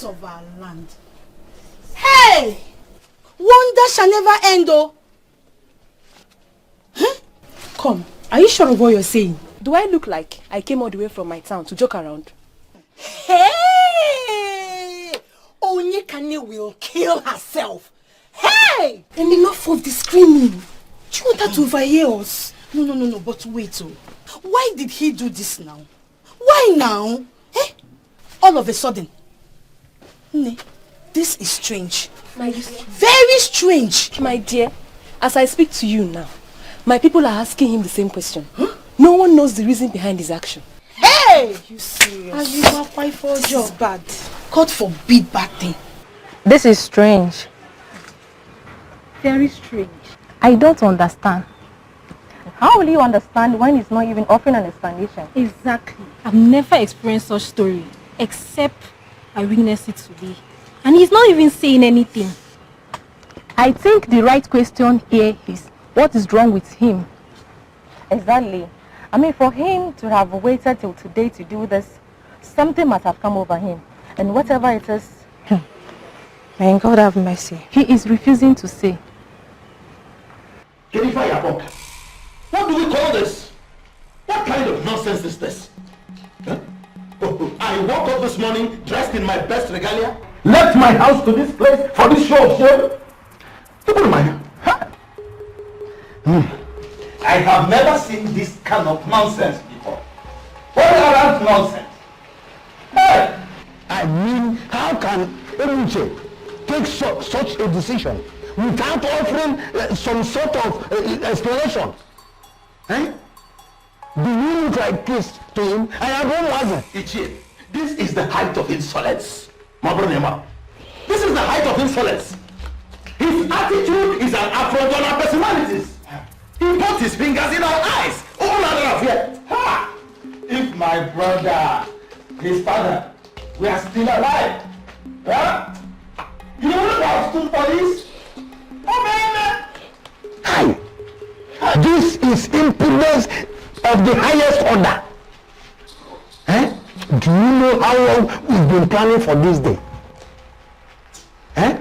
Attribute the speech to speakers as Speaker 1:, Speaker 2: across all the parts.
Speaker 1: gods of our land. Hey! Wonder shall never end, oh. Huh? Come, are you sure of what you're saying?
Speaker 2: Do I look like I came all the way from my town to joke around?
Speaker 1: Hey! Onyekane will kill herself. Hey! And enough of the screaming. Do you want her to overhear us? No, but wait, oh. Why did he do this now? Why now? Eh? All of a sudden. This is strange.
Speaker 2: My dear.
Speaker 1: Very strange.
Speaker 2: My dear, as I speak to you now, my people are asking him the same question. Huh? No one knows the reason behind his action.
Speaker 1: Hey! Are you serious? Are you quite for a job? This is bad. God forbid bad thing.
Speaker 3: This is strange.
Speaker 1: Very strange.
Speaker 3: I don't understand. How will you understand when he's not even offering an explanation?
Speaker 4: Exactly. I've never experienced such story, except I witnessed it today. And he's not even saying anything.
Speaker 3: I think the right question here is, what is wrong with him? Exactly. I mean, for him to have waited till today to do this, something must have come over him. And whatever it is, may God have mercy. He is refusing to say.
Speaker 5: Queneeth, what do we call this? What kind of nonsense is this? Huh? I woke up this morning dressed in my best regalia, left my house to this place for this show of shame. Look at my... I have never seen this kind of nonsense before. What around nonsense? Hey! I mean, how can Emuche take such a decision without offering some sort of explanation? Eh? Do you look like this to him? I am one wasn't. Ichie, this is the height of insolence. This is the height of insolence. His attitude is an affront on our personalities. He put his fingers in our eyes. All out of here. Ha! If my brother, his father, were still alive, huh? You would have stood for this? Oh man! Hi! This is impudence of the highest order. Eh? Do you know how long we've been planning for this day? Eh?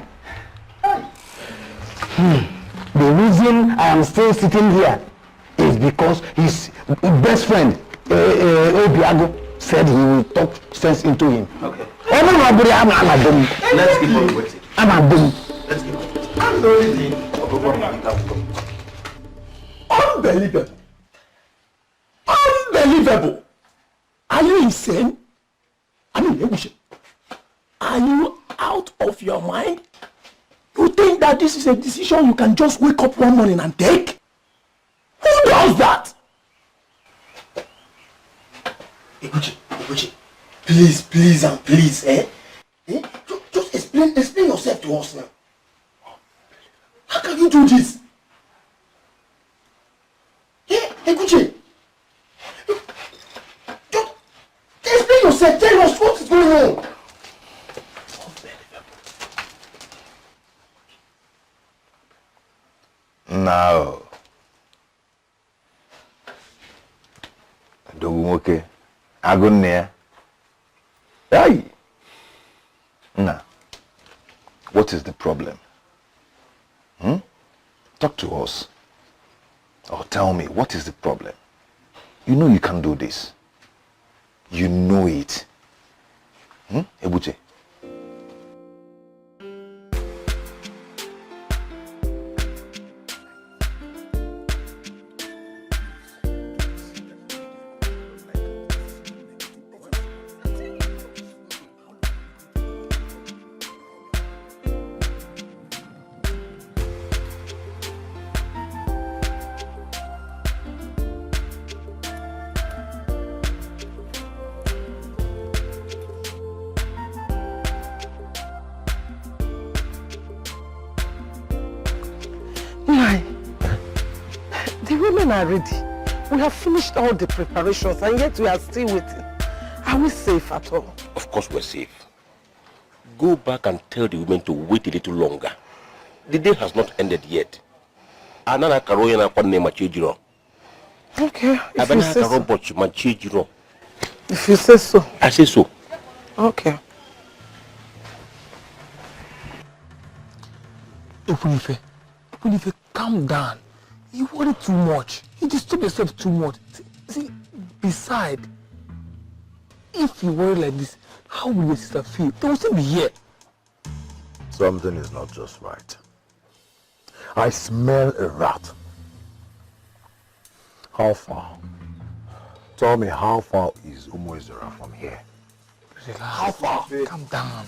Speaker 5: The reason I am still sitting here is because his best friend, Obiago, said he will talk sense into him. Okay. Let's keep on waiting. Let's keep on waiting. Unbelievable. Unbelievable. Are you insane? I mean, are you out of your mind? You think that this is a decision you can just wake up one morning and take? Who does that? Eguchi, please and please, eh? Just explain yourself to us now. How can you do this? Eguchi, just explain yourself. Tell us what is going on.
Speaker 6: No. Dogumoke. Agonia. Hey. Now, what is the problem? Talk to us. Or tell me, what is the problem? You know you can do this. You know it. Ebuche.
Speaker 7: Are ready. We have finished all the preparations and yet we are still waiting. Are we safe at all?
Speaker 8: Of course we're safe. Go back and tell the women to wait a little longer. The day has not ended yet.
Speaker 7: Okay, if you say so.
Speaker 8: I say so.
Speaker 7: Okay.
Speaker 5: Queneeth, calm down. You worry too much. You disturb yourself too much. See, besides, if you worry like this, how will your sister feel? They will still be here.
Speaker 6: Something is not just right. I smell a rat. How far? Tell me, how far is Umuezera from here?
Speaker 5: Relax. How far? Calm down.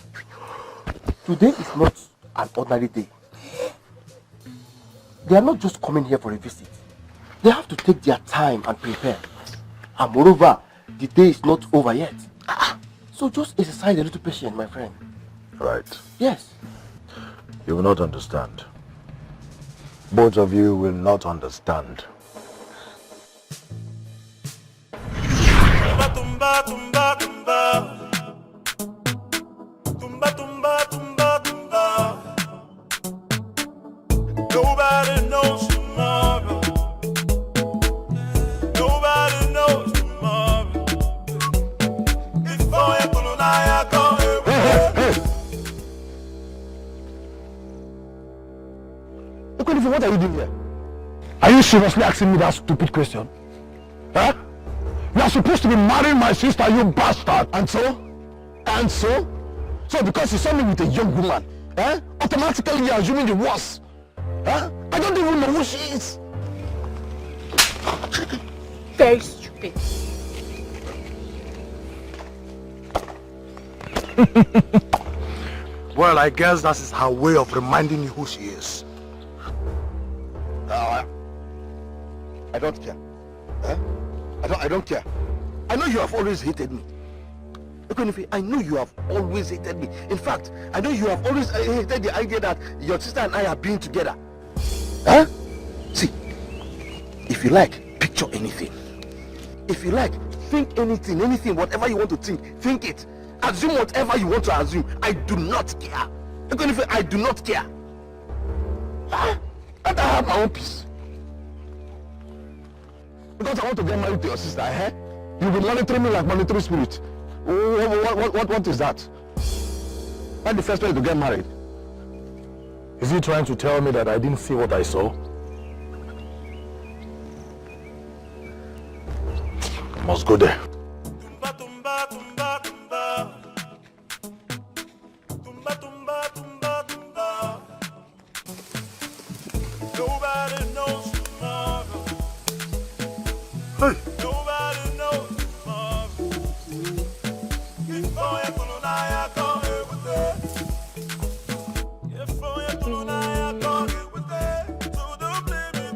Speaker 8: Today is not an ordinary day. They are not just coming here for a visit. They have to take their time and prepare. And moreover, the day is not over yet. So just exercise a little patience, my friend.
Speaker 6: Right.
Speaker 8: Yes.
Speaker 6: You will not understand. Both of you will not understand.
Speaker 9: Tumba, tumba, tumba. Tumba, tumba, tumba, tumba. Nobody knows tomorrow. Nobody knows tomorrow. If I am going to go.
Speaker 5: Hey! Queneeth, what are you doing here? Are you seriously asking me that stupid question? Huh? You are supposed to be marrying my sister, you bastard! And so? And so? So because you saw me with a young woman, automatically you're assuming the worst. I don't even know who she is.
Speaker 3: Very stupid.
Speaker 5: Well, I guess that is her way of reminding you who she is. I don't care. I don't care. I know you have always hated me. Queneeth, I know you have always hated me. In fact, I know you have always hated the idea that your sister and I are being together. See, if you like, picture anything. If you like, think anything, whatever you want to think it. Assume whatever you want to assume. I do not care. Queneeth, I do not care. I have my own peace. Because I want to get married to your sister, You'll be monitoring me like monitoring spirit. What is that? That's the first place to get married. Is he trying to tell me that I didn't see what I saw? I must go there.
Speaker 9: Tumba, tumba, tumba, tumba. Tumba, tumba, tumba, tumba. Nobody knows tomorrow.
Speaker 5: Hey!
Speaker 9: Nobody knows tomorrow. If I am going to go with it. If I am going to go with it. So don't blame me.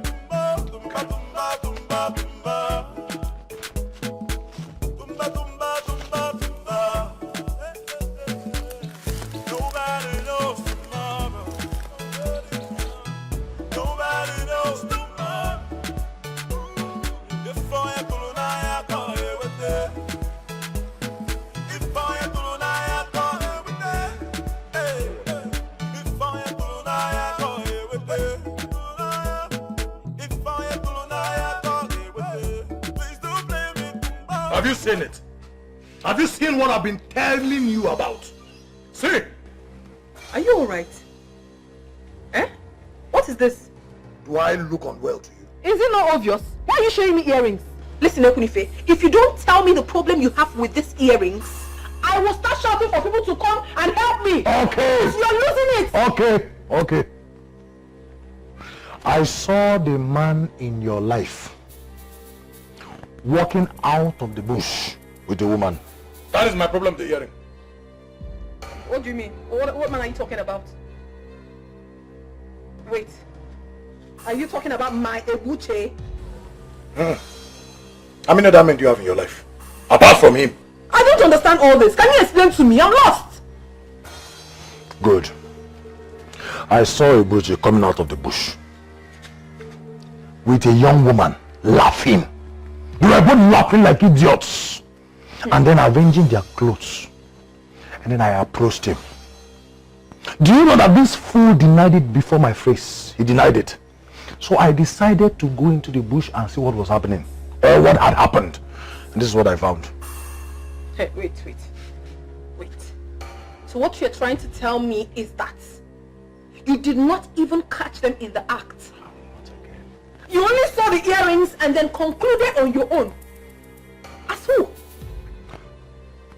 Speaker 9: Tumba, tumba, tumba, tumba. Tumba, tumba, tumba, tumba. Nobody knows tomorrow. Nobody knows tomorrow. If I am going to go with it. If I am going to go with it. Hey, if I am going to go with it. If I am going to go with it. Please don't blame me.
Speaker 5: Have you seen it? Have you seen what I've been telling you about? See?
Speaker 3: Are you alright? What is this?
Speaker 5: Do I look unwell to you?
Speaker 3: Is it not obvious? Why are you showing me earrings? Listen, Queneeth, if you don't tell me the problem you have with these earrings, I will start shouting for people to come and help me.
Speaker 5: Okay.
Speaker 3: You're losing it.
Speaker 5: Okay. I saw the man in your life walking out of the bush with a woman. That is my problem with the earring.
Speaker 3: What do you mean? What man are you talking about? Wait. Are you talking about my Ebuche?
Speaker 5: How many other men do you have in your life? Apart from him.
Speaker 3: I don't understand all this. Can you explain to me? I'm lost.
Speaker 5: Good. I saw Ebuche coming out of the bush with a young woman laughing. They were both laughing like idiots. And then arranging their clothes. And then I approached him. Do you know that this fool denied it before my face? He denied it. So I decided to go into the bush and see what was happening. Or what had happened. And this is what I found.
Speaker 3: Hey, wait. So what you're trying to tell me is that You did not even catch them in the act. You only saw the earrings and then concluded on your own. As who?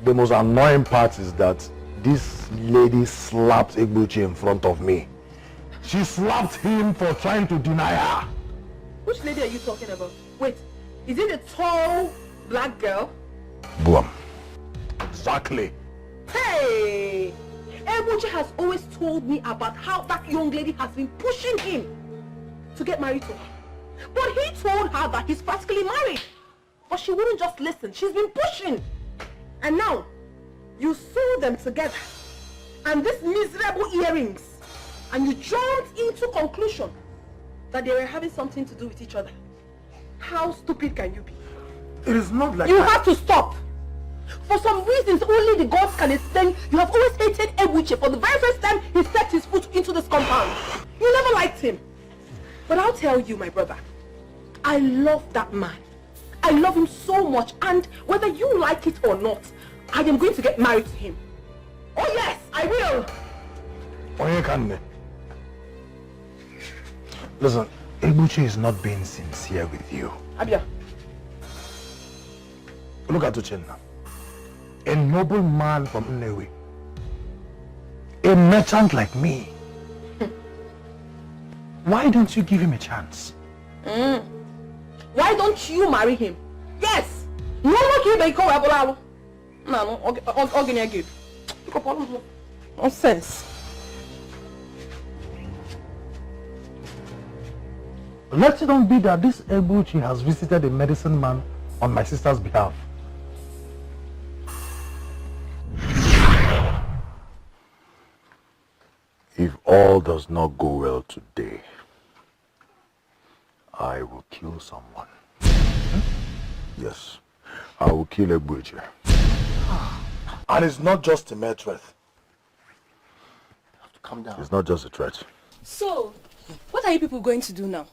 Speaker 5: The most annoying part is that this lady slapped Egbuchi in front of me. She slapped him for trying to deny her.
Speaker 3: Which lady are you talking about? Wait, is it the tall black girl?
Speaker 5: Boom. Exactly.
Speaker 3: Hey! Egbuchi has always told me about how that young lady has been pushing him to get married to her. But he told her that he's practically married. But she wouldn't just listen. She's been pushing. And now, you saw them together. And these miserable earrings. And you jumped into conclusion that they were having something to do with each other. How stupid can you be?
Speaker 5: It is not like
Speaker 3: You
Speaker 5: that.
Speaker 3: have to stop. For some reasons only the gods can explain, you have always hated Egbuchi for the very first time he stepped his foot into this compound. You never liked him. But I'll tell you, my brother, I love that man. I love him so much, and whether you like it or not, I am going to get married to him. Oh yes, I will.
Speaker 5: Onyekane. Listen, Egbuchi is not being sincere with you.
Speaker 3: Abia.
Speaker 5: Look at Uchenna. A noble man from Nnewi. A merchant like me. Why don't you give him a chance?
Speaker 3: Why don't you marry him? Yes. No more give a call. No, nonsense.
Speaker 5: Let it not be that this Egbuchi has visited a medicine man on my sister's behalf. If all does not go well today, I will kill someone. Yes, I will kill Egbuchi. And it's not just a mere threat.
Speaker 8: You have to calm down.
Speaker 5: It's not just a threat.
Speaker 2: So, what are you people going to do now?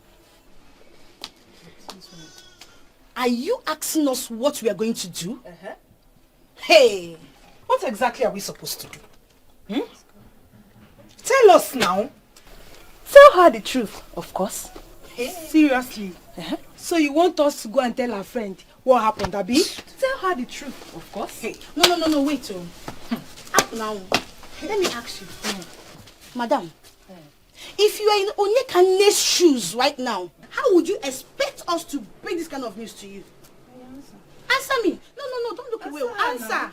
Speaker 1: Are you asking us what we are going to do? Hey, what exactly are we supposed to do? Tell us now.
Speaker 2: Tell her the truth, of course.
Speaker 1: Hey. Seriously? So you want us to go and tell our friend what happened, Abi?
Speaker 2: Tell her the truth, of course.
Speaker 1: Hey. No, wait. Up now. Let me ask you. Madam, if you are in Onyekane's shoes right now, how would you expect us to bring this kind of news to you? Answer me. No, don't look away. Answer.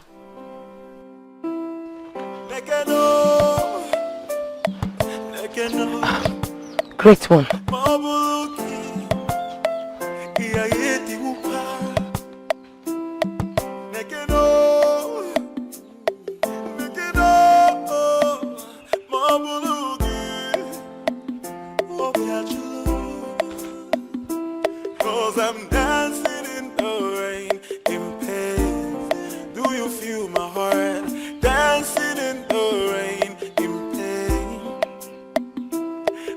Speaker 7: Great one.
Speaker 9: Cause I'm dancing in the rain, in pain. Do you feel my heart? Dancing in the rain, in pain.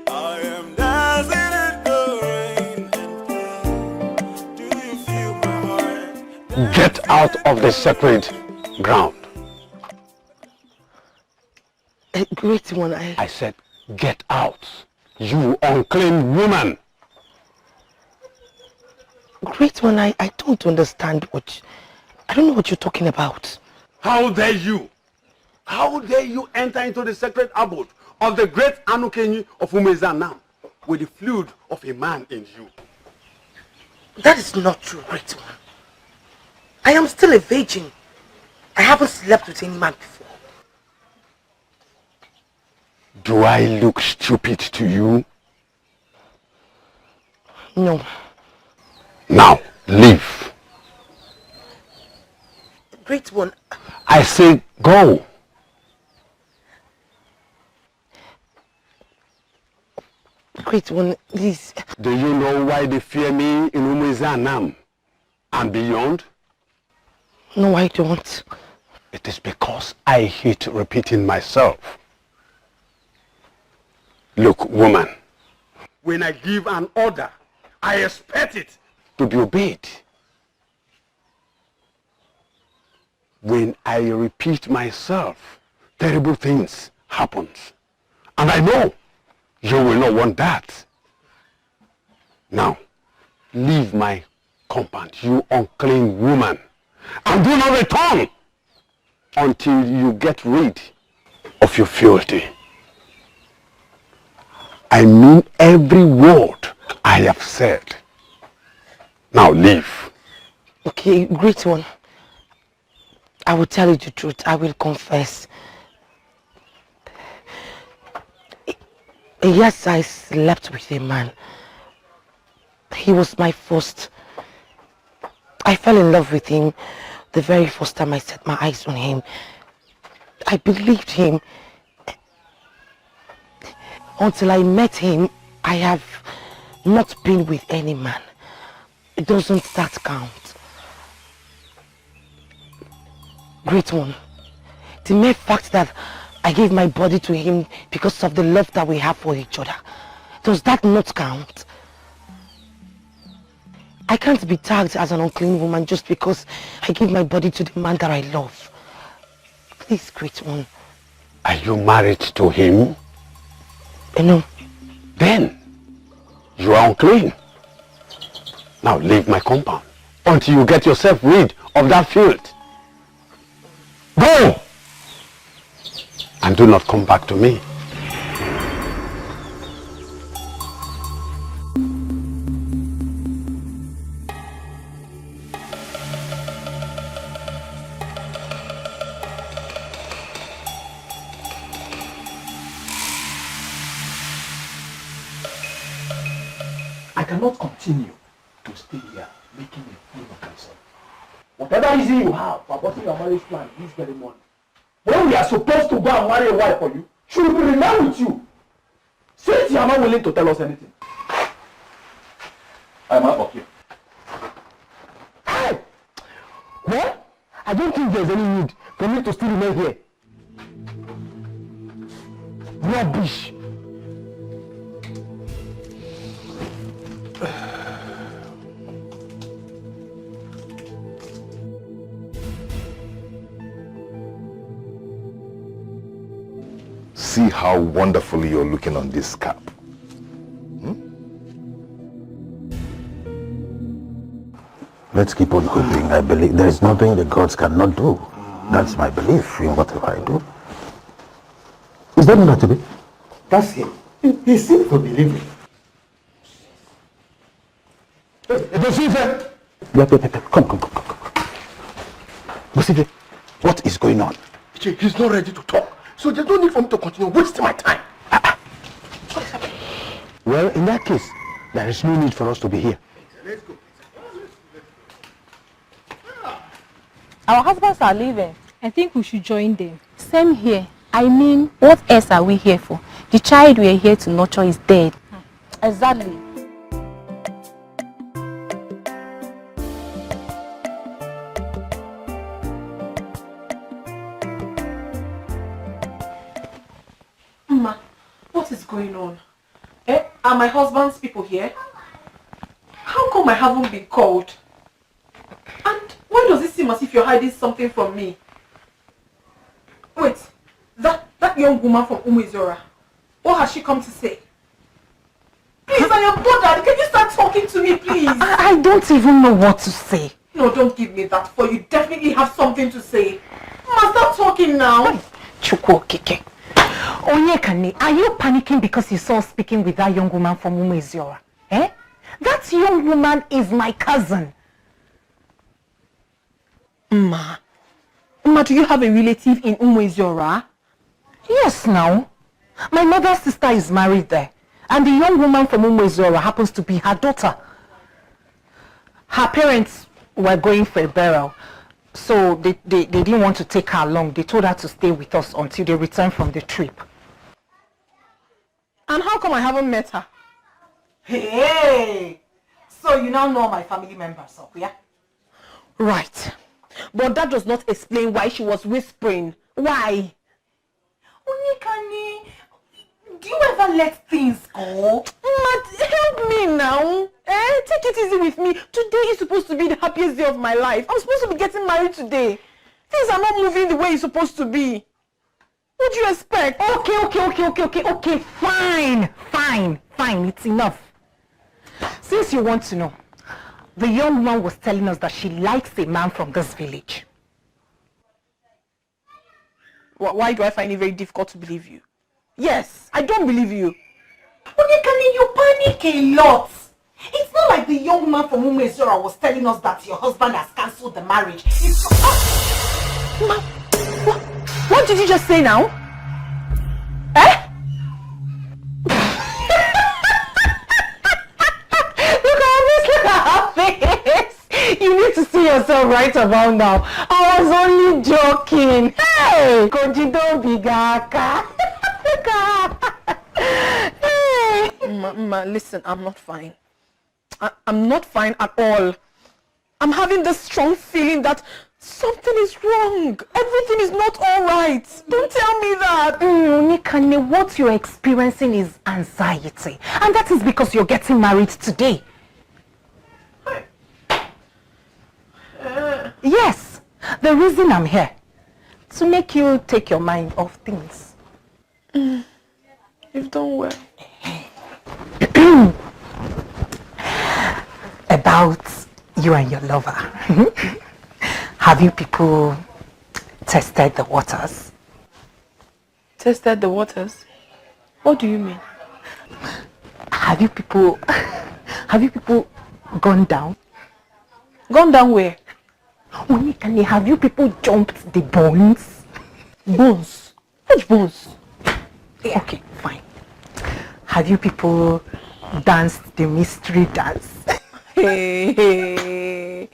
Speaker 9: I am dancing in the rain, in pain. Do you feel my heart?
Speaker 5: Get out of the sacred ground.
Speaker 7: Great one,
Speaker 5: I said, get out, you unclean woman.
Speaker 7: Great one, I don't understand I don't know what you're talking about.
Speaker 10: How dare you? How dare you enter into the sacred abode of the great Anukenyi of Umezanam with the fluid of a man in you?
Speaker 7: That is not true, great one. I am still a virgin. I haven't slept with any man before.
Speaker 5: Do I look stupid to you?
Speaker 7: No.
Speaker 5: Now, leave.
Speaker 7: Great one.
Speaker 5: I say go.
Speaker 7: Great one, please.
Speaker 10: Do you know why they fear me in Umezanam and beyond?
Speaker 7: No, I don't.
Speaker 5: It is because I hate repeating myself. Look, woman.
Speaker 10: When I give an order, I expect it
Speaker 5: to be obeyed. When I repeat myself, terrible things happen. And I know
Speaker 10: You will not want that. Now, leave my compound, you unclean woman, and do not return until you get rid of your filthy. I mean every word I have said. Now leave.
Speaker 7: Okay, great one. I will tell you the truth. I will confess. Yes, I slept with a man. He was my first. I fell in love with him the very first time I set my eyes on him. I believed him. Until I met him, I have not been with any man. Doesn't that count? Great one. The mere fact that I gave my body to him because of the love that we have for each other, does that not count? I can't be tagged as an unclean woman just because I give my body to the man that I love. Please, great one.
Speaker 10: Are you married to him?
Speaker 7: No.
Speaker 10: Then you are unclean. Now leave my compound until you get yourself rid of that filth. Go! And do not come back to me.
Speaker 5: I cannot continue to stay here making a fool of myself. Whatever reason you have for aborting your marriage plan this very morning, when we are supposed to go and marry a wife for you, she will remain with you. Since you are not willing to tell us anything, I am out of here. Hey! Well, I don't think there's any need for me to still remain here. Rubbish!
Speaker 6: See how wonderfully you're looking on this cap.
Speaker 5: Let's keep on hoping. I believe there is nothing the gods cannot do. That's my belief in whatever I do. Is that not to be? That's him. He seems to believe it. Come. Bosive, what is going on? He's not ready to talk. So there's no need for me to continue wasting my time. What is happening? Well, in that case, there is no need for us to be here. Let's go.
Speaker 3: Our husbands are leaving.
Speaker 4: I think we should join them.
Speaker 3: Same here. I mean, what else are we here for? The child we are here to nurture is dead. Exactly.
Speaker 1: Ma, what is going on? Are my husband's people here? How come I haven't been called? And why does it seem as if you're hiding something from me? Wait, that young woman from Umezora, what has she come to say? Please, I am bothered. Can you start talking to me, please?
Speaker 3: I don't even know what to say.
Speaker 1: No, don't give me that, for you definitely have something to say. Ma, start talking now.
Speaker 3: Chukwu Okike. Onyekane, are you panicking because you saw speaking with that young woman from Umezora? Eh? That young woman is my cousin.
Speaker 1: Ma, do you have a relative in Umezora?
Speaker 3: Yes, now. My mother's sister is married there. And the young woman from Umezora happens to be her daughter. Her parents were going for a burial. So they didn't want to take her along. They told her to stay with us until they return from the trip.
Speaker 1: And how come I haven't met her? Hey! So you now know my family members, yeah? Right. But that does not explain why she was whispering. Why? Onyekane, do you ever let things go? Help me now. Take it easy with me. Today is supposed to be the happiest day of my life. I'm supposed to be getting married today. Things are not moving the way it's supposed to be.
Speaker 3: What do you expect? Okay, fine, it's enough. Since you want to know, the young man was telling us that she likes a man from this village.
Speaker 2: Why do I find it very difficult to believe you? Yes, I don't believe you.
Speaker 1: Onyekani, you panic a lot. It's not like the young man from Umezora was telling us that your husband has cancelled the marriage. It's...
Speaker 2: What did you just say now? Eh?
Speaker 3: Look at her face. You need to see yourself right about now. I was only joking. Hey, Koji, don't be gaka. Hey.
Speaker 2: Ma, listen, I'm not fine. I'm not fine at all. I'm having this strong feeling that something is wrong. Everything is not all right. Don't tell me that.
Speaker 3: Nikane, what you're experiencing is anxiety. And that is because you're getting married today. Yes, the reason I'm here, to make you take your mind off things.
Speaker 2: You've done well.
Speaker 3: About you and your lover. Have you people tested the waters?
Speaker 2: Tested the waters? What do you mean?
Speaker 3: Have you people gone down?
Speaker 2: Gone down where?
Speaker 3: Unikane, have you people jumped the bones?
Speaker 2: Bones? Which bones?
Speaker 3: Yeah. Okay, fine. Have you people danced the mystery dance?
Speaker 2: Hey.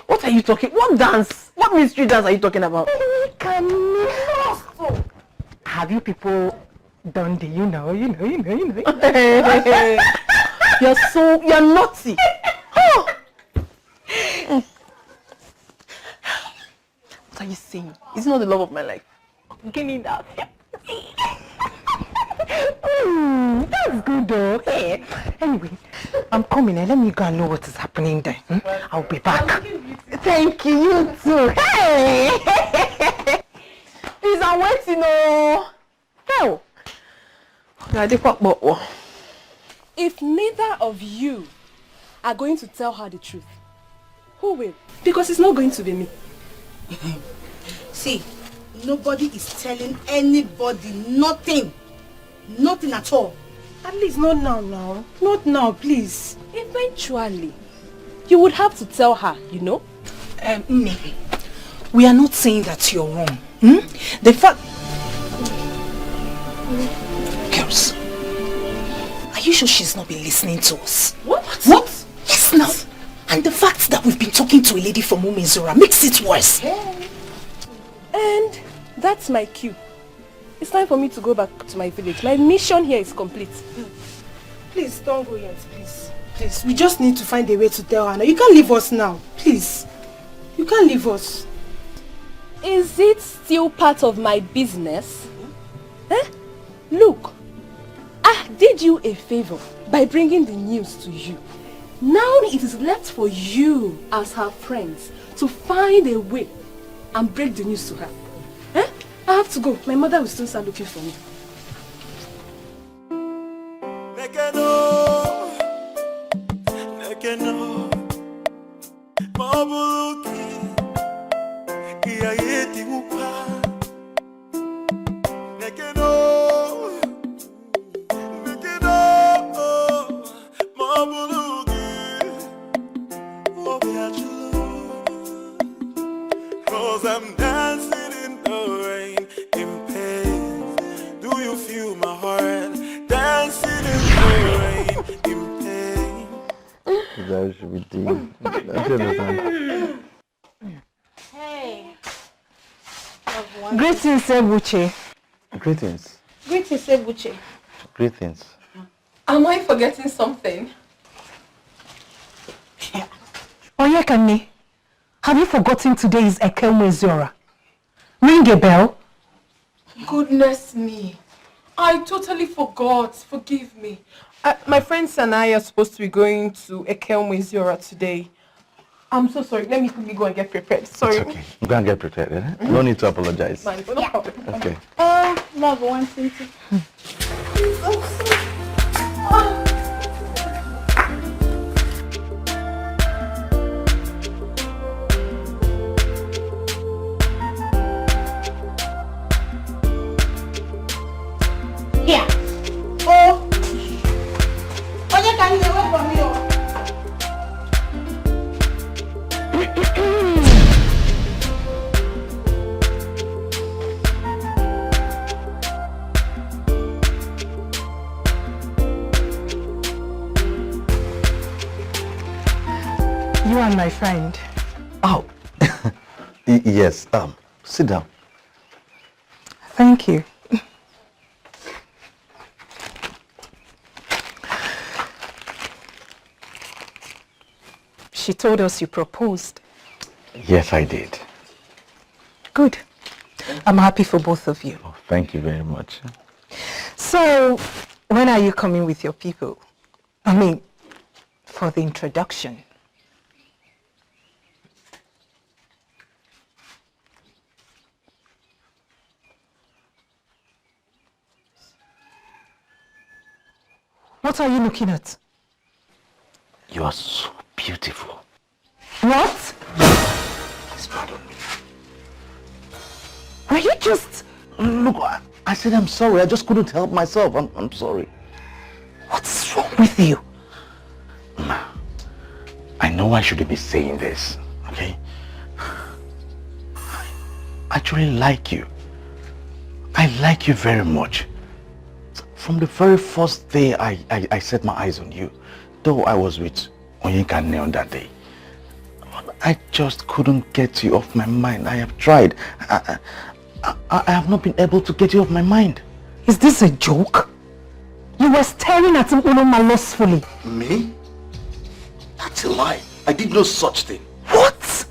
Speaker 2: What are you talking? What dance? What mystery dance are you talking about?
Speaker 3: Have you people done the you know?
Speaker 2: Hey. You're naughty. Oh. What are you saying? It's not the love of my life.
Speaker 3: Give me that. That's good though. Hey. Anyway, I'm coming and let me go and know what is happening there. I'll be back. Thank you, you too. Hey!
Speaker 2: Please, I'm waiting. Hell. If neither of you are going to tell her the truth, who will? Because it's not going to be me.
Speaker 1: See, nobody is telling anybody nothing. Nothing at all.
Speaker 4: At least not now. Not now, please.
Speaker 2: Eventually, you would have to tell her, you know?
Speaker 1: Maybe. We are not saying that you're wrong. The fact... Girls, are you sure she's not been listening to us?
Speaker 2: What?
Speaker 1: Yes, now. And the fact that we've been talking to a lady from Umezora makes it worse.
Speaker 2: Hey. And that's my cue. It's time for me to go back to my village. My mission here is complete.
Speaker 4: Please, don't go yet, please. Please, we just need to find a way to tell her. You can't leave us now, please. You can't leave us.
Speaker 2: Is it still part of my business? Look, I did you a favor by bringing the news to you. Now it is left for you as her friends to find a way and break the news to her. I have to go. My mother will soon start looking for me.
Speaker 9: I'm dancing in the rain, in pain. Do you feel my heart dancing in the rain, in pain?
Speaker 6: That should be deep. Don't you understand?
Speaker 4: Hey.
Speaker 3: Greetings, Ebuche.
Speaker 6: Greetings.
Speaker 4: Greetings, Ebuche.
Speaker 6: Greetings.
Speaker 2: Am I forgetting something?
Speaker 3: Onyekane, have you forgotten today is Eke Umezora? Ring a bell.
Speaker 2: Goodness me. I totally forgot. Forgive me. My friends and I are supposed to be going to Eke Umezora today. I'm so sorry. Let me quickly go and get prepared. Sorry.
Speaker 6: It's okay. Go and get prepared, eh? No need to apologize.
Speaker 2: Man, no problem.
Speaker 6: Okay.
Speaker 2: Love, one thing.
Speaker 1: Here. Oh. Oye, can you wait for me?
Speaker 11: You are my friend.
Speaker 6: Oh. Yes. Sit down.
Speaker 11: Thank you. She told us you proposed.
Speaker 6: Yes, I did.
Speaker 11: Good. I'm happy for both of you.
Speaker 6: Oh, thank you very much.
Speaker 11: So, when are you coming with your people? I mean, for the introduction. What are you looking at?
Speaker 6: You are so beautiful.
Speaker 11: What?
Speaker 6: Please pardon me.
Speaker 11: Are you just...
Speaker 6: Look, I said I'm sorry. I just couldn't help myself. I'm sorry.
Speaker 11: What's wrong with you?
Speaker 6: Ma, I know I shouldn't be saying this, okay? I actually like you. I like you very much. From the very first day I set my eyes on you, though I was with Onyeka on that day, I just couldn't get you off my mind. I have tried. I have not been able to get you off my mind.
Speaker 11: Is this a joke? You were staring at him lustfully.
Speaker 6: Me? That's a lie. I did no such thing.
Speaker 11: What?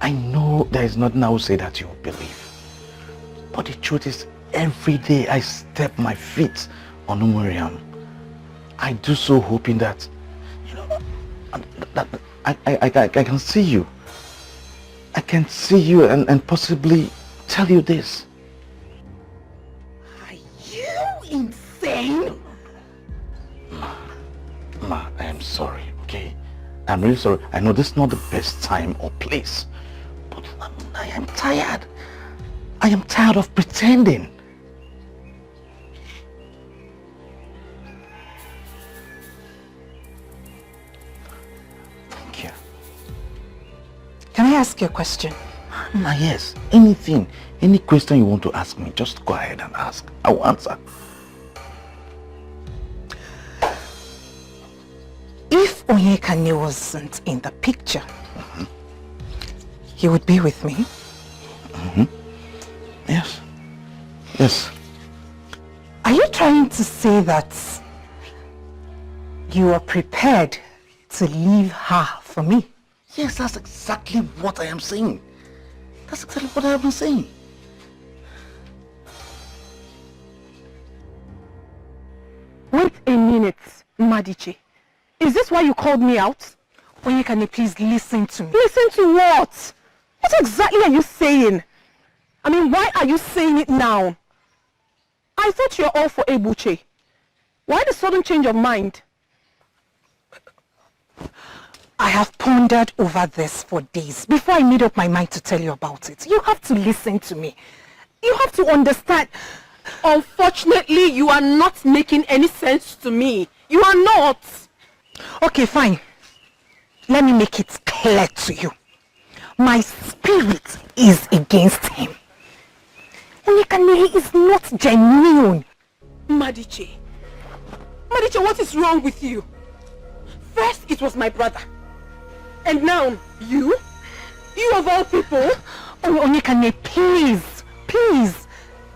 Speaker 6: I know there is nothing I will say that you will believe. But the truth is, every day I step my feet on Umuriam, I do so hoping that, you know, that I can see you. I can see you and possibly tell you this.
Speaker 11: Are you insane?
Speaker 6: Ma, I am sorry, okay? I'm really sorry. I know this is not the best time or place, but I am tired. I am tired of pretending. Thank you.
Speaker 11: Can I ask you a question?
Speaker 6: Ma, yes. Anything, any question you want to ask me, just go ahead and ask. I will answer.
Speaker 11: If Onyeka wasn't in the picture, he would be with me.
Speaker 6: Yes. Yes.
Speaker 11: Are you trying to say that you are prepared to leave her for me?
Speaker 6: Yes, that's exactly what I am saying. That's exactly what I have been saying.
Speaker 2: Wait a minute, Madiche. Is this why you called me out?
Speaker 11: Onyeka, please listen to me.
Speaker 2: Listen to what? What exactly are you saying? I mean, why are you saying it now? I thought you're all for Ebuche. Why the sudden change of mind?
Speaker 11: I have pondered over this for days before I made up my mind to tell you about it. You have to listen to me.
Speaker 2: You have to understand. Unfortunately, you are not making any sense to me. You are not.
Speaker 11: Okay, fine. Let me make it clear to you. My spirit is against him. Onyeka is not genuine.
Speaker 2: Madiche, what is wrong with you? First, it was my brother. And now, you? You of all people?
Speaker 11: Oh, Onyeka, please, please.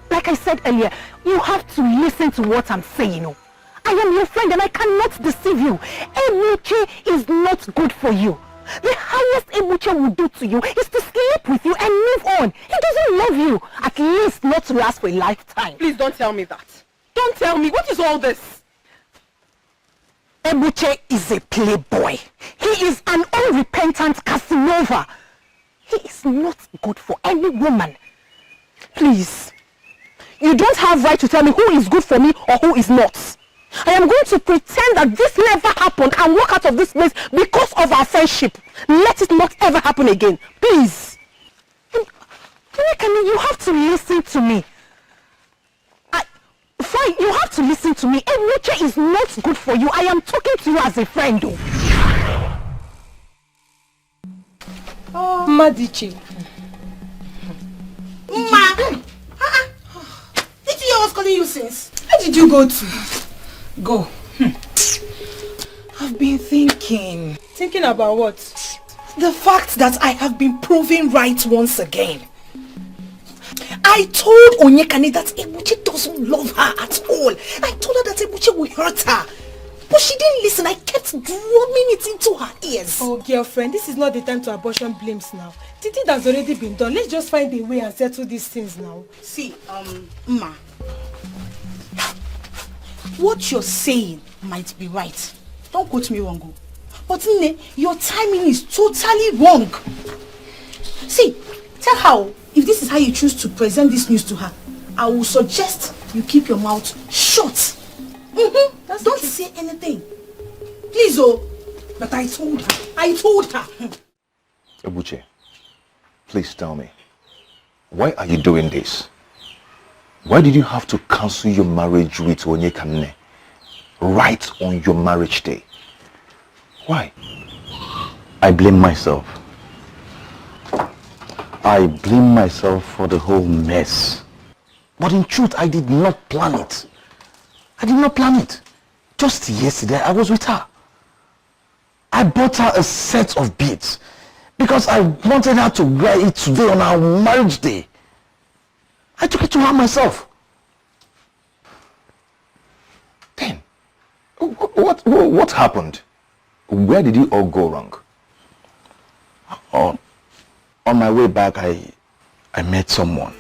Speaker 11: Like I said earlier, you have to listen to what I'm saying. I am your friend and I cannot deceive you. Ebuche is not good for you. The highest Ebuche will do to you is to sleep with you and move on. He doesn't love you, at least not to last for a lifetime.
Speaker 2: Please don't tell me that. Don't tell me. What is all this?
Speaker 11: Ebuche is a playboy. He is an unrepentant Casanova. He is not good for any woman. Please, you don't have right to tell me who is good for me or who is not. I am going to pretend that this never happened and walk out of this place because of our friendship. Let it not ever happen again. Please. You have to listen to me. Fine, you have to listen to me. Emuche is not good for you. I am talking to you as a friend.
Speaker 1: Madichi. Ma! Did you hear I was calling you since? Where did you go to?
Speaker 4: Go.
Speaker 1: I've been thinking.
Speaker 4: Thinking about what?
Speaker 1: The fact that I have been proven right once again. I told Onyekane that Ebuchi doesn't love her at all. I told her that Ebuchi will hurt her. But she didn't listen. I kept drumming it into her ears.
Speaker 4: Oh, girlfriend, this is not the time to abortion blames now. The thing has already been done. Let's just find a way and settle these things now.
Speaker 1: See, Ma. What you're saying might be right. Don't quote me wrong. But Nne, your timing is totally wrong. See, tell her if this is how you choose to present this news to her, I will suggest you keep your mouth shut. Don't say anything. Please, oh. But I told her.
Speaker 6: Ebuche, please tell me, why are you doing this? Why did you have to cancel your marriage with Onyekane right on your marriage day? Why? I blame myself. I blame myself for the whole mess. But in truth, I did not plan it. Just yesterday, I was with her. I bought her a set of beads because I wanted her to wear it today on our marriage day. I took it to her myself. Then, what happened? Where did it all go wrong? On my way back, I met someone.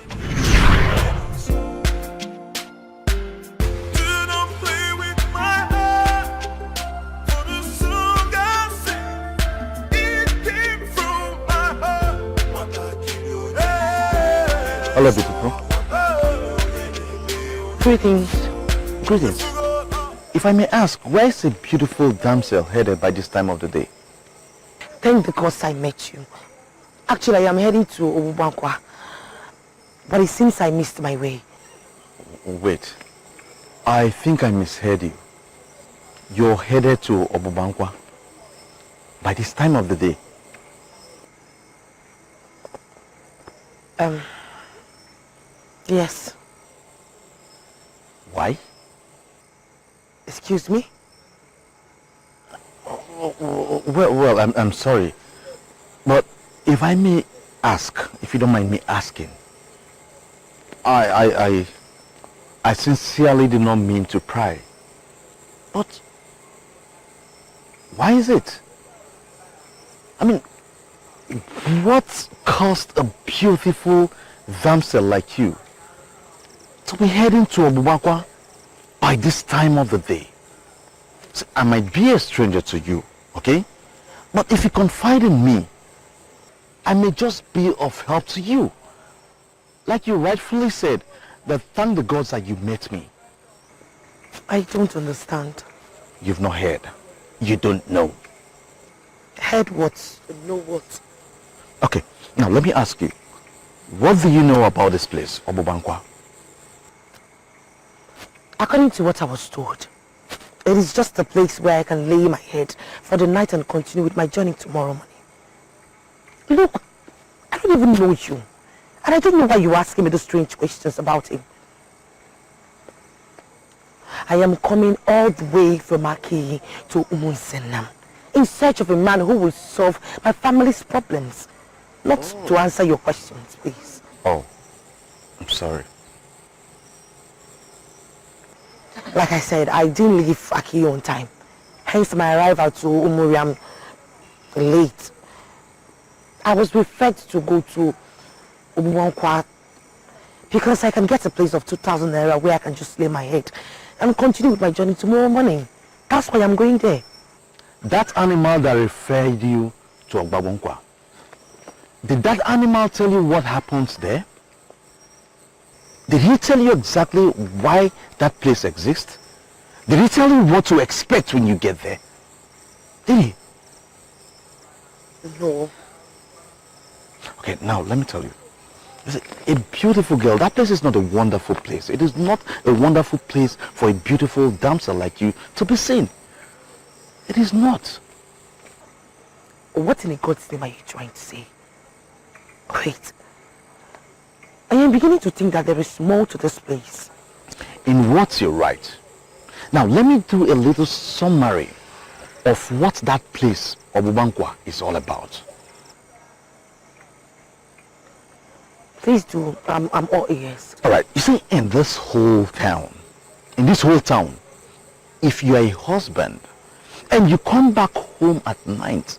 Speaker 6: Hello, beautiful. Greetings. If I may ask, where is a beautiful damsel headed by this time of the day?
Speaker 7: Thank the gods I met you. Actually, I am heading to Obubankwa, but it seems I missed my way.
Speaker 6: Wait, I think I misheard you. You're headed to Obubankwa by this time of the day?
Speaker 7: Yes.
Speaker 6: Why?
Speaker 7: Excuse me?
Speaker 6: Well, I'm sorry. But if I may ask, if you don't mind me asking, I sincerely did not mean to pry. But why is it? I mean, what caused a beautiful damsel like you to be heading to Obubankwa by this time of the day? See, I might be a stranger to you, okay? But if you confide in me, I may just be of help to you. Like you rightfully said, that thank the gods that you met me.
Speaker 7: I don't understand.
Speaker 6: You've not heard. You don't know.
Speaker 7: Heard what? Know what?
Speaker 6: Okay, now let me ask you. What do you know about this place, Obubankwa?
Speaker 7: According to what I was told, it is just a place where I can lay my head for the night and continue with my journey tomorrow morning. Look, I don't even know you. And I don't know why you're asking me those strange questions about him. I am coming all the way from Aki to Umunsenam in search of a man who will solve my family's problems. Not to answer your questions, please.
Speaker 6: Oh, I'm sorry.
Speaker 7: Like I said, I didn't leave Aki on time. Hence my arrival to Umuriam late. I was referred to go to Obubankwa because I can get a place of 2,000 naira where I can just lay my head and continue with my journey tomorrow morning. That's why I'm going there.
Speaker 6: that animal that referred you to Ogbabonkwa, did that animal tell you what happens there? Did he tell you exactly why that place exists? Did he tell you what to expect when you get there? Did he?
Speaker 7: No.
Speaker 6: Okay, now let me tell you. A beautiful girl, that place is not a wonderful place. It is not a wonderful place for a beautiful damsel like you to be seen. It is not.
Speaker 7: What in God's name are you trying to say? Wait. I am beginning to think that there is more to this place.
Speaker 6: In what you're right. Now let me do a little summary of what that place, Obubankwa, is all about.
Speaker 7: Please do. I'm all ears.
Speaker 6: All right. You see, in this whole town, if you are a husband and you come back home at night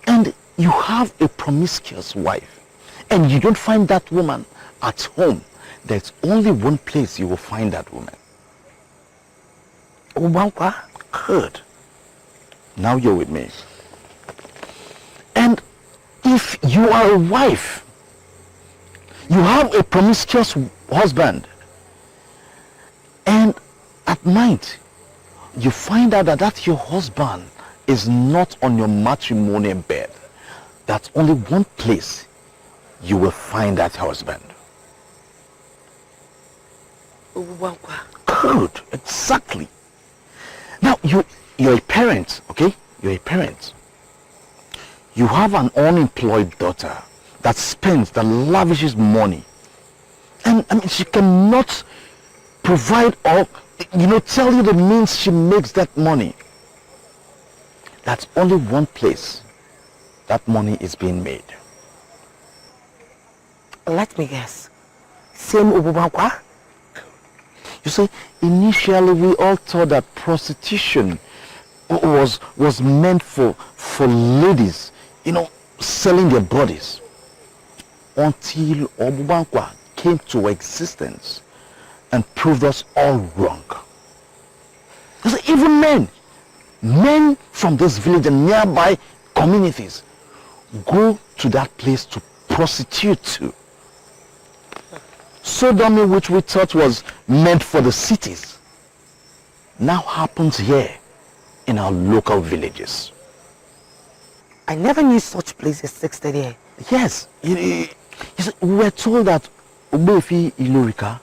Speaker 6: and you have a promiscuous wife and you don't find that woman at home, there's only one place you will find that woman.
Speaker 7: Obubankwa?
Speaker 6: Good. Now you're with me. And if you are a wife, you have a promiscuous husband, and at night you find out that your husband is not on your matrimonial bed, that's only one place you will find that husband.
Speaker 7: Obubankwa.
Speaker 6: Good, exactly. Now you're a parent, okay? You're a parent. You have an unemployed daughter that spends, that lavishes money. And I mean, she cannot provide or, tell you the means she makes that money. That's only one place that money is being made.
Speaker 7: Let me guess. Same Obubankwa?
Speaker 6: You see, initially we all thought that prostitution was meant for ladies, selling their bodies. Until Obubankwa came to existence and proved us all wrong. You see, even men from this village and nearby communities go to that place to prostitute to. Sodomy, which we thought was meant for the cities, now happens here in our local villages.
Speaker 7: I never knew such places existed here.
Speaker 6: Yes, we were told that Obefi Ilurika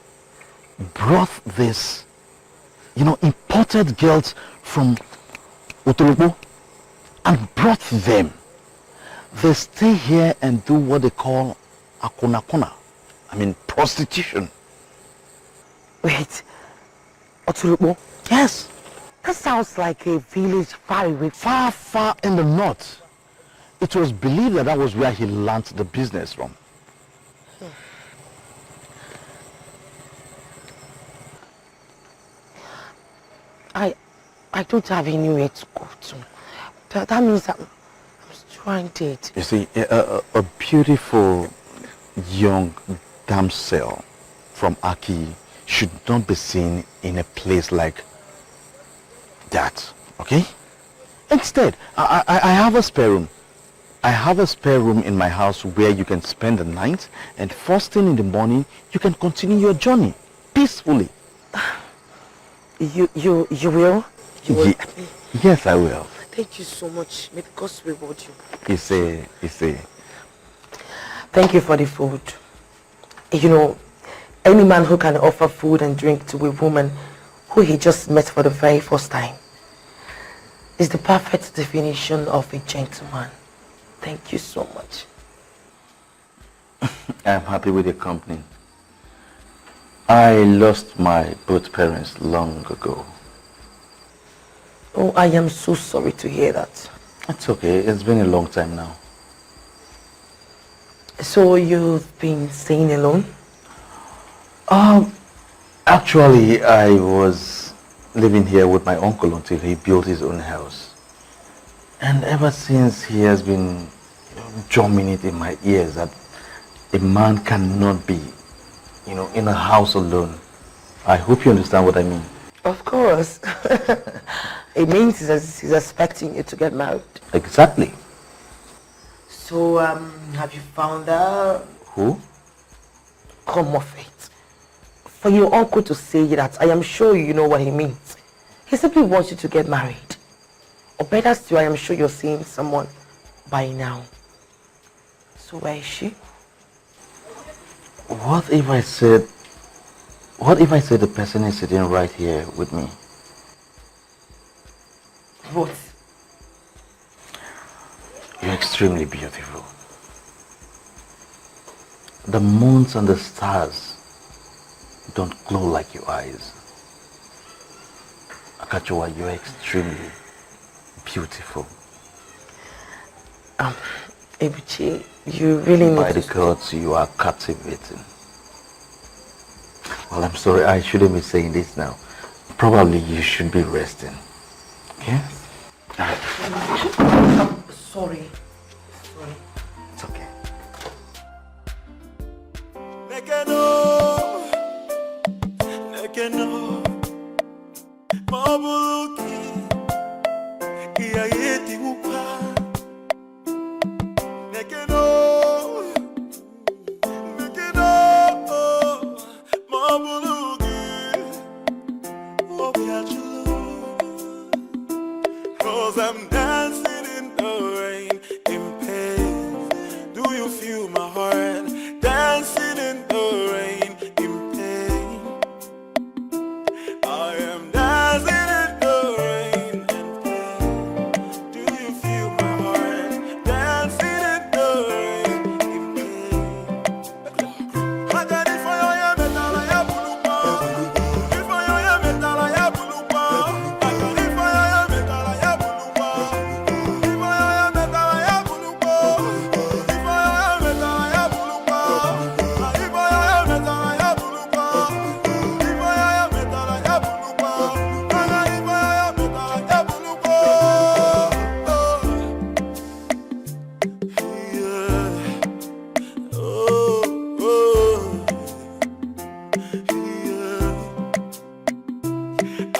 Speaker 6: brought this, imported girls from Otorobo and brought them. They stay here and do what they call akonakona. I mean, prostitution.
Speaker 7: Wait, Otorobo?
Speaker 6: Yes.
Speaker 7: That sounds like a village far away.
Speaker 6: Far, far in the north. It was believed that was where he learned the business from.
Speaker 7: I don't have anywhere to go to. That means I'm stranded.
Speaker 6: You see, a beautiful young damsel from Aki should not be seen in a place like that, okay? Instead, I have a spare room. I have a spare room in my house where you can spend the night, and first thing in the morning, you can continue your journey peacefully.
Speaker 7: You will?
Speaker 6: Yes, I will.
Speaker 7: Thank you so much. May God reward you.
Speaker 6: You see.
Speaker 7: Thank you for the food. Any man who can offer food and drink to a woman who he just met for the very first time is the perfect definition of a gentleman. Thank you so much.
Speaker 6: I'm happy with your company. I lost my both parents long ago.
Speaker 7: Oh, I am so sorry to hear that.
Speaker 6: It's okay. It's been a long time now.
Speaker 7: So you've been staying alone?
Speaker 6: Actually, I was living here with my uncle until he built his own house. And ever since, he has been drumming it in my ears that a man cannot be, in a house alone. I hope you understand what I mean.
Speaker 7: Of course. It means he's expecting you to get married.
Speaker 6: Exactly.
Speaker 7: So, have you found out?
Speaker 6: Who?
Speaker 7: Come off it. For your uncle to say that, I am sure you know what he means. He simply wants you to get married. Or better still, I am sure you're seeing someone by now. So where is she?
Speaker 6: What if I said the person is sitting right here with me?
Speaker 7: What?
Speaker 6: You're extremely beautiful. The moons and the stars don't glow like your eyes. Akachuwa, you're extremely beautiful.
Speaker 7: Ebuchi, you really need
Speaker 6: By the gods, you are captivating. Well, I'm sorry, I shouldn't be saying this now. Probably you should be resting. Okay?
Speaker 7: Sorry.
Speaker 6: It's okay.
Speaker 9: Cause I'm dancing in the rain, in pain. Do you feel my heart? Dancing in the rain, in pain. I am dancing in the rain, in pain. Do you feel my heart? Dancing in the rain, in pain. I got it for you, yeah, metal, yeah, blue ball. If for you, yeah, metal, yeah, blue ball. I got it for you, yeah, metal, yeah, blue ball. If for you, yeah, metal, yeah, blue ball. If for you, yeah, metal, yeah, blue ball. If for you, yeah, metal, yeah, blue ball. If for you, yeah, metal, yeah, blue ball. I got it for you, yeah, metal, yeah, blue ball. Yeah. Oh, oh.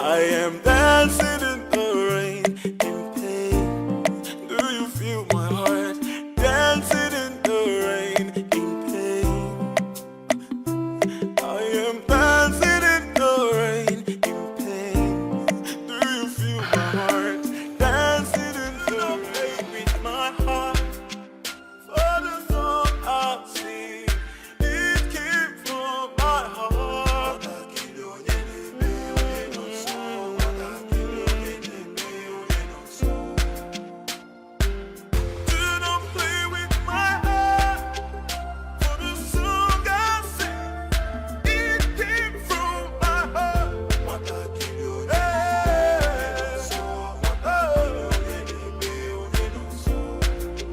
Speaker 9: I am dancing in the rain, in pain. Do you feel my heart? Dancing in the rain, in pain. I am dancing in the rain, in pain. Do you feel my heart? Dancing in the rain with my heart. For the song I sing, it came from my heart. Do not play with my heart. For the song I sing, it came from my heart.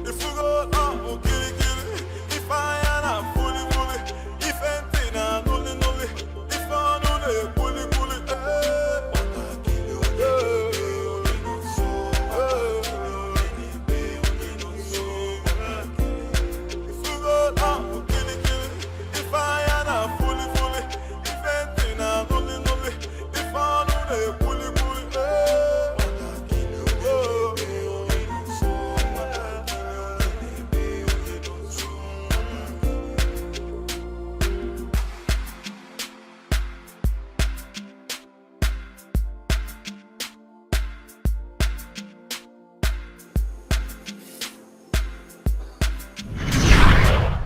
Speaker 9: If you go out, kill it. If I am fully, if anything, I'm only. If I'm only, fully, if you go out, kill it. If I am fully, if anything, I'm only. If I'm only, fully,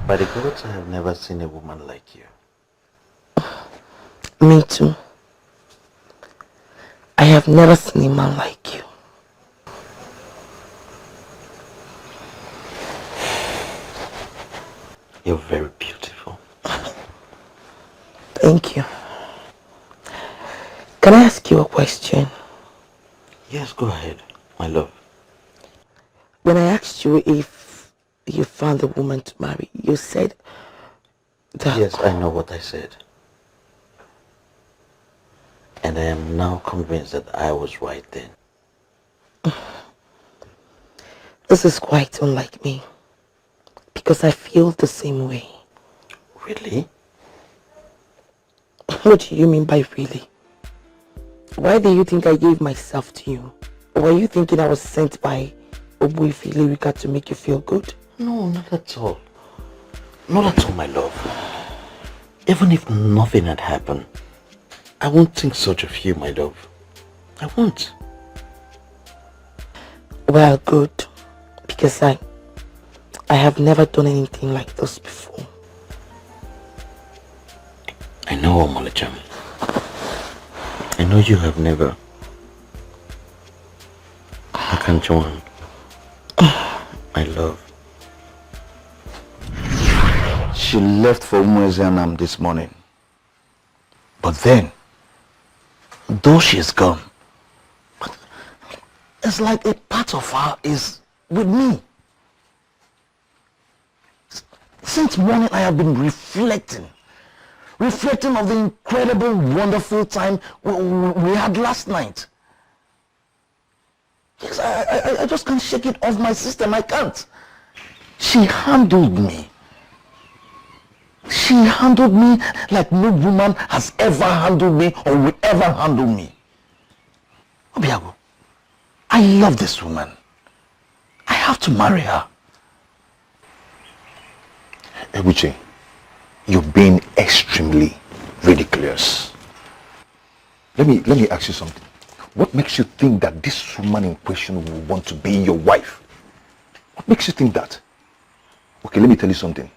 Speaker 6: By the gods, I have never seen a woman like you.
Speaker 7: Me too. I have never seen a man like you.
Speaker 6: You're very beautiful.
Speaker 7: Thank you. Can I ask you a question?
Speaker 6: Yes, go ahead, my love.
Speaker 7: When I asked you if you found a woman to marry, you said that...
Speaker 6: Yes, I know what I said. And I am now convinced that I was right then.
Speaker 7: This is quite unlike me, because I feel the same way.
Speaker 6: Really?
Speaker 7: What do you mean by really? Why do you think I gave myself to you? Were you thinking I was sent by Obuifi Lyrica to make you feel good?
Speaker 6: No, not at all. Not at all, my love. Even if nothing had happened, I won't think such of you, my love. I won't.
Speaker 7: Well, good. Because I have never done anything like this before.
Speaker 6: I know, Omolajam. I know you have never. I can't join. My love. She left for Umuezianam this morning. But then, though she's gone, but it's like a part of her is with me. Since morning I have been reflecting of the incredible, wonderful time we had last night. Yes, I just can't shake it off my system. I can't. She handled me. She handled me like no woman has ever handled me or will ever handle me. Obiago, I love this woman. I have to marry her.
Speaker 5: Ebuche, you're being extremely ridiculous. Let me ask you something. What makes you think that this woman in question will want to be your wife? What makes you think that? Okay, let me tell you something.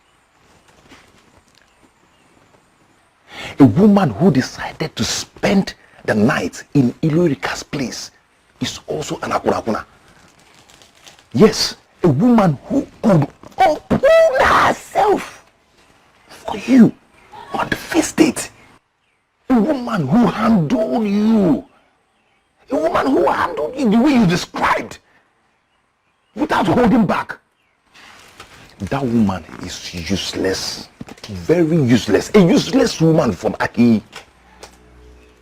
Speaker 5: A woman who decided to spend the night in Ilurika's place is also an akurakuna. Yes, a woman who could open herself for you on the first date. A woman who handled you. A woman who handled you the way you described, without holding back. That woman is useless. Very useless. A useless woman from Aki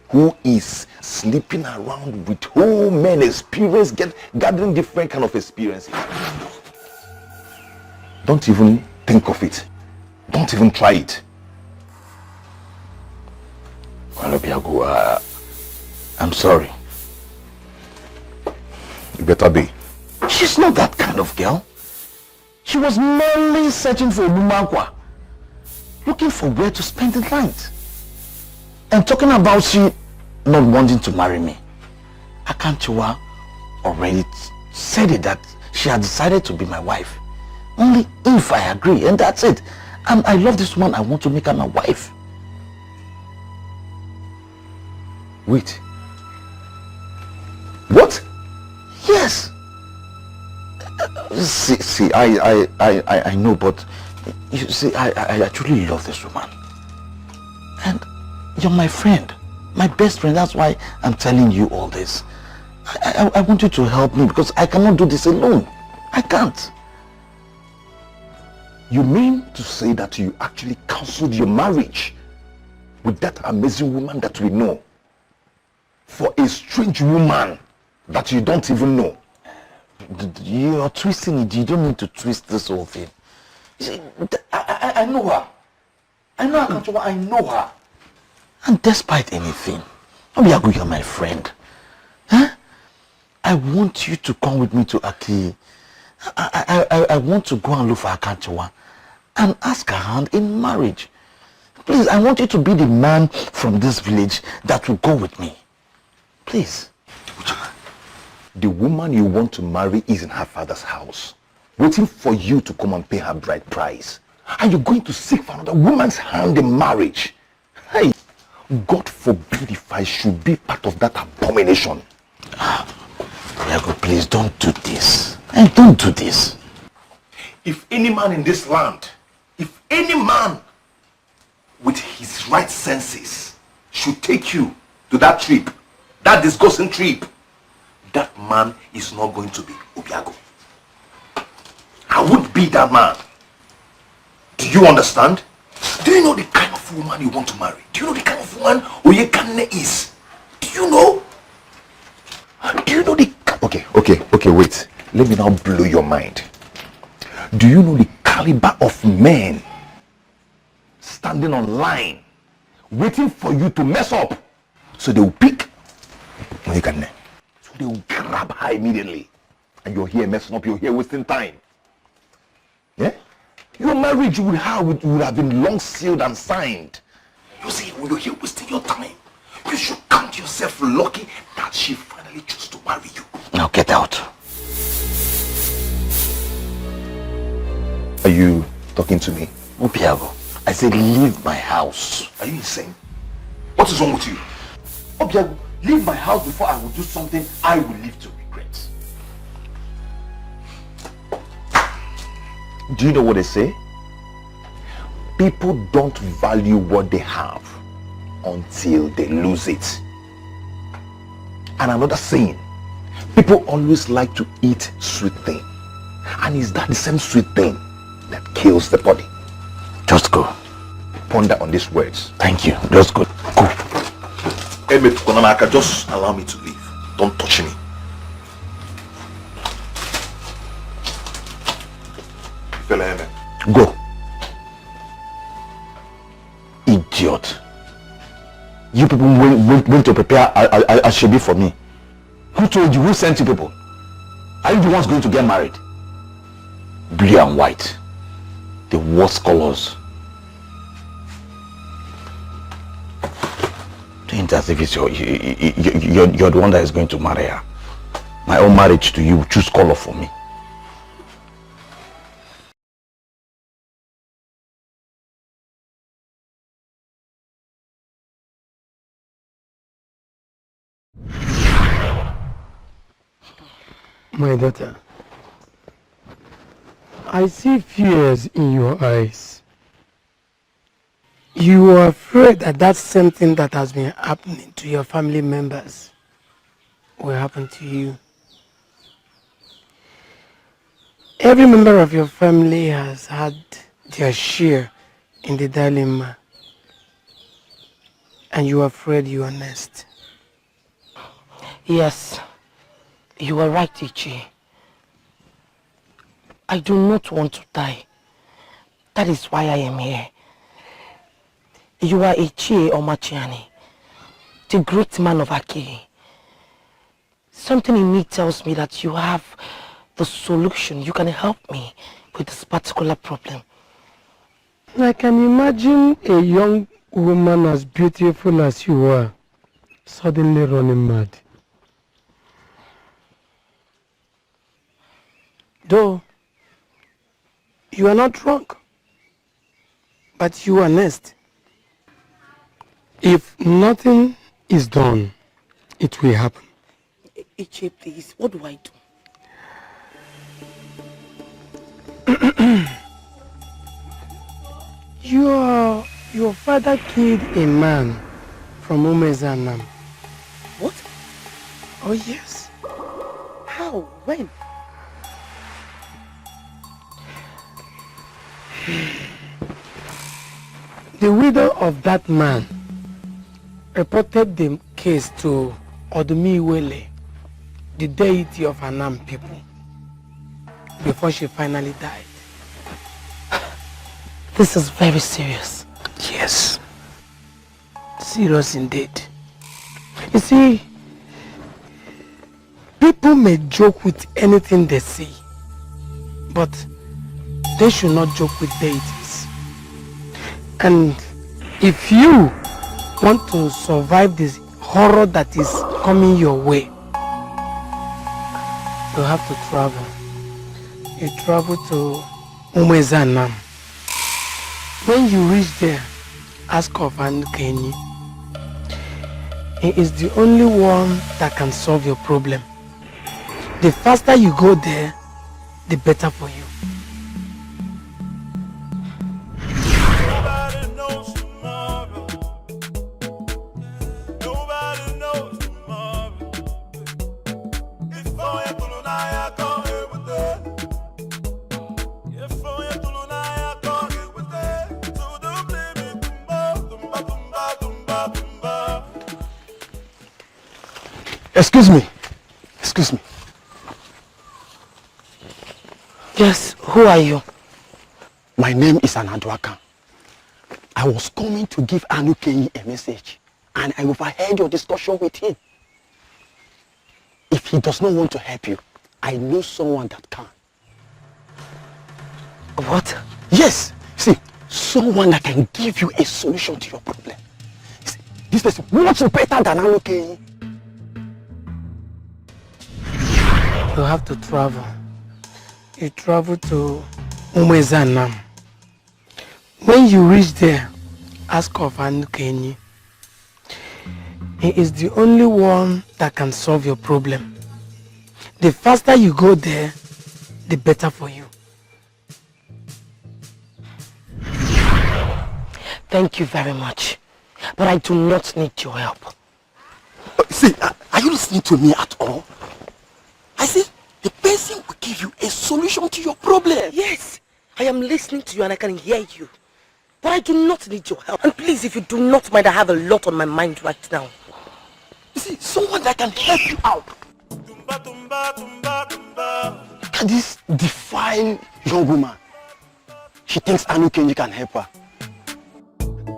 Speaker 5: who is sleeping around with whole men experience, gathering different kind of experiences. Don't even think of it. Don't even try it. Well, Obiago, I'm sorry. You better be.
Speaker 6: She's not that kind of girl. She was merely searching for Lumankwa, looking for where to spend the night. And talking about she not wanting to marry me. Akanchua already said it, that she had decided to be my wife. Only if I agree, and that's it. And I love this woman, I want to make her my wife.
Speaker 5: Wait. What?
Speaker 6: Yes. See, I know, but you see, I truly love this woman. And you're my friend, my best friend. That's why I'm telling you all this. I want you to help me because I cannot do this alone. I can't.
Speaker 5: You mean to say that you actually cancelled your marriage with that amazing woman that we know for a strange woman that you don't even know?
Speaker 6: You're twisting it. You don't need to twist this whole thing. You see, I know her. I know her. I know her. And despite anything, Obiago, you're my friend. Huh? I want you to come with me to Aki. I want to go and look for Akanchewa and ask her hand in marriage. Please, I want you to be the man from this village that will go with me. Please.
Speaker 5: The woman you want to marry is in her father's house, waiting for you to come and pay her bride price. And you're going to seek for another woman's hand in marriage. Hey, God forbid if I should be part of that abomination.
Speaker 6: Diego, please don't do this. And don't do this.
Speaker 5: If any man in this land, if any man with his right senses should take you to that trip, that disgusting trip, that man is not going to be Obiago. I won't be that man. Do you understand? Do you know the kind of woman you want to marry? Do you know the kind of woman Oyekane is? Do you know? Do you know the... Okay, wait. Let me now blow your mind. Do you know the caliber of men standing on line, waiting for you to mess up? So they will pick
Speaker 6: Onyekane.
Speaker 5: So they will grab her immediately. And you're here messing up, you're here wasting time. Yeah? Your marriage with her would have been long sealed and signed. You see, when you're here wasting your time, you should count yourself lucky that she finally chose to marry you.
Speaker 6: Now get out. Are you talking to me?
Speaker 5: Obiago, I said leave my house. Are you insane? What is wrong with you? Obiago, leave my house before I will do something I will live to regret. Do you know what they say? People don't value what they have until they lose it. And another saying, people always like to eat sweet thing. And is that the same sweet thing that kills the body?
Speaker 6: Just go.
Speaker 5: Ponder on these words.
Speaker 6: Thank you. Just go. Go.
Speaker 5: Just allow me to leave. Don't touch me.
Speaker 6: Go. Idiot. You people went to prepare a shebi for me. Who told you? Who sent you people? Are you the ones going to get married? Blue and white. The worst colors. Think as if it's you're the one that is going to marry her. My own marriage to you, choose color for me.
Speaker 12: My daughter, I see fears in your eyes. You are afraid that that same thing that has been happening to your family members will happen to you. Every member of your family has had their share in the dilemma, and you are afraid you are next.
Speaker 7: Yes, you are right, Ichi. I do not want to die. That is why I am here. You are Ichi Omachiani, the great man of Aki. Something in me tells me that you have the solution. You can help me with this particular problem.
Speaker 12: I can imagine a young woman as beautiful as you are suddenly running mad. Though you are not wrong, but you are next. If nothing is done, it will happen.
Speaker 7: Ichi, please, what do I
Speaker 12: do? Your father killed a man from Umezanam.
Speaker 7: What?
Speaker 12: Oh yes.
Speaker 7: How? When?
Speaker 12: The widow of that man reported the case to Odumiwele, the deity of Anam people, before she finally died.
Speaker 7: This is very serious.
Speaker 12: Yes. Serious indeed. You see, people may joke with anything they see, but they should not joke with deities. And if you want to survive this horror that is coming your way, you have to travel. You travel to Umezanam. When you reach there, ask of Kenyi. He is the only one that can solve your problem. The faster you go there, the better for you.
Speaker 6: Excuse me.
Speaker 7: Yes, who are you?
Speaker 6: My name is Anaduaka. I was coming to give Anukenyi a message, and I overheard your discussion with him.
Speaker 10: he does not want to help you, I know someone that can.
Speaker 7: What?
Speaker 10: Yes. See, someone that can give you a solution to your problem. See, this person much better than Anukenyi.
Speaker 12: You have to travel. You travel to Umezanam. When you reach there, ask of Anukenyi. He is the only one that can solve your problem. The faster you go there, the better for you.
Speaker 7: Thank you very much. But I do not need your help.
Speaker 8: See, are you listening to me at all? I said, the person will give you a solution to your problem.
Speaker 7: Yes, I am listening to you and I can hear you. But I do not need your help. And please, if you do not mind, I have a lot on my mind right now.
Speaker 8: You see, someone that can help you out.
Speaker 10: Look at this defiled young woman. She thinks Anukenyi can help her.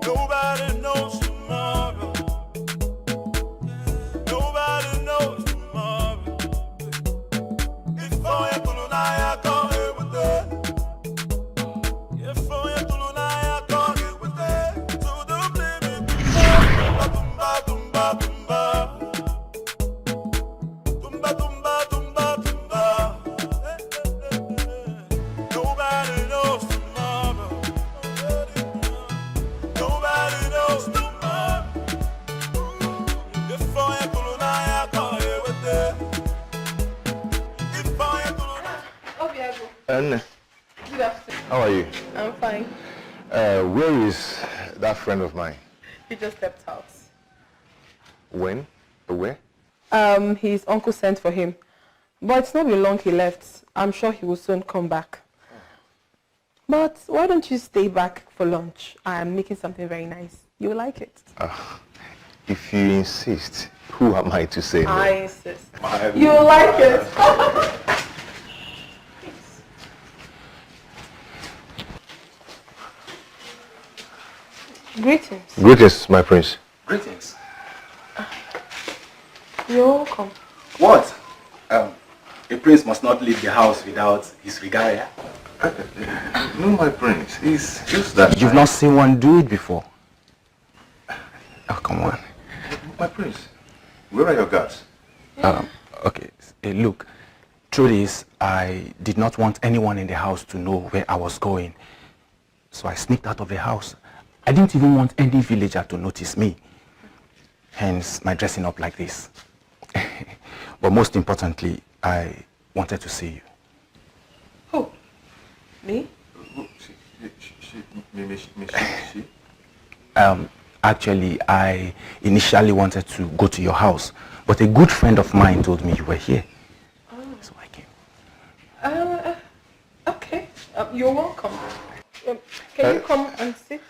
Speaker 9: Nobody knows tomorrow. Nobody knows tomorrow. If I am to I come here with it. If I am to I come here with it. To the limit. Tumba, tumba, tumba. Tumba, tumba, tumba, tumba. Nobody knows tomorrow. Nobody knows tomorrow. If I am to I come here with it. If I am to
Speaker 6: Anne,
Speaker 2: Good afternoon.
Speaker 6: how are you?
Speaker 2: I'm fine.
Speaker 6: Where is that friend of mine?
Speaker 2: He just left house.
Speaker 6: When? Where?
Speaker 2: His uncle sent for him. But it's not been long he left. I'm sure he will soon come back. But why don't you stay back for lunch? I'm making something very nice. You'll like it.
Speaker 6: If you insist, who am I to say no?
Speaker 2: I insist. You'll like it. Greetings.
Speaker 6: Greetings, my prince.
Speaker 8: Greetings.
Speaker 2: You're welcome.
Speaker 8: What? A prince must not leave the house without his regalia.
Speaker 6: No, my prince. It's just that
Speaker 13: You've not seen one do it before. Oh, come on.
Speaker 6: My prince, where are your guards?
Speaker 13: Okay, look, truth is, I did not want anyone in the house to know where I was going. So I sneaked out of the house. I didn't even want any villager to notice me. Hence, my dressing up like this. But most importantly, I wanted to see you.
Speaker 2: Who? Me?
Speaker 6: She?
Speaker 13: Actually, I initially wanted to go to your house, but a good friend of mine told me you were here. So I came.
Speaker 2: Okay. You're welcome. Can you come and sit?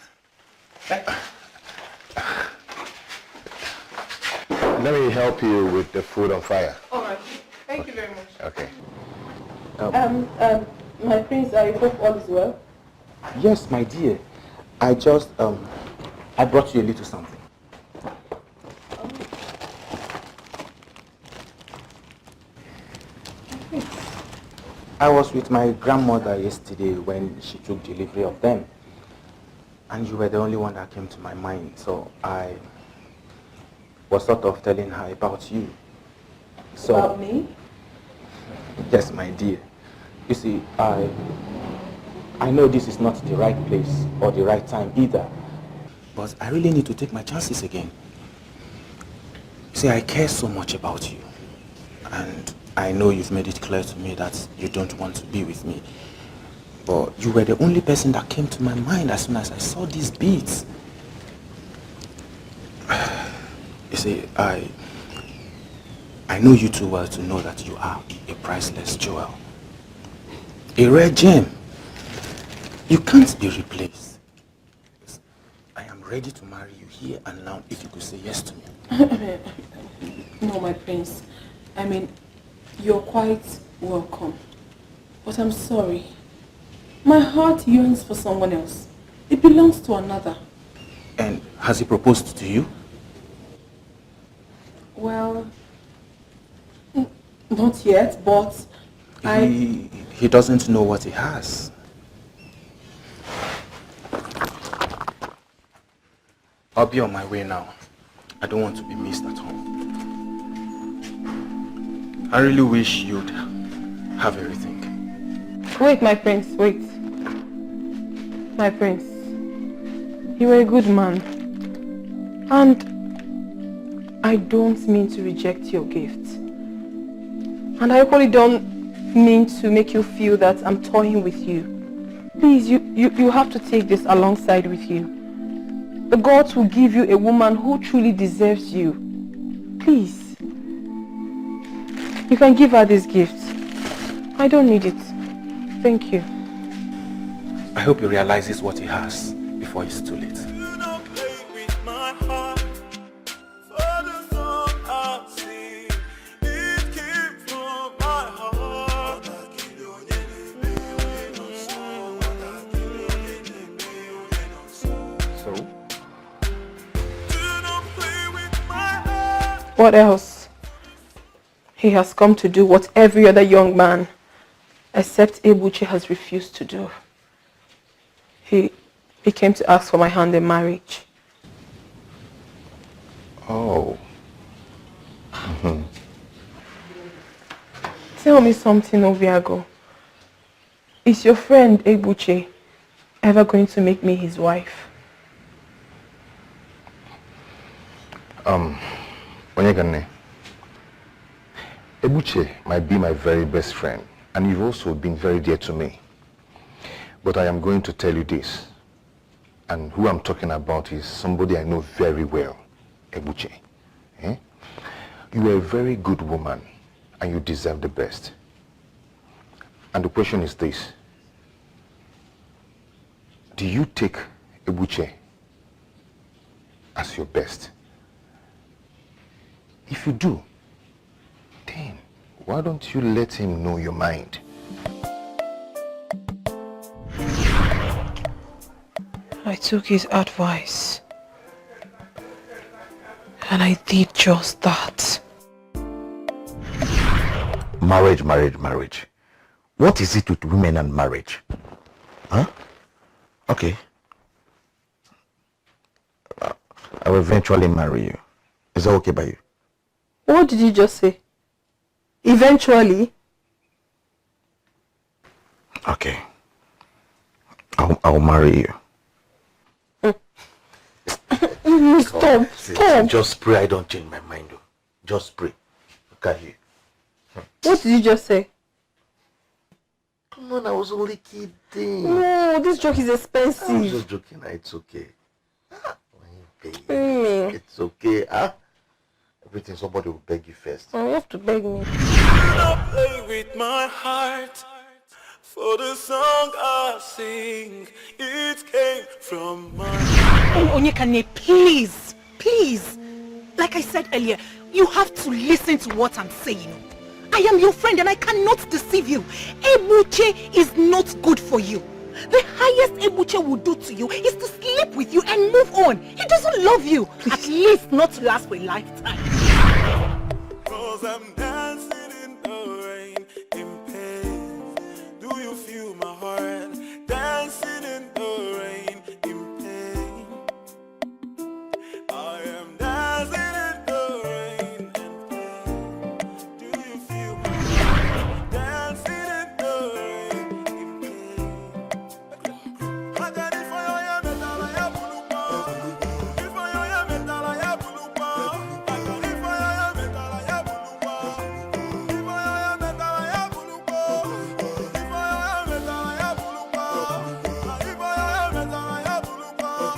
Speaker 6: Let me help you with the food on fire.
Speaker 2: All right. Thank you very much.
Speaker 6: Okay.
Speaker 2: My prince, I hope all is well.
Speaker 13: Yes, my dear. I just, I brought you a little something. I was with my grandmother yesterday when she took delivery of them. And you were the only one that came to my mind. So I was sort of telling her about you. So,
Speaker 2: About me?
Speaker 13: Yes, my dear. You see, I know this is not the right place or the right time either. But I really need to take my chances again. See, I care so much about you. And I know you've made it clear to me that you don't want to be with me. But you were the only person that came to my mind as soon as I saw these beads. You see, I know you too well to know that you are a priceless jewel. A rare gem. You can't be replaced. I am ready to marry you here and now if you could say yes to me.
Speaker 2: No, my prince. I mean, you're quite welcome. But I'm sorry. My heart yearns for someone else. It belongs to another.
Speaker 13: And has he proposed to you?
Speaker 2: Well, Not yet, but
Speaker 13: He doesn't know what he has. I'll be on my way now. I don't want to be missed at home. I really wish you'd have everything.
Speaker 2: Wait, my prince, wait. My prince, you are a good man. And I don't mean to reject your gift. And I equally don't mean to make you feel that I'm toying with you. Please, you have to take this alongside with you. The gods will give you a woman who truly deserves you. Please. You can give her this gift. I don't need it. Thank you.
Speaker 13: I hope he realizes what he has before it's too late.
Speaker 2: What else? He has come to do what every other young man, except Ebuchi, has refused to do. He came to ask for my hand in marriage.
Speaker 13: Oh.
Speaker 2: Tell me something, Obiago. Is your friend Ebuchi ever going to make me his wife?
Speaker 14: Onyegane, Ebuchi might be my very best friend, and you've also been very dear to me. But I am going to tell you this, and who I'm talking about is somebody I know very well, Ebuchi. You are a very good woman, and you deserve the best. And the question is this: do you take Ebuchi as your best? If you do, then why don't you let him know your mind?
Speaker 2: I took his advice, and I did just that.
Speaker 6: Marriage. What is it with women and marriage? Huh? Okay. I will eventually marry you. Is that okay by you?
Speaker 2: What did you just say? Eventually?
Speaker 6: Okay. I'll marry you.
Speaker 2: Stop.
Speaker 6: Just pray I don't change my mind. Though. Just pray. Look at you.
Speaker 2: What did you just say?
Speaker 6: Come on, I was only kidding.
Speaker 2: No, this joke is expensive.
Speaker 6: I was just joking. It's okay. It's okay. Everything, somebody will beg you first.
Speaker 2: You have to beg me.
Speaker 9: Don't play with my heart. For the song I sing, it came from my heart.
Speaker 11: Onyekane, please. Like I said earlier, you have to listen to what I'm saying. I am your friend and I cannot deceive you. Ebuchi is not good for you. The highest Ebuchi will do to you is to sleep with you and move on. He doesn't love you. At least not to last for a lifetime.
Speaker 9: Cause I'm dancing in the rain, in pain. Do you feel my heart? Dancing in the rain, in pain. I am dancing in the rain, in pain. Do you feel my heart? Dancing in the rain, in pain. I got it for you, yeah, metal, I have blue ball. If I am metal, I have blue ball. I got it for you, yeah, metal, I have blue ball. If I am metal, I have blue ball. If I am metal, I have blue ball. If I am metal, I have blue ball.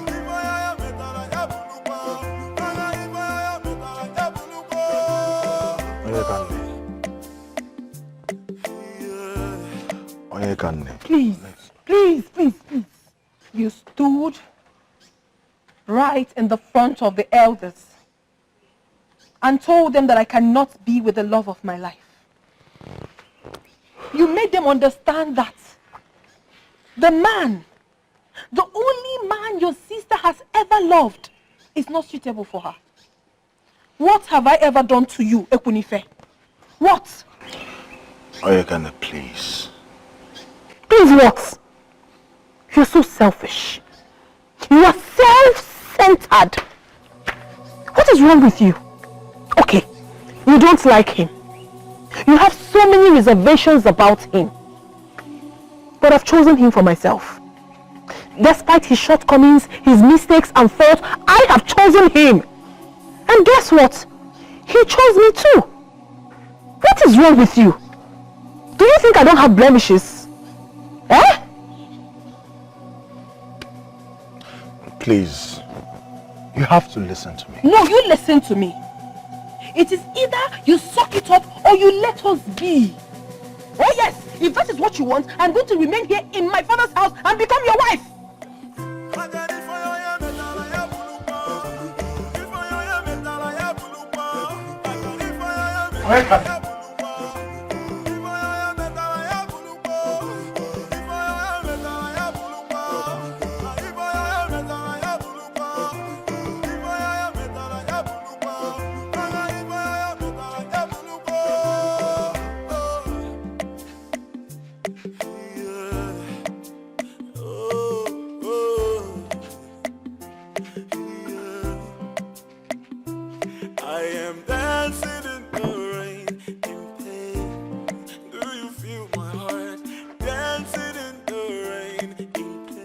Speaker 9: If I am metal, I have blue ball. If I am metal, I have blue ball.
Speaker 6: Onyekane.
Speaker 2: Please. You stood right in the front of the elders and told them that I cannot be with the love of my life. You made them understand that the only man your sister has ever loved is not suitable for her. What have I ever done to you, Queneeth?
Speaker 11: What?
Speaker 6: Oyekane, please.
Speaker 11: Please what? You're so selfish. You are self-centered. What is wrong with you? Okay, you don't like him. You have so many reservations about him. But I've chosen him for myself. Despite his shortcomings, his mistakes and faults, I have chosen him. And guess what? He chose me too. What is wrong with you? Do you think I don't have blemishes? Eh?
Speaker 6: Please, you have to listen to me.
Speaker 2: No, you listen to me. It is either you suck it up or you let us be. Oh yes, if that is what you want, I'm going to remain here in my father's house and become your wife.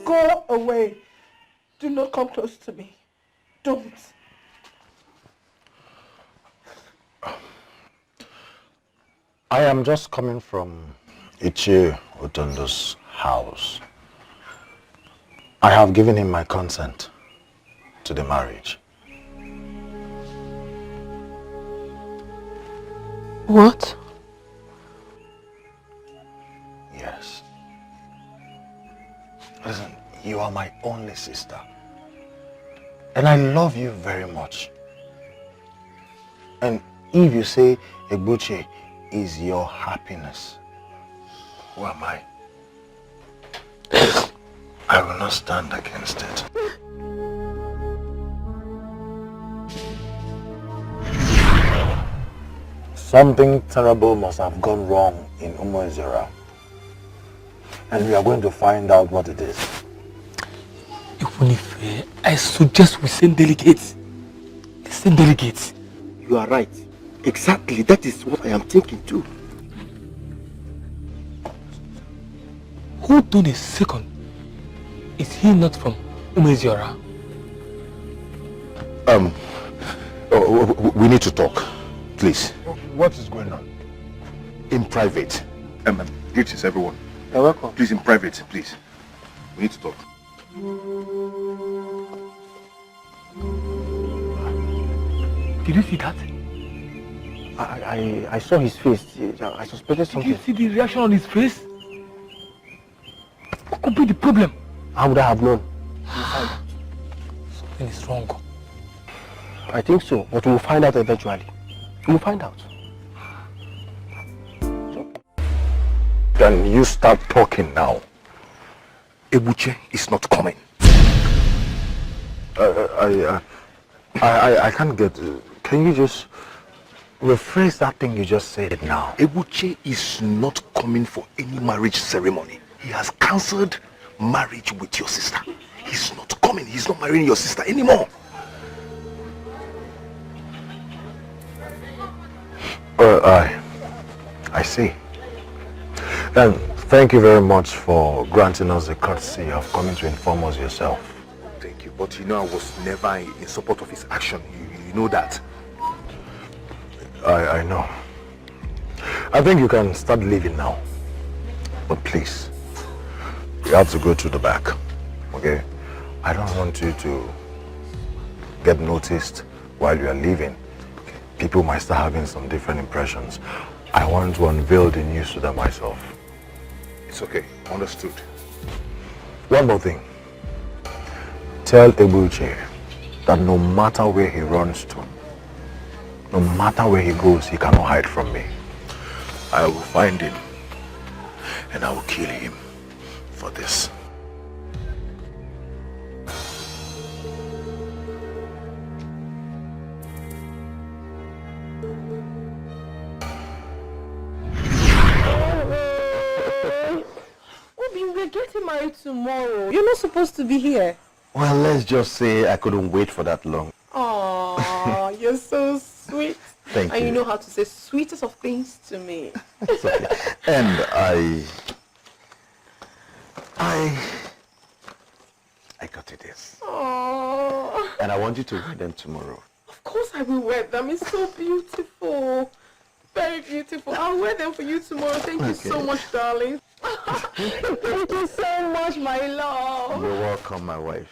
Speaker 1: Go away. Do not come close to me. Don't.
Speaker 6: I am just coming from Ichie Otondo's house. I have given him my consent to the marriage.
Speaker 11: What?
Speaker 6: Yes. Listen, you are my only sister. And I love you very much. And if you say Egbuche is your happiness, who am I? I will not stand against it. Something terrible must have gone wrong in Umuezera. And we are going to find out what it is.
Speaker 12: Even if I suggest we send delegates. Send delegates.
Speaker 8: You are right. Exactly. That is what I am thinking too.
Speaker 12: Hold on a second. Is he not from Umuezera?
Speaker 14: We need to talk, please.
Speaker 6: What is going on?
Speaker 14: In private. Greetings, everyone.
Speaker 8: You're welcome.
Speaker 14: Please, in private, please. We need to talk.
Speaker 12: Did you see that?
Speaker 8: I saw his face. I suspected something.
Speaker 12: Did you see the reaction on his face? What could be the problem?
Speaker 8: How would I have known?
Speaker 12: Something is wrong.
Speaker 8: I think so, but we'll find out eventually. We'll find out.
Speaker 14: Then you start talking now. Ebuche is not coming. I can't get... Can you just rephrase that thing you just said now? Ebuche is not coming for any marriage ceremony. He has cancelled marriage with your sister. He's not coming. He's not marrying your sister anymore. I see. Then thank you very much for granting us the courtesy of coming to inform us yourself.
Speaker 8: Thank you, but you know I was never in support of his action. You know that.
Speaker 14: I know. I think you can start leaving now. But please, you have to go to the back, okay? I don't want you to get noticed while you are leaving. People might start having some different impressions. I want to unveil the news to them myself.
Speaker 8: It's okay. Understood.
Speaker 14: One more thing. Tell Ebuche that no matter where he runs to, no matter where he goes, he cannot hide from me. I will find him and I will kill him for this.
Speaker 2: we're getting married tomorrow. You're not supposed to be here.
Speaker 6: Well, let's just say I couldn't wait for that long.
Speaker 2: Oh, you're so sweet.
Speaker 6: Thank you.
Speaker 2: And you know how to say sweetest of things to me.
Speaker 6: It's okay. And I got you this.
Speaker 2: Oh.
Speaker 6: And I want you to wear them tomorrow.
Speaker 2: Of course I will wear them. It's so beautiful. Very beautiful. I'll wear them for you tomorrow. Thank you so much, darling. Thank you so much, my love.
Speaker 6: You're welcome, my wife.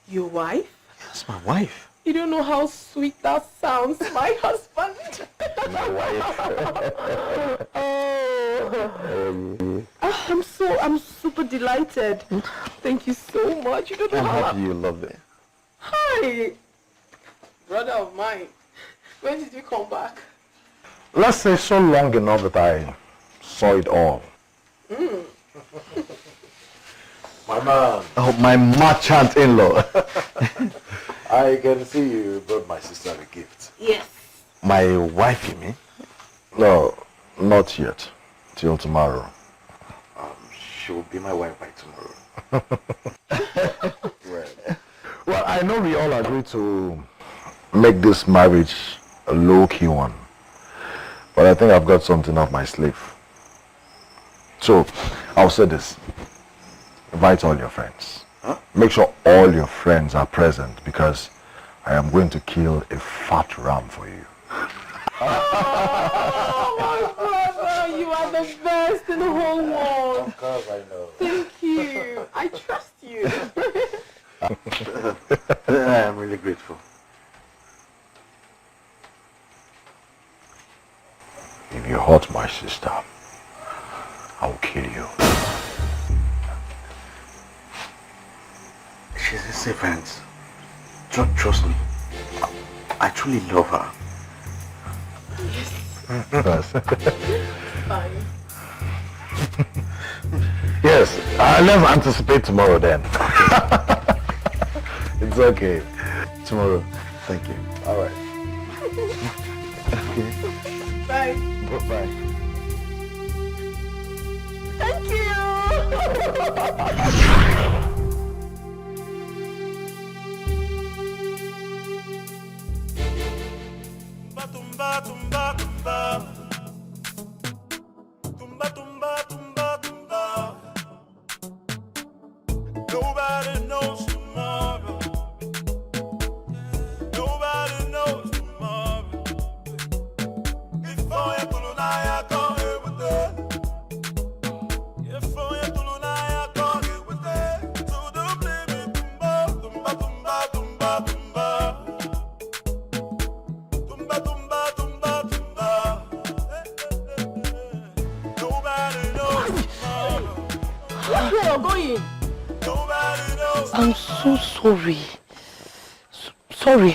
Speaker 2: Your wife?
Speaker 6: Yes, my wife.
Speaker 2: You don't know how sweet that sounds, my husband.
Speaker 6: My wife.
Speaker 2: I'm super delighted. Thank you so much. You don't know
Speaker 6: I'm
Speaker 2: how
Speaker 6: happy you love it.
Speaker 2: Hi, brother of mine. When did you come back?
Speaker 14: Let's say so long enough that I saw it all.
Speaker 15: My man.
Speaker 6: Oh, my merchant in-law.
Speaker 15: I can see you brought my sister a gift.
Speaker 2: Yes.
Speaker 6: My wife, you mean?
Speaker 14: No, not yet. Till tomorrow.
Speaker 15: She will be my wife by tomorrow.
Speaker 14: Well, I know we all agree to make this marriage a low-key one. But I think I've got something up my sleeve. So, I'll say this. Invite all your friends.
Speaker 15: Huh?
Speaker 14: Make sure all your friends are present because I am going to kill a fat ram for you.
Speaker 2: Oh, my brother, you are the best in the whole world.
Speaker 15: Of course I know.
Speaker 2: Thank you. I trust you.
Speaker 15: I am really grateful.
Speaker 14: If you hurt my sister, I will kill you.
Speaker 6: She's a servant. Trust me. I truly love her.
Speaker 14: Yes.
Speaker 2: Fine.
Speaker 14: Yes, let's anticipate tomorrow then. It's okay. Tomorrow. Thank you.
Speaker 15: All right.
Speaker 14: Okay.
Speaker 2: Bye.
Speaker 14: Bye-bye.
Speaker 2: Thank you.
Speaker 9: Tumba, tumba, tumba. Tumba, tumba, tumba, tumba. Nobody knows tomorrow. Nobody knows tomorrow. Before you pull on, go here with it. Before you pull on, go here with it. So don't blame me, tumba, tumba, tumba, tumba, tumba. Tumba, tumba, tumba, tumba. Nobody knows tomorrow.
Speaker 2: Where you are going?
Speaker 9: Nobody knows.
Speaker 7: I'm so sorry. Sorry.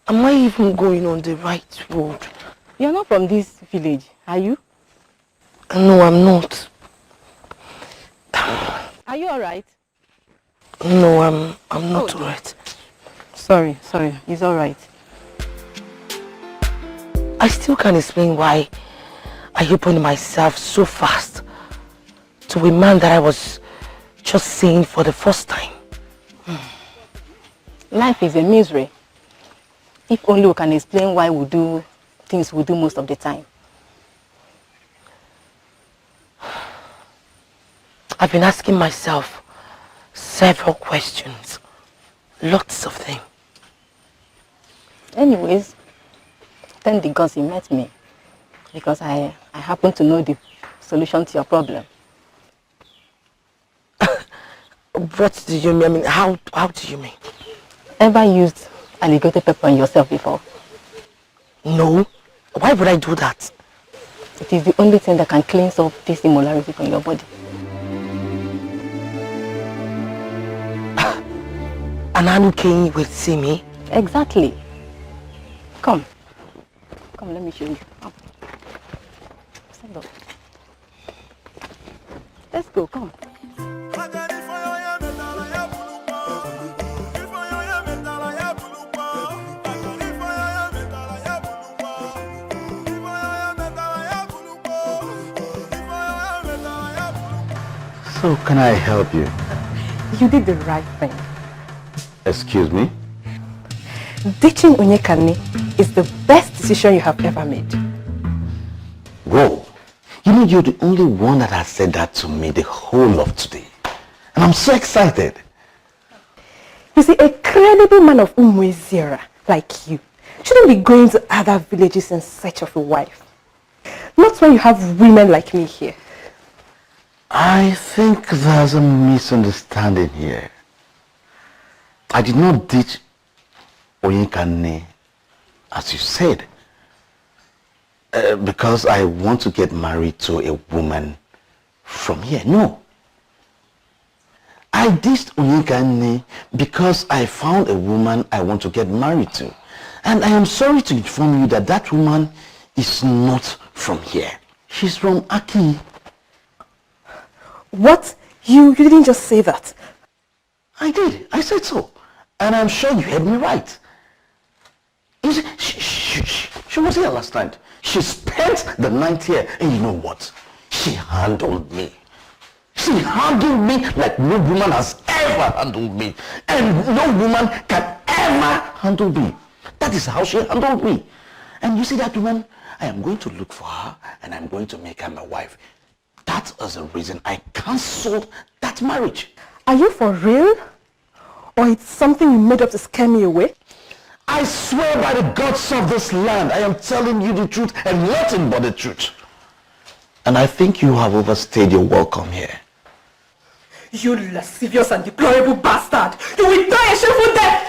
Speaker 7: Am I even going on the right road?
Speaker 3: You're not from this village, are you?
Speaker 7: No, I'm not.
Speaker 3: Are you alright?
Speaker 7: No, I'm not alright.
Speaker 3: Sorry, it's alright.
Speaker 7: I still can't explain why I opened myself so fast to a man that I was just seeing for the first time.
Speaker 3: Life is a misery. If only we can explain why we do things we do most of the time.
Speaker 7: I've been asking myself several questions. Lots of them.
Speaker 3: Anyways, thank the gods he met me. Because I happen to know the solution to your problem.
Speaker 7: What do you mean? I mean, how do you mean?
Speaker 3: Ever used alligator pepper on yourself before?
Speaker 7: No. Why would I do that?
Speaker 3: It is the only thing that can cleanse up this immorality from your body.
Speaker 7: An Anuke will see me?
Speaker 3: Exactly. Come, let me show you. Come. Stand up. Let's go, come.
Speaker 6: So can I help you?
Speaker 2: You did the right thing.
Speaker 6: Excuse me?
Speaker 2: Ditching Onyekane is the best decision you have ever made.
Speaker 6: Whoa. You know, you're the only one that has said that to me the whole of today. And I'm so excited.
Speaker 2: You see, a credible man of Umwezira like you shouldn't be going to other villages in search of a wife. Not when you have women like me here.
Speaker 6: I think there's a misunderstanding here. I did not ditch Onyekane, as you said, because I want to get married to a woman from here. No. I ditched Onyekane because I found a woman I want to get married to. And I am sorry to inform you that that woman is not from here. She's from Aki.
Speaker 2: What? You didn't just say that.
Speaker 6: I did. I said so. And I'm sure you heard me right. You see, she was here last night. She spent the night here. And you know what? She handled me. She handled me like no woman has ever handled me. And no woman can ever handle me. That is how she handled me. And you see that woman? I am going to look for her and I'm going to make her my wife. That is the reason I cancelled that marriage.
Speaker 2: Are you for real? Or it's something you made up to scare me away?
Speaker 6: I swear by the gods of this land, I am telling you the truth and nothing but the truth. And I think you have overstayed your welcome here.
Speaker 2: You lascivious and deplorable bastard! You will die a shameful death!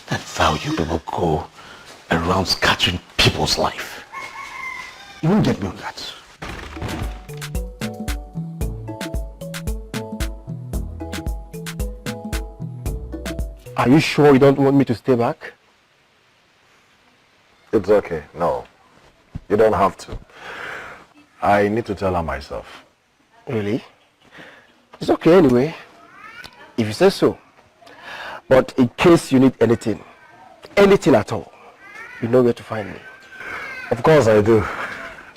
Speaker 6: That's how you people go around scattering people's life. You won't get me on that.
Speaker 8: Are you sure you don't want me to stay back?
Speaker 15: It's okay. No, you don't have to. I need to tell her myself.
Speaker 8: Really? It's okay anyway, if you say so. But in case you need anything at all, you know where to find me.
Speaker 15: Of course I do.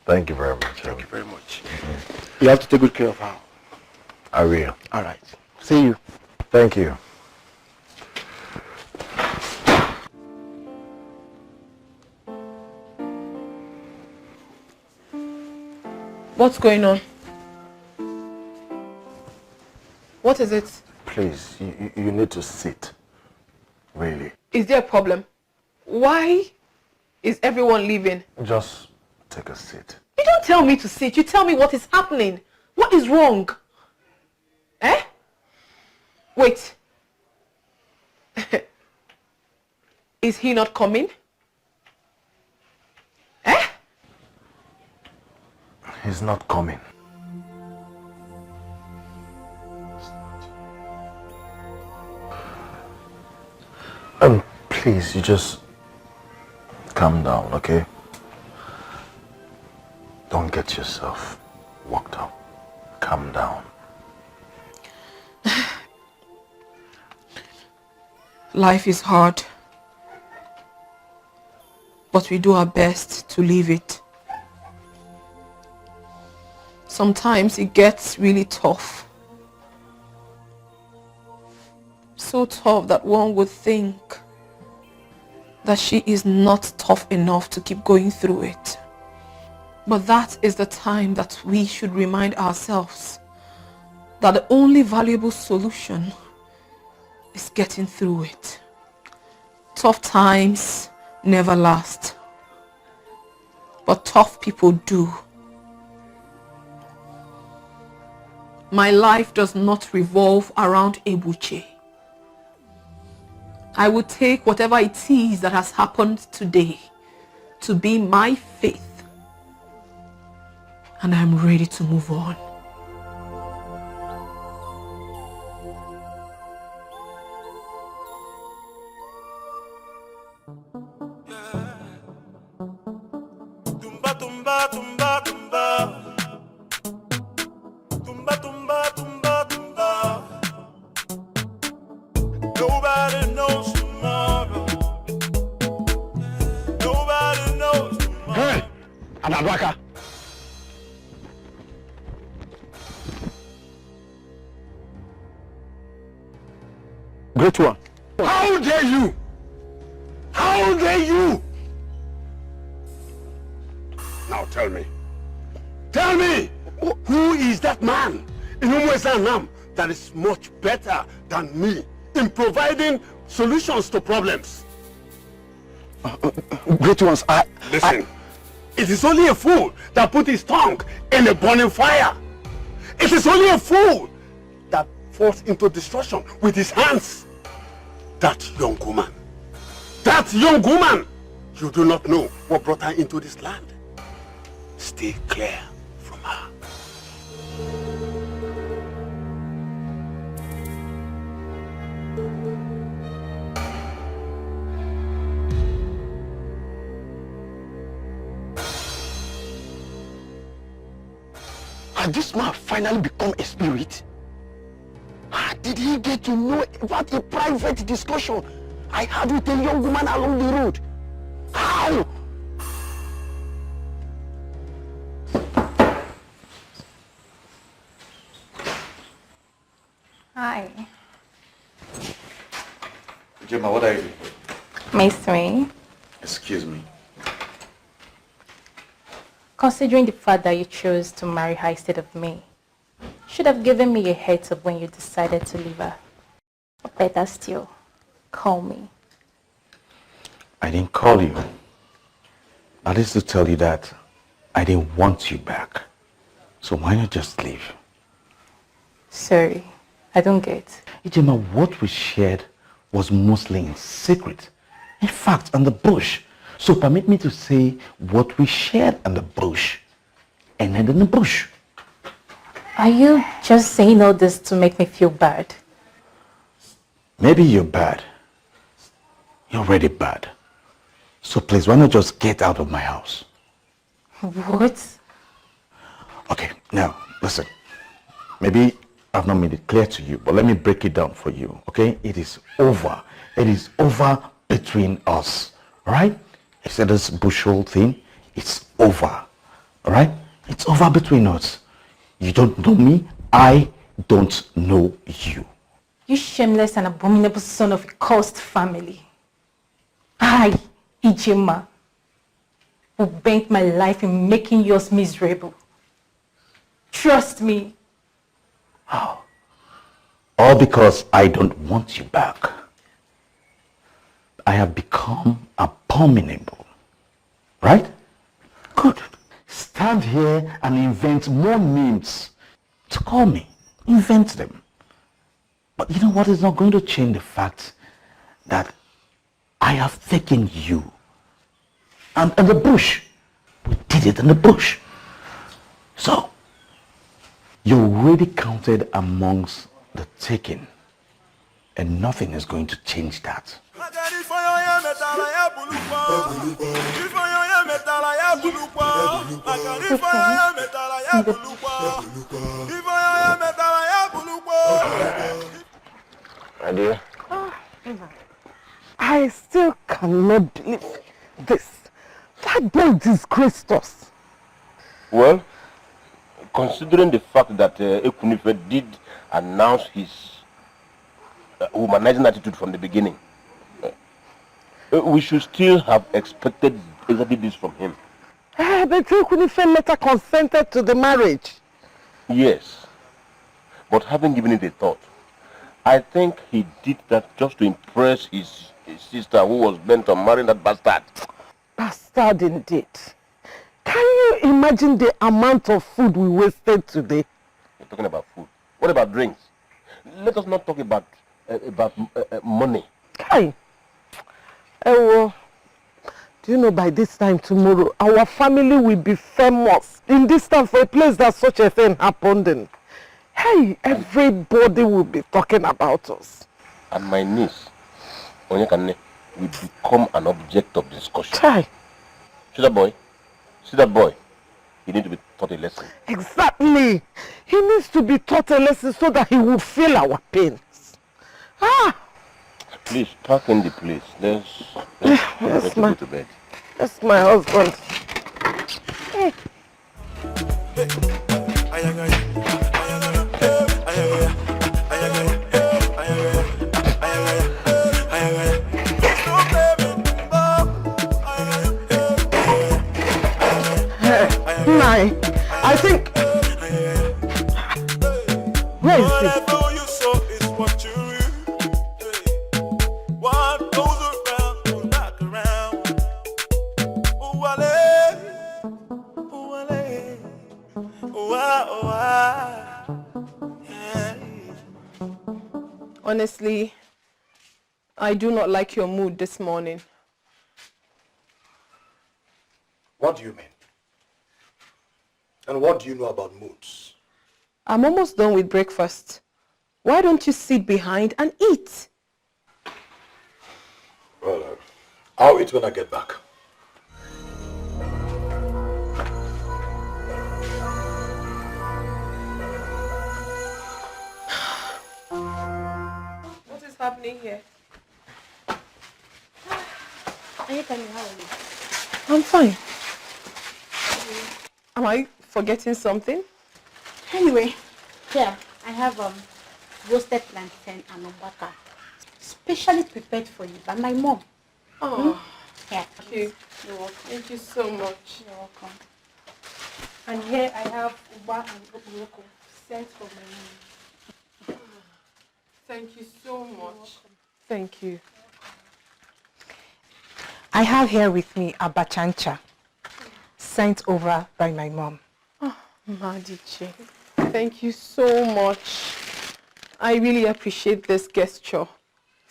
Speaker 15: Thank you very much.
Speaker 8: Thank you very much. You have to take good care of her.
Speaker 15: I will.
Speaker 8: All right. See you.
Speaker 15: Thank you.
Speaker 16: What's going on? What is it?
Speaker 15: Please, you need to sit. Really.
Speaker 16: Is there a problem? Why is everyone leaving?
Speaker 15: Just take a seat.
Speaker 16: You don't tell me to sit. You tell me what is happening. What is wrong? Eh? Wait. Is he not coming? Eh?
Speaker 15: He's not coming. Please, you just calm down, okay? Don't get yourself worked up. Calm down.
Speaker 16: Life is hard, but we do our best to live it. Sometimes it gets really tough. So tough that one would think that she is not tough enough to keep going through it. But that is the time that we should remind ourselves that the only valuable solution is getting through it. Tough times never last, but tough people do. My life does not revolve around Ebuche. I will take whatever it is that has happened today to be my faith, and I'm ready to move on.
Speaker 9: Tumba, tumba, tumba, tumba. Tumba, tumba, tumba, tumba. Nobody knows tomorrow. Nobody knows tomorrow.
Speaker 10: Hey, Anabaka.
Speaker 8: Great one.
Speaker 10: How dare you? How dare you? Now tell me. Tell me, who is that man in Umwezanam that is much better than me in providing solutions to problems?
Speaker 8: Great ones,
Speaker 10: Listen, it is only a fool that put his tongue in a burning fire. It is only a fool that falls into destruction with his hands. That young woman, you do not know what brought her into this land. Stay clear from her.
Speaker 8: Has this man finally become a spirit? How did he get to know about a private discussion I had with a young woman along the road? How?
Speaker 17: Hi.
Speaker 6: Gemma, what are you doing?
Speaker 17: Miss me.
Speaker 6: Excuse me.
Speaker 17: Considering the fact that you chose to marry her instead of me, should have given me a heads up when you decided to leave her. Or better still, call me.
Speaker 6: I didn't call you. That is to tell you that I didn't want you back. So why not just leave?
Speaker 17: Sorry, I don't get.
Speaker 6: Gemma, what we shared was mostly in secret. In fact, on the bush. So permit me to say what we shared in the bush ended in the bush.
Speaker 17: Are you just saying all this to make me feel bad?
Speaker 6: Maybe you're bad. You're already bad. So please, why not just get out of my house?
Speaker 17: What?
Speaker 6: Okay, now, listen. Maybe I've not made it clear to you, but let me break it down for you, okay? It is over. It is over between us, all right? I said this bushel thing, it's over, all right? It's over between us. You don't know me, I don't know you.
Speaker 17: You shameless and abominable son of a cursed family. I, Ijema, who bent my life in making yours miserable. Trust me.
Speaker 6: How? All because I don't want you back. I have become abominable, right? Good. Stand here and invent more names to call me. Invent them. But you know what is not going to change the fact that I have taken you. And in the bush. We did it in the bush. So, you're already counted amongst the taken. And nothing is going to change that.
Speaker 8: Adia?
Speaker 11: I still cannot believe this. That boy disgraced us.
Speaker 8: Well, considering the fact that Queneeth did announce his humanizing attitude from the beginning, we should still have expected exactly this from him.
Speaker 11: But Queneeth later consented to the marriage.
Speaker 8: Yes, but having given it a thought, I think he did that just to impress his sister who was bent on marrying that bastard.
Speaker 11: Bastard indeed. Can you imagine the amount of food we wasted today?
Speaker 8: You're talking about food. What about drinks? Let us not talk about money.
Speaker 11: Kai. Oh, do you know by this time tomorrow, our family will be famous in this town for a place that such a thing happened in. Hey, everybody will be talking about us.
Speaker 8: And my niece, Onyekane, will become an object of discussion.
Speaker 11: Kai.
Speaker 8: See that boy? See that boy? He needs to be taught a lesson.
Speaker 11: Exactly. He needs to be taught a lesson so that he will feel our pains. Ah!
Speaker 8: Please, park in the place. Let's go to bed.
Speaker 11: That's my husband. Hey.
Speaker 8: guy. I think... Where is he?
Speaker 16: Honestly, I do not like your mood this morning.
Speaker 15: What do you mean? And what do you know about moods?
Speaker 16: I'm almost done with breakfast. Why don't you sit behind and eat?
Speaker 15: Well, I'll eat when I get back.
Speaker 16: What is happening here?
Speaker 2: How are you?
Speaker 16: I'm fine. Am I forgetting something?
Speaker 2: Anyway, here I have roasted plantain and umbaka, specially prepared for you by my mom.
Speaker 16: Oh,
Speaker 2: Yeah.
Speaker 16: thank you.
Speaker 2: You're welcome.
Speaker 16: Thank you so much.
Speaker 2: You're welcome. And here I have uba and okuroko sent from my mom.
Speaker 16: Thank you so much. Thank you.
Speaker 17: I have here with me a bachancha sent over by my mom.
Speaker 16: Oh, Madiche, thank you so much. I really appreciate this gesture.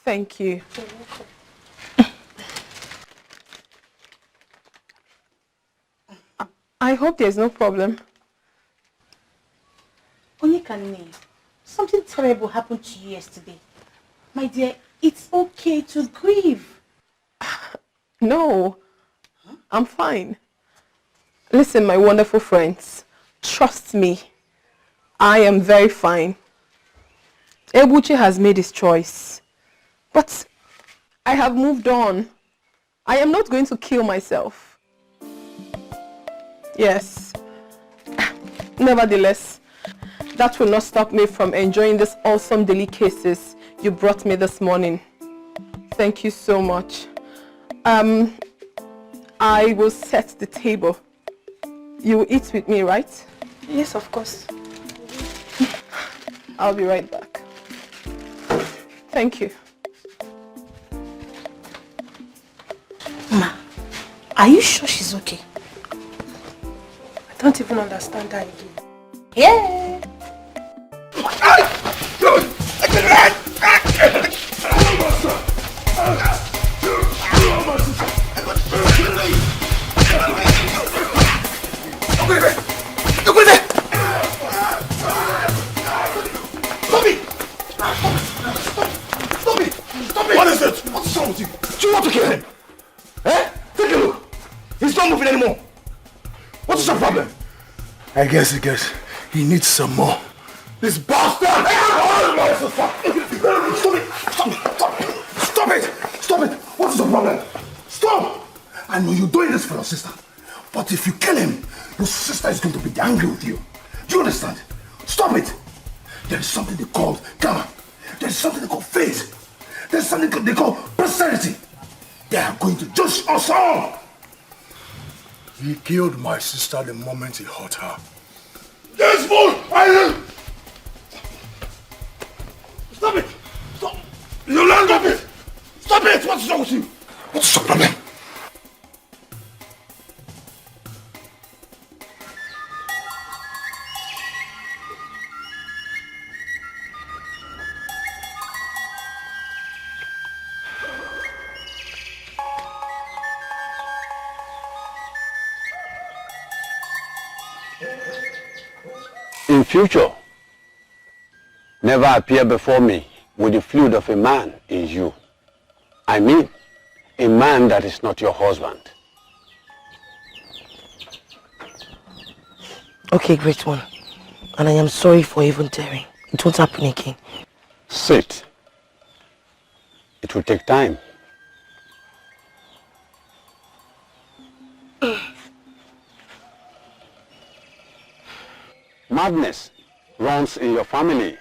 Speaker 16: Thank you. I hope there's no problem.
Speaker 2: Onyekane, something terrible happened to you yesterday. My dear, it's okay to grieve.
Speaker 16: No, I'm fine. Listen, my wonderful friends, trust me, I am very fine. Ebuchi has made his choice, but I have moved on. I am not going to kill myself. Yes. Nevertheless, that will not stop me from enjoying this awesome delicacies you brought me this morning. Thank you so much. I will set the table. You will eat with me, right?
Speaker 4: Yes, of course.
Speaker 16: I'll be right back. Thank you.
Speaker 2: Ma, are you sure she's okay?
Speaker 4: I don't even understand her again.
Speaker 2: Yeah.
Speaker 5: What is it? What's wrong with you? Do you want to kill him? Eh? Take a look. He's not moving anymore. What's your problem?
Speaker 15: I guess he needs some more.
Speaker 5: This bastard!
Speaker 15: Stop it! Stop it! What's the problem? Stop! I know you're doing this for your sister. But if you kill him, your sister is going to be angry with you. Do you understand? Stop it! There is something they call karma. There is something they call fate. There's something they call posterity. They are going to judge us all.
Speaker 18: He killed my sister the moment he hurt her.
Speaker 5: This fool! Stop it! Stop! You learn of it! Stop it! What's wrong with you?
Speaker 15: What's the problem?
Speaker 10: In future, never appear before me with the fluid of a man in you. I mean, a man that is not your husband.
Speaker 7: Okay, great one. And I am sorry for even daring. It won't happen again.
Speaker 10: Sit. It will take time. Madness runs in your family.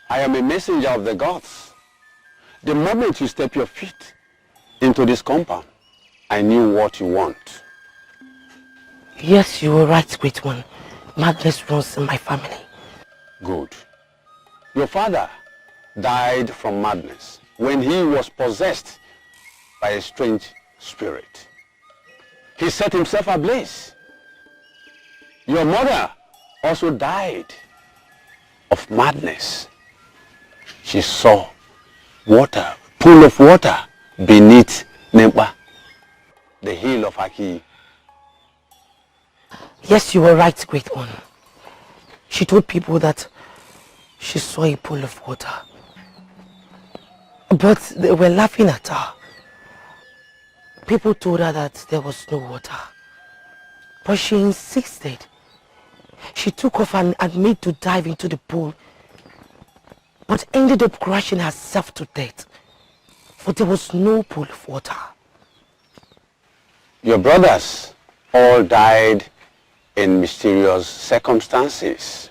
Speaker 10: I am a messenger of the gods. The moment you step your feet into this compound, I knew what you want.
Speaker 7: Yes, you were right, great one. Madness runs in my family.
Speaker 10: Good. Your father died from madness when he was possessed by a strange spirit. He set himself ablaze. Your mother also died of madness. She saw water, pool of water beneath Nempa, the hill of Aki.
Speaker 7: Yes, you were right, great one. She told people that she saw a pool of water. But they were laughing at her. People told her that there was no water. But she insisted. She took off and made to dive into the pool, but ended up crashing herself to death. For there was no pool of water.
Speaker 10: Your brothers all died in mysterious circumstances.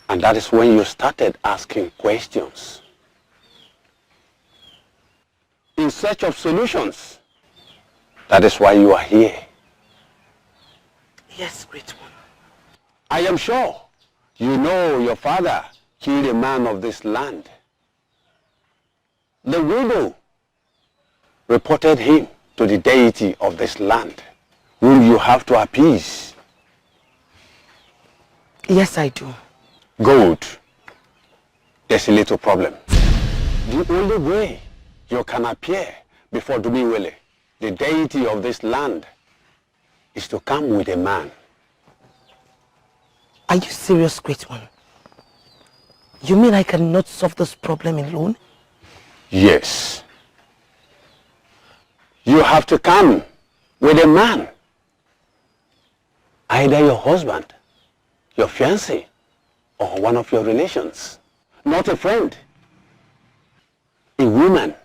Speaker 10: And that is when you started asking questions. In search of solutions. That is why you are here.
Speaker 7: Yes, great one.
Speaker 10: I am sure you know your father killed a man of this land. The widow reported him to the deity of this land, whom you have to appease.
Speaker 7: Yes, I do.
Speaker 10: Good. There's a little problem. The only way you can appear before Dumiwele, the deity of this land, is to come with a man.
Speaker 7: Are you serious, great one? You mean I cannot solve this problem alone?
Speaker 10: Yes. You have to come with a man. Either your husband, your fiancé, or one of your relations. Not a friend. A woman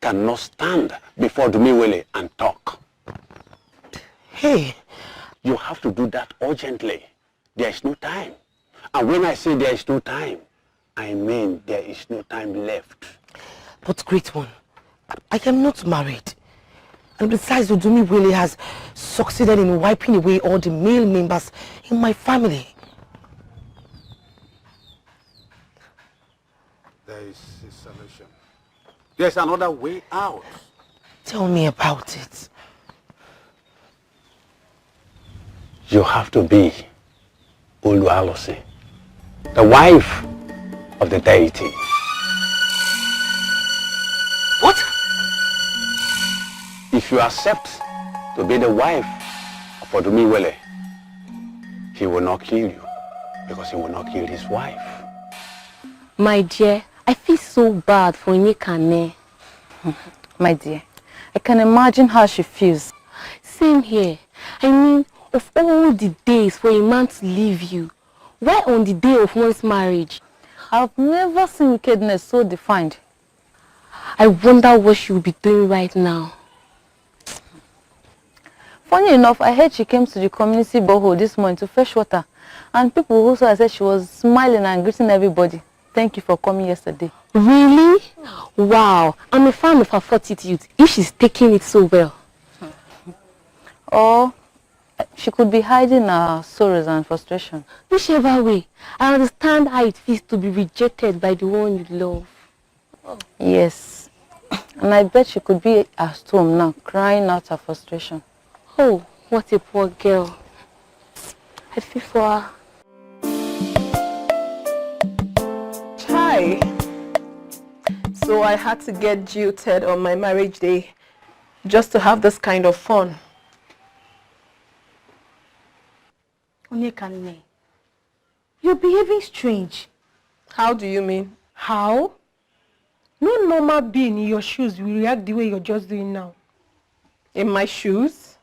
Speaker 10: cannot stand before Dumiwele and talk.
Speaker 7: Hey.
Speaker 10: You have to do that urgently. There is no time. And when I say there is no time, I mean there is no time left.
Speaker 7: But great one, I am not married. And besides, Dumiwele has succeeded in wiping away all the male members in my family.
Speaker 10: There is a solution. There's another way out.
Speaker 7: Tell me about it.
Speaker 10: You have to be Oluwalosi, the wife of the deity.
Speaker 7: What?
Speaker 10: If you accept to be the wife of Odumiwele, he will not kill you because he will not kill his wife.
Speaker 3: My dear, I feel so bad for Ini.
Speaker 11: My dear, I can imagine how she feels.
Speaker 3: Same here. I mean, of all the days for a man to leave you, why on the day of one's marriage?
Speaker 11: I've never seen wickedness so defined.
Speaker 3: I wonder what she will be doing right now.
Speaker 11: Funny enough, I heard she came to the community borehole this morning to fetch water. And people also said she was smiling and greeting everybody. Thank you for coming yesterday.
Speaker 3: Really? Wow. I'm a fan of her fortitude if she's taking it so well.
Speaker 11: Or she could be hiding her sorrows and frustration.
Speaker 3: Whichever way, I understand how it feels to be rejected by the one you love.
Speaker 11: Oh. Yes. And I bet she could be at home now, crying out her frustration.
Speaker 3: Oh, what a poor girl. I feel for her.
Speaker 16: Hi. So I had to get jilted on my marriage day just to have this kind of fun.
Speaker 4: Onyekane, you're behaving strange.
Speaker 16: How do you mean?
Speaker 4: How? No normal being in your shoes will react the way you're just doing now.
Speaker 16: In my shoes?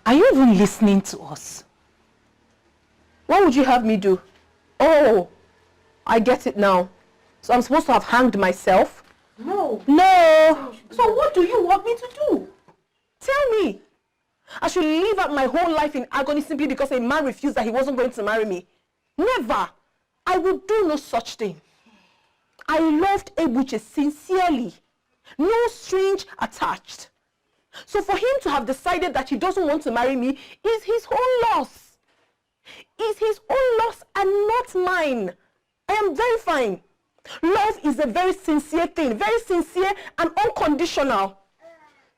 Speaker 11: Are you even listening to us?
Speaker 16: What would you have me do? Oh, I get it now. So I'm supposed to have hanged myself?
Speaker 4: No.
Speaker 16: No. So what do you want me to do? Tell me. I should live out my whole life in agony simply because a man refused that he wasn't going to marry me. Never. I would do no such thing. I loved Ebuche sincerely. No strings attached.
Speaker 7: So for him to have decided that he doesn't want to marry me is his own loss. Is his own loss and not mine. I am very fine. Love is a very sincere thing, very sincere and unconditional.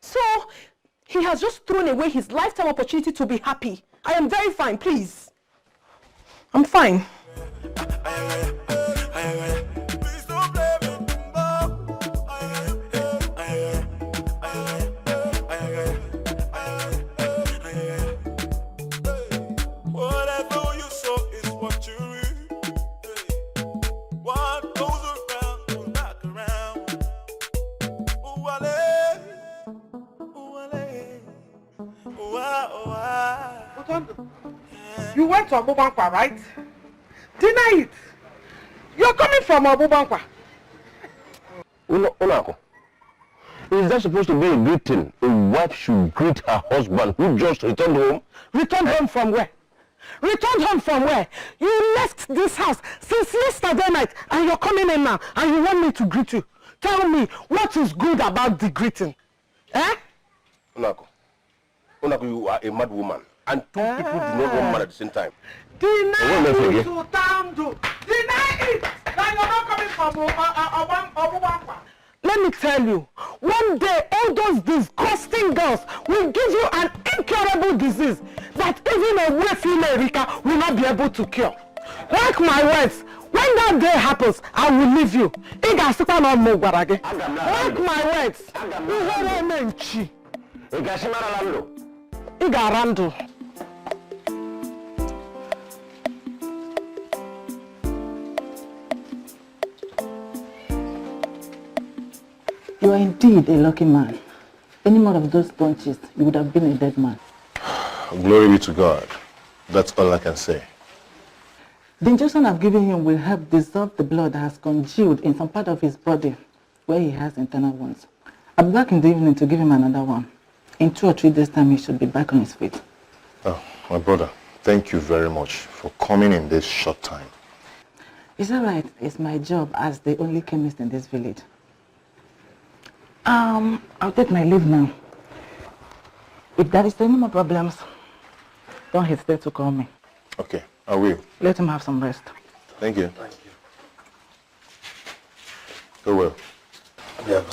Speaker 7: So he has just thrown away his lifetime opportunity to be happy. I am very fine, please. I'm fine.
Speaker 12: You went to Abubankwa, right? Deny it. You're coming from Abubankwa.
Speaker 8: Unako, is that supposed to be a greeting? A wife should greet her husband who just returned home?
Speaker 12: Returned home from where? Returned home from where? You left this house since yesterday night and you're coming in now and you want me to greet you. Tell me, what is good about the greeting? Eh?
Speaker 8: Unako, you are a mad woman. And two people do not want man at the same time.
Speaker 12: Deny it to Tamdo. Deny it that you're not coming from Abubankwa. Let me tell you, one day all those disgusting girls will give you an incurable disease that even a well-female Erika will not be able to cure. Like my words, when that day happens, I will leave you. Like my words.
Speaker 19: You are indeed a lucky man. Any more of those punches, you would have been a dead man.
Speaker 14: Glory be to God. That's all I can say.
Speaker 19: The injection I've given him will help dissolve the blood that has congealed in some part of his body where he has internal wounds. I'll be back in the evening to give him another one. In 2 or 3 days' time, he should be back on his feet.
Speaker 14: Oh, my brother, thank you very much for coming in this short time.
Speaker 19: It's all right. It's my job as the only chemist in this village. I'll take my leave now. If there is any more problems, don't hesitate to call me.
Speaker 14: Okay, I will.
Speaker 19: Let him have some rest.
Speaker 14: Thank you. Thank you. Go well.
Speaker 13: Yeah.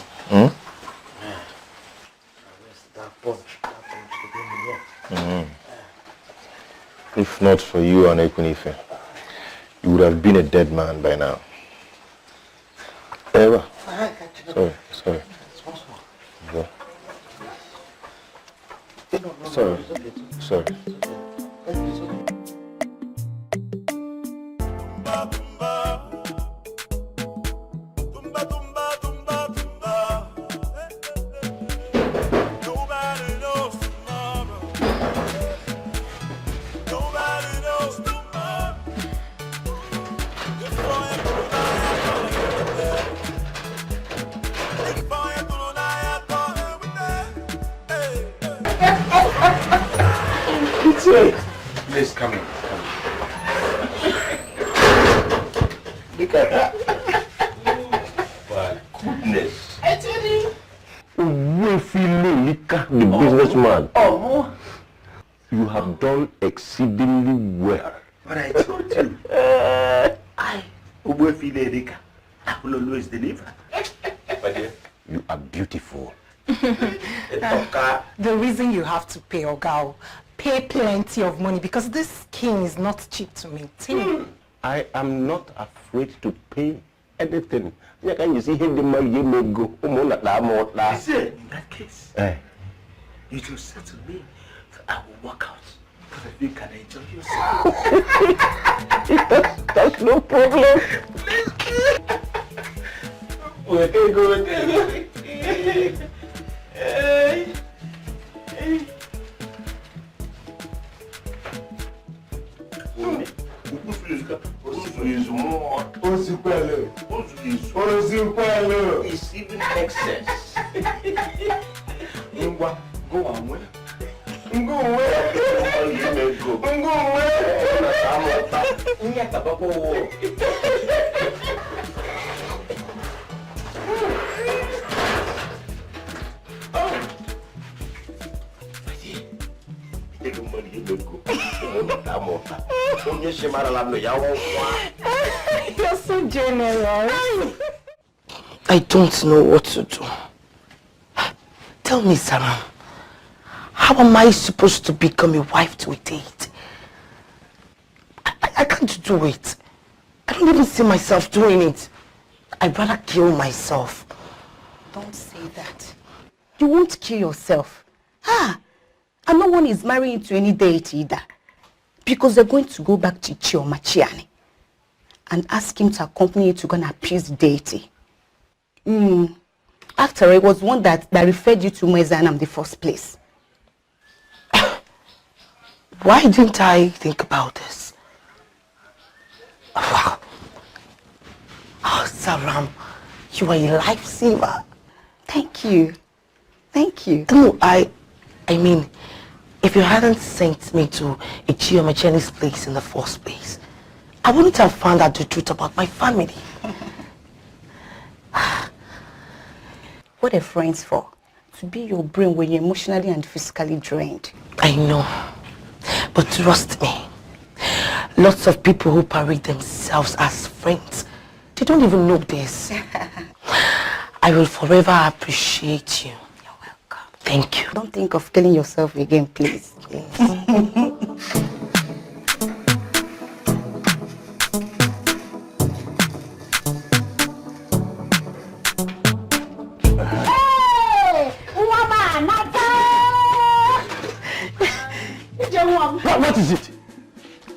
Speaker 14: If not for you and Queneeth, you would have been a dead man by now. Eva. Sorry. Yeah. Sorry.
Speaker 13: Please come in.
Speaker 8: Dikeh. My goodness.
Speaker 13: I told you.
Speaker 8: The businessman. Oh. You have done exceedingly well.
Speaker 13: But I told you. I will always deliver.
Speaker 8: You are beautiful.
Speaker 17: The reason you have to pay Ogao, pay plenty of money because this skin is not cheap to maintain.
Speaker 8: I am not afraid to pay anything. You see, in
Speaker 13: that case, you just said to me, I will walk out. Because if you can enjoy yourself.
Speaker 8: That's no problem.
Speaker 13: It's even excess. Go away. Go away.
Speaker 11: You're so generous.
Speaker 7: I don't know what to do. Tell me, Sarah, how am I supposed to become a wife to a date? I can't do it. I don't even see myself doing it. I'd rather kill myself.
Speaker 1: Don't say that. You won't kill yourself. And no one is marrying to any deity either. Because they're going to go back to Chioma Chiani and ask him to accompany you to go and appease the deity. After all, it was one that referred you to Mwezanam in the first place.
Speaker 7: Why didn't I think about this? Wow. Oh, Saram, you are a lifesaver.
Speaker 1: Thank you. Thank you.
Speaker 7: No, I mean, if you hadn't sent me to a Chioma Chiani's place in the first place, I wouldn't have found out the truth about my family.
Speaker 1: What are friends for? To be your brain when you're emotionally and physically drained.
Speaker 7: I know. But trust me, lots of people who parade themselves as friends, they don't even know this. I will forever appreciate you.
Speaker 1: You're welcome.
Speaker 7: Thank you.
Speaker 1: Don't think of killing yourself again, please.
Speaker 5: What is it?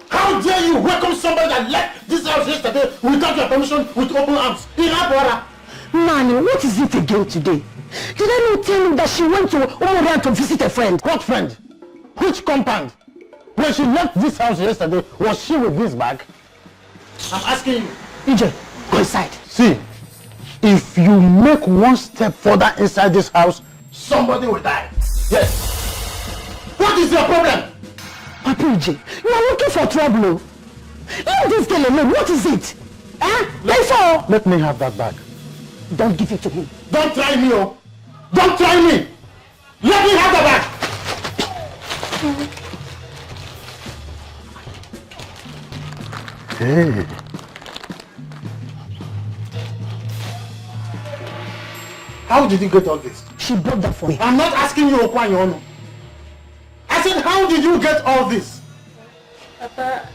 Speaker 5: How dare you welcome somebody that left this house yesterday without your permission with open arms?
Speaker 11: Nani, what is it again today? Did I not tell you that she went to Omorian to visit a friend?
Speaker 5: What friend? Which compound? When she left this house yesterday, was she with this bag? I'm asking you.
Speaker 11: EJ, go inside.
Speaker 5: See, if you make one step further inside this house, somebody will die. Yes. What is your problem?
Speaker 11: Papa EJ, you are looking for trouble. Leave this girl alone. What is it?
Speaker 5: Let me have that bag.
Speaker 11: Don't give it to him.
Speaker 5: Don't try me, oh. Don't try me. Let me have the bag. Hey. How did you get all this?
Speaker 11: She bought that for me.
Speaker 5: I'm not asking you, Okwanyono. I said, how did you get all this?
Speaker 3: Papa,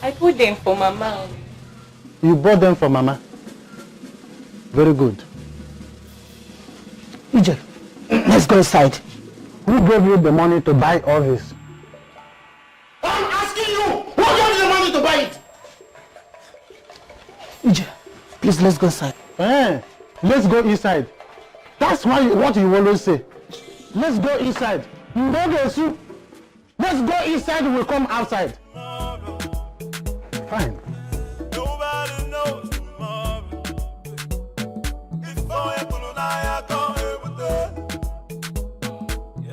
Speaker 3: I put them for Mama.
Speaker 5: You bought them for Mama? Very good.
Speaker 11: EJ, let's go inside.
Speaker 5: Who gave you the money to buy all this? I'm asking you! Who gave you the money to buy it?
Speaker 11: EJ, please let's go inside.
Speaker 5: Let's go inside. That's what you always say. Let's go inside. Let's go inside, we'll come outside. Fine.
Speaker 9: Nobody knows tomorrow. Before you pull on, I can't hear with that.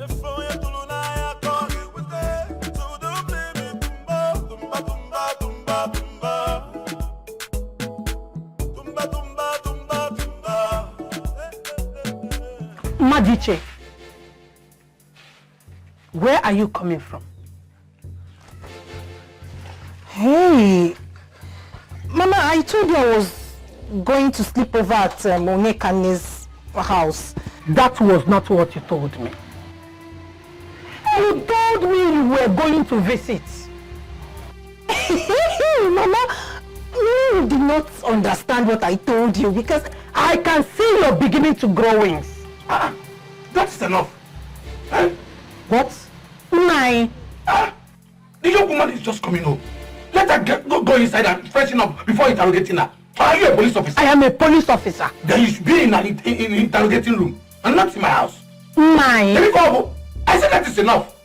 Speaker 9: Before you pull on, I can't hear with that. So don't blame me, tumba, tumba, tumba, tumba, tumba, tumba, tumba, tumba, tumba.
Speaker 11: Madiche, where are you coming from? Hey, Mama, I told you I was going to sleep over at Onyekanne's house. That was not what you told me. You told me you were going to visit. Mama, you did not understand what I told you because I can see you're beginning to grow wings.
Speaker 5: That's enough.
Speaker 11: What? Nine.
Speaker 5: The young woman is just coming home. Let her go inside and freshen up before interrogating her. Are you a police officer?
Speaker 11: I am a police officer.
Speaker 5: Then you should be in an interrogating room and not in my house.
Speaker 11: Nine.
Speaker 5: I said that is enough.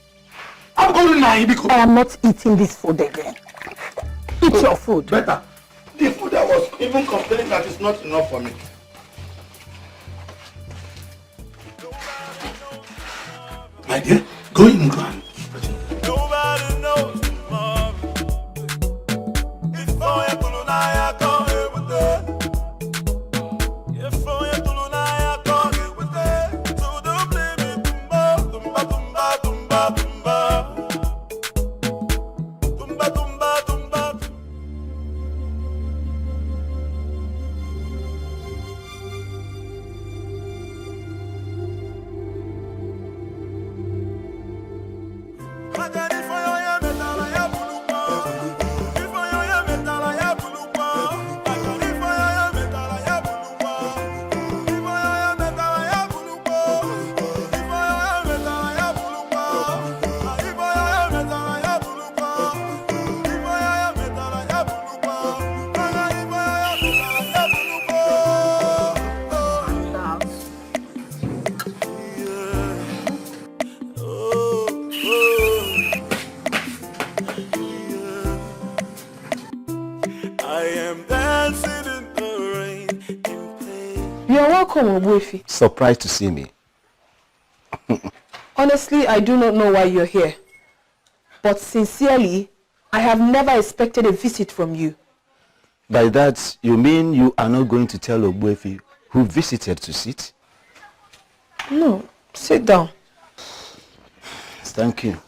Speaker 5: I'm going nine because
Speaker 11: I am not eating this food again. Eat your food.
Speaker 5: Better. The food I was even complaining that is not enough for me. My dear, go in and go on.
Speaker 9: Nobody knows tomorrow. Before you pull on, I can't hear with that. Before you pull on, I can't hear with that. So don't blame me, tumba, tumba, tumba, tumba, tumba.
Speaker 2: You're welcome, Ogbuefi.
Speaker 13: Surprised to see me.
Speaker 2: Honestly, I do not know why you're here. But sincerely, I have never expected a visit from you.
Speaker 13: By that, you mean you are not going to tell Ogbuefi who visited to sit?
Speaker 2: No, sit down.
Speaker 13: Thank you.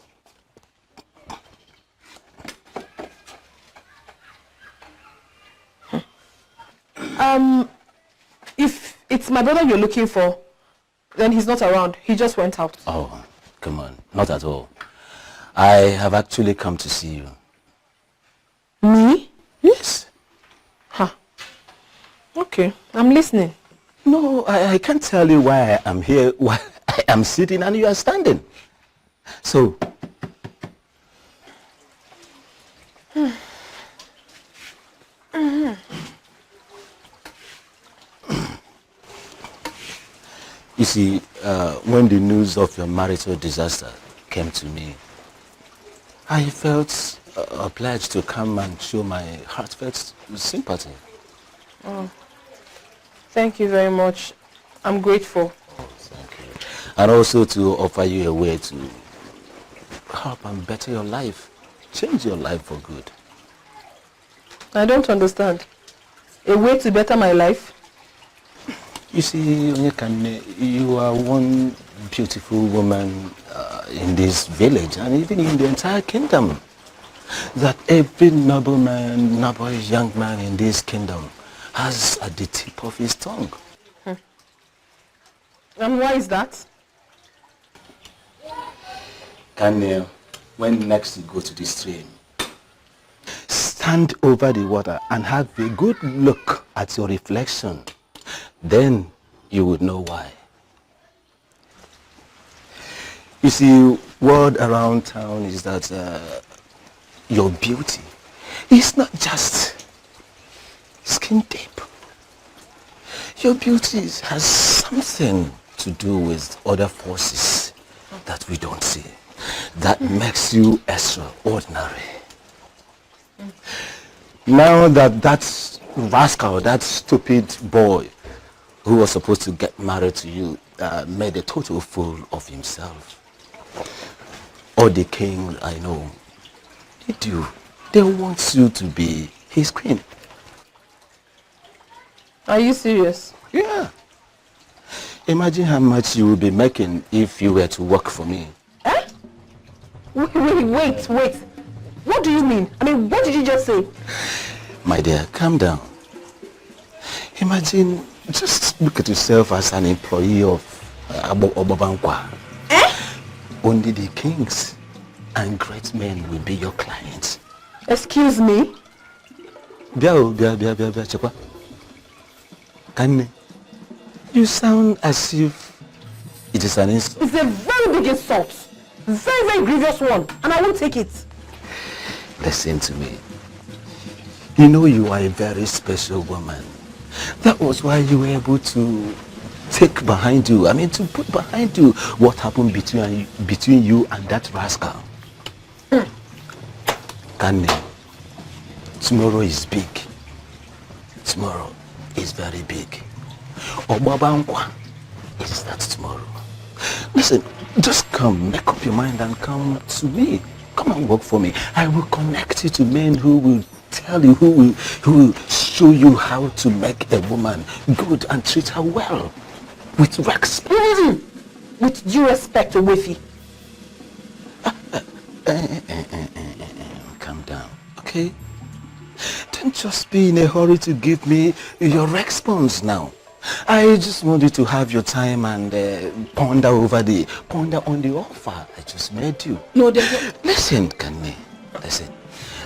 Speaker 2: If it's my brother you're looking for, then he's not around. He just went out.
Speaker 13: Oh, come on. Not at all. I have actually come to see you.
Speaker 2: Me?
Speaker 13: Yes.
Speaker 2: Huh. Okay, I'm listening.
Speaker 13: No, I can't tell you why I am here, why I am sitting and you are standing. So, you see, when the news of your marital disaster came to me, I felt obliged to come and show my heartfelt sympathy.
Speaker 2: Oh, thank you very much. I'm grateful.
Speaker 13: Oh, thank you. And also to offer you a way to help and better your life, change your life for good.
Speaker 2: I don't understand. A way to better my life?
Speaker 13: You see, Onyekane, you are one beautiful woman in this village and even in the entire kingdom. That every nobleman, noble young man in this kingdom has at the tip of his tongue.
Speaker 2: And why is that?
Speaker 13: Kane, when next you go to the stream, stand over the water and have a good look at your reflection. Then you would know why. You see, word around town is that your beauty is not just skin deep. Your beauty has something to do with other forces that we don't see. That makes you extraordinary. Now that rascal, that stupid boy who was supposed to get married to you made a total fool of himself. All the king I know, they want you to be his queen.
Speaker 2: Are you serious?
Speaker 13: Yeah. Imagine how much you would be making if you were to work for me.
Speaker 2: Eh? Wait. What do you mean? I mean, what did you just say?
Speaker 13: My dear, calm down. Imagine, just look at yourself as an employee of Obabankwa.
Speaker 2: Eh?
Speaker 13: Only the kings and great men will be your clients.
Speaker 2: Excuse me?
Speaker 13: Chekwa. Kane, you sound as if it is an insult.
Speaker 2: It's a very big insult. Very, very grievous one. And I won't take it.
Speaker 13: Listen to me. You know you are a very special woman. That was why you were able to take behind you, to put behind you what happened between you and that rascal. Kane, tomorrow is big. Tomorrow is very big. Obabankwa is that tomorrow. Listen, just come, make up your mind and come to me. Come and work for me. I will connect you to men who will tell you, who will show you how to make a woman good and treat her well. With respect.
Speaker 2: With due respect, Owefi.
Speaker 13: Calm down, okay? Don't just be in a hurry to give me your response now. I just want you to have your time and ponder on the offer I just made you.
Speaker 2: No,
Speaker 13: listen, Queneeth. Listen,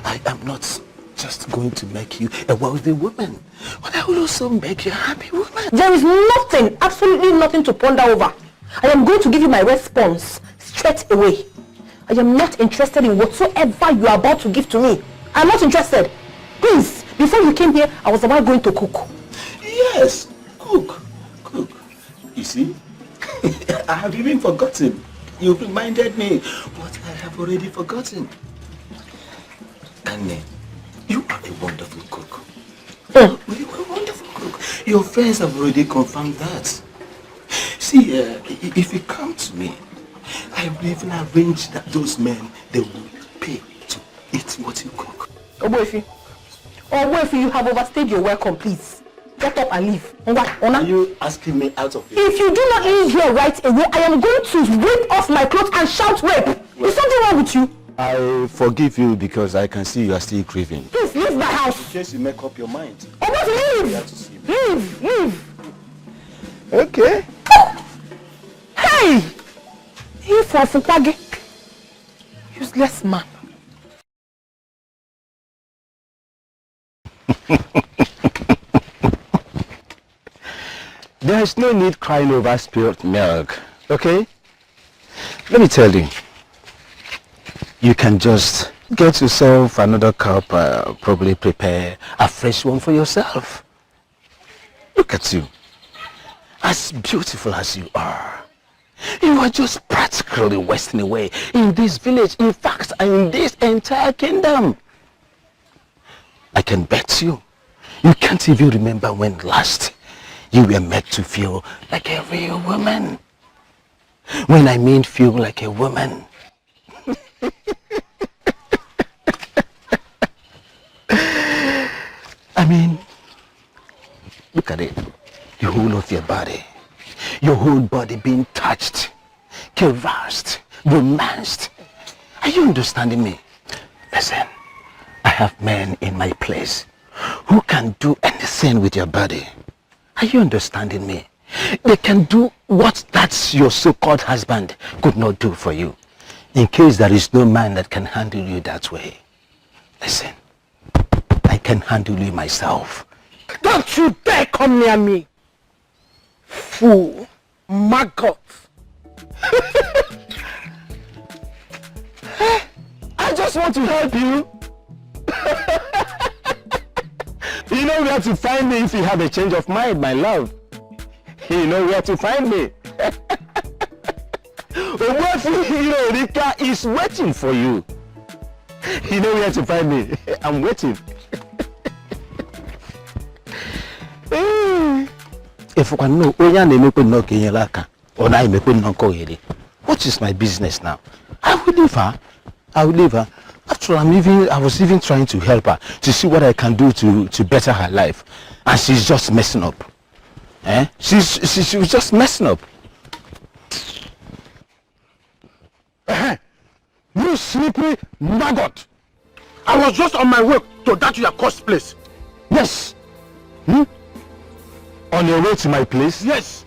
Speaker 13: I am not just going to make you a wealthy woman, but I will also make you a happy woman.
Speaker 7: There is nothing, absolutely nothing to ponder over. I am going to give you my response straight away. I am not interested in whatsoever you are about to give to me. I'm not interested. Please, before you came here, I was about going to cook.
Speaker 13: Yes, cook. You see, I have even forgotten. You reminded me, but I have already forgotten. Queneeth, you are a wonderful cook. You are a wonderful cook. Your friends have already confirmed that. See, if you come to me, I will even arrange that those men, they will pay to eat what you cook.
Speaker 7: Oboefi, you have overstayed your welcome, please. Get up and leave.
Speaker 13: Are you asking me out of it?
Speaker 7: If you do not leave here right away, I am going to rip off my clothes and shout rape. Is something wrong with you?
Speaker 13: I forgive you because I can see you are still grieving.
Speaker 7: Please leave my house.
Speaker 13: In case you make up your mind.
Speaker 7: Oboefi,
Speaker 13: You have to see me.
Speaker 7: leave.
Speaker 13: Okay.
Speaker 7: Hey! He for Fupage. Useless man.
Speaker 13: There is no need crying over spilled milk, okay? Let me tell you. You can just get yourself another cup, probably prepare a fresh one for yourself. Look at you. As beautiful as you are, you are just practically wasting away in this village, in fact, in this entire kingdom. I can bet you can't even remember when last you were made to feel like a real woman. When I mean feel like a woman. I mean, look at it. The whole of your body. Your whole body being touched, caressed, romanced. Are you understanding me? Listen, I have men in my place who can do anything with your body. Are you understanding me? They can do what that your so-called husband could not do for you. In case there is no man that can handle you that way. Listen, I can handle you myself.
Speaker 12: Don't you dare come near me! Fool! Maggot!
Speaker 13: I just want to help you. You know where to find me if you have a change of mind, my love. You know where to find me. Rika is waiting for you. You know where to find me. I'm waiting. If you can know, what is my business now? I will leave her. After all, I was even trying to help her to see what I can do to better her life, and she's just messing up. She was just messing up.
Speaker 15: You sleepy maggot! I was just on my way to that your cost place.
Speaker 13: Yes. On your way to my place?
Speaker 15: Yes.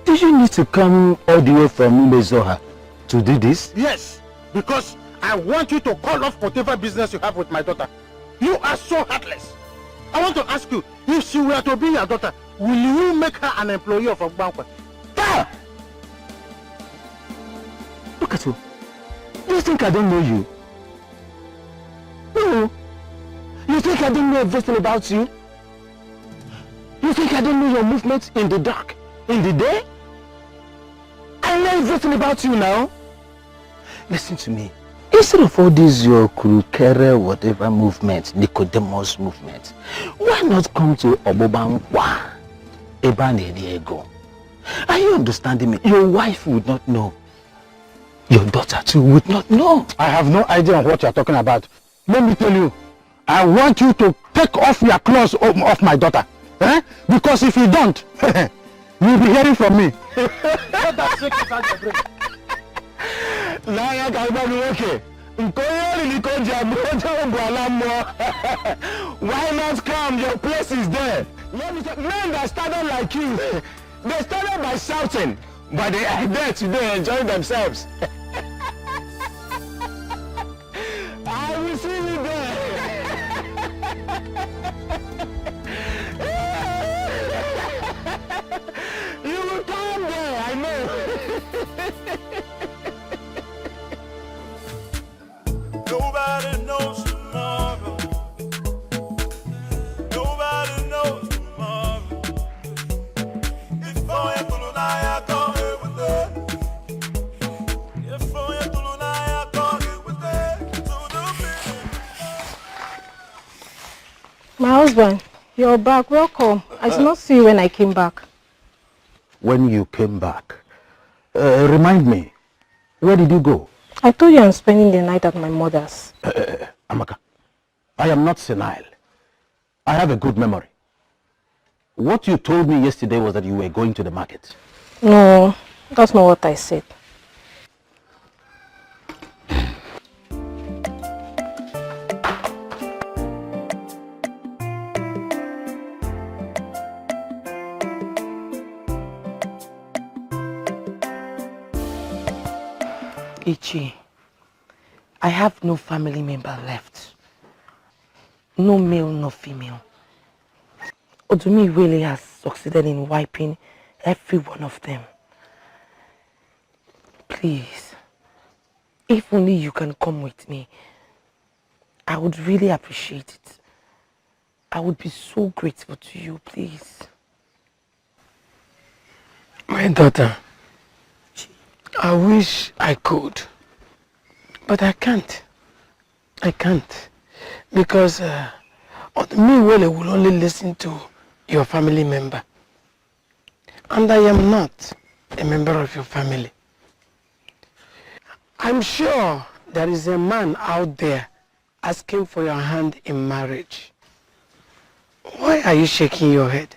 Speaker 13: Do you need to come all the way from Umezoha to do this?
Speaker 15: Yes, because I want you to call off whatever business you have with my daughter. You are so heartless. I want to ask you, if she were to be your daughter, will you make her an employee of Ogbankwe?
Speaker 13: Look at you. Do you think I don't know you? No. You think I don't know everything about you? You think I don't know your movements in the dark, in the day? I know everything about you now. Listen to me. Instead of all these your Kurukere whatever movement, Nicodemus movement, why not come to Obobankwa, Ebane Diego? Are you understanding me? Your wife would not know. Your daughter too would not know.
Speaker 15: I have no idea on what you are talking about. Let me tell you, I want you to take off your clothes off my daughter. Because if you don't, you'll be hearing from me. Let that secret out your brain.
Speaker 13: Why not come? Your place is there.
Speaker 8: Men that started like you, they started by shouting, but they are there today enjoying themselves. I will see you there. You will come there, I know.
Speaker 9: Nobody knows tomorrow. Nobody knows tomorrow. If I am to Naija, come here with it. If I am to Naija, come here with it. To the
Speaker 17: My husband, you're back. Welcome. I did not see you when I came back.
Speaker 6: When you came back, remind me, where did you go?
Speaker 17: I told you I'm spending the night at my mother's.
Speaker 6: Amaka, I am not senile. I have a good memory. What you told me yesterday was that you were going to the market.
Speaker 17: No, that's not what I said.
Speaker 7: Ichi, I have no family member left. No male, no female. Odumi really has succeeded in wiping every one of them. Please, if only you can come with me, I would really appreciate it. I would be so grateful to you, please.
Speaker 12: My daughter, I wish I could, but I can't. I can't, because me will only listen to your family member, and I am not a member of your family. I'm sure there is a man out there asking for your hand in marriage. Why are you shaking your head?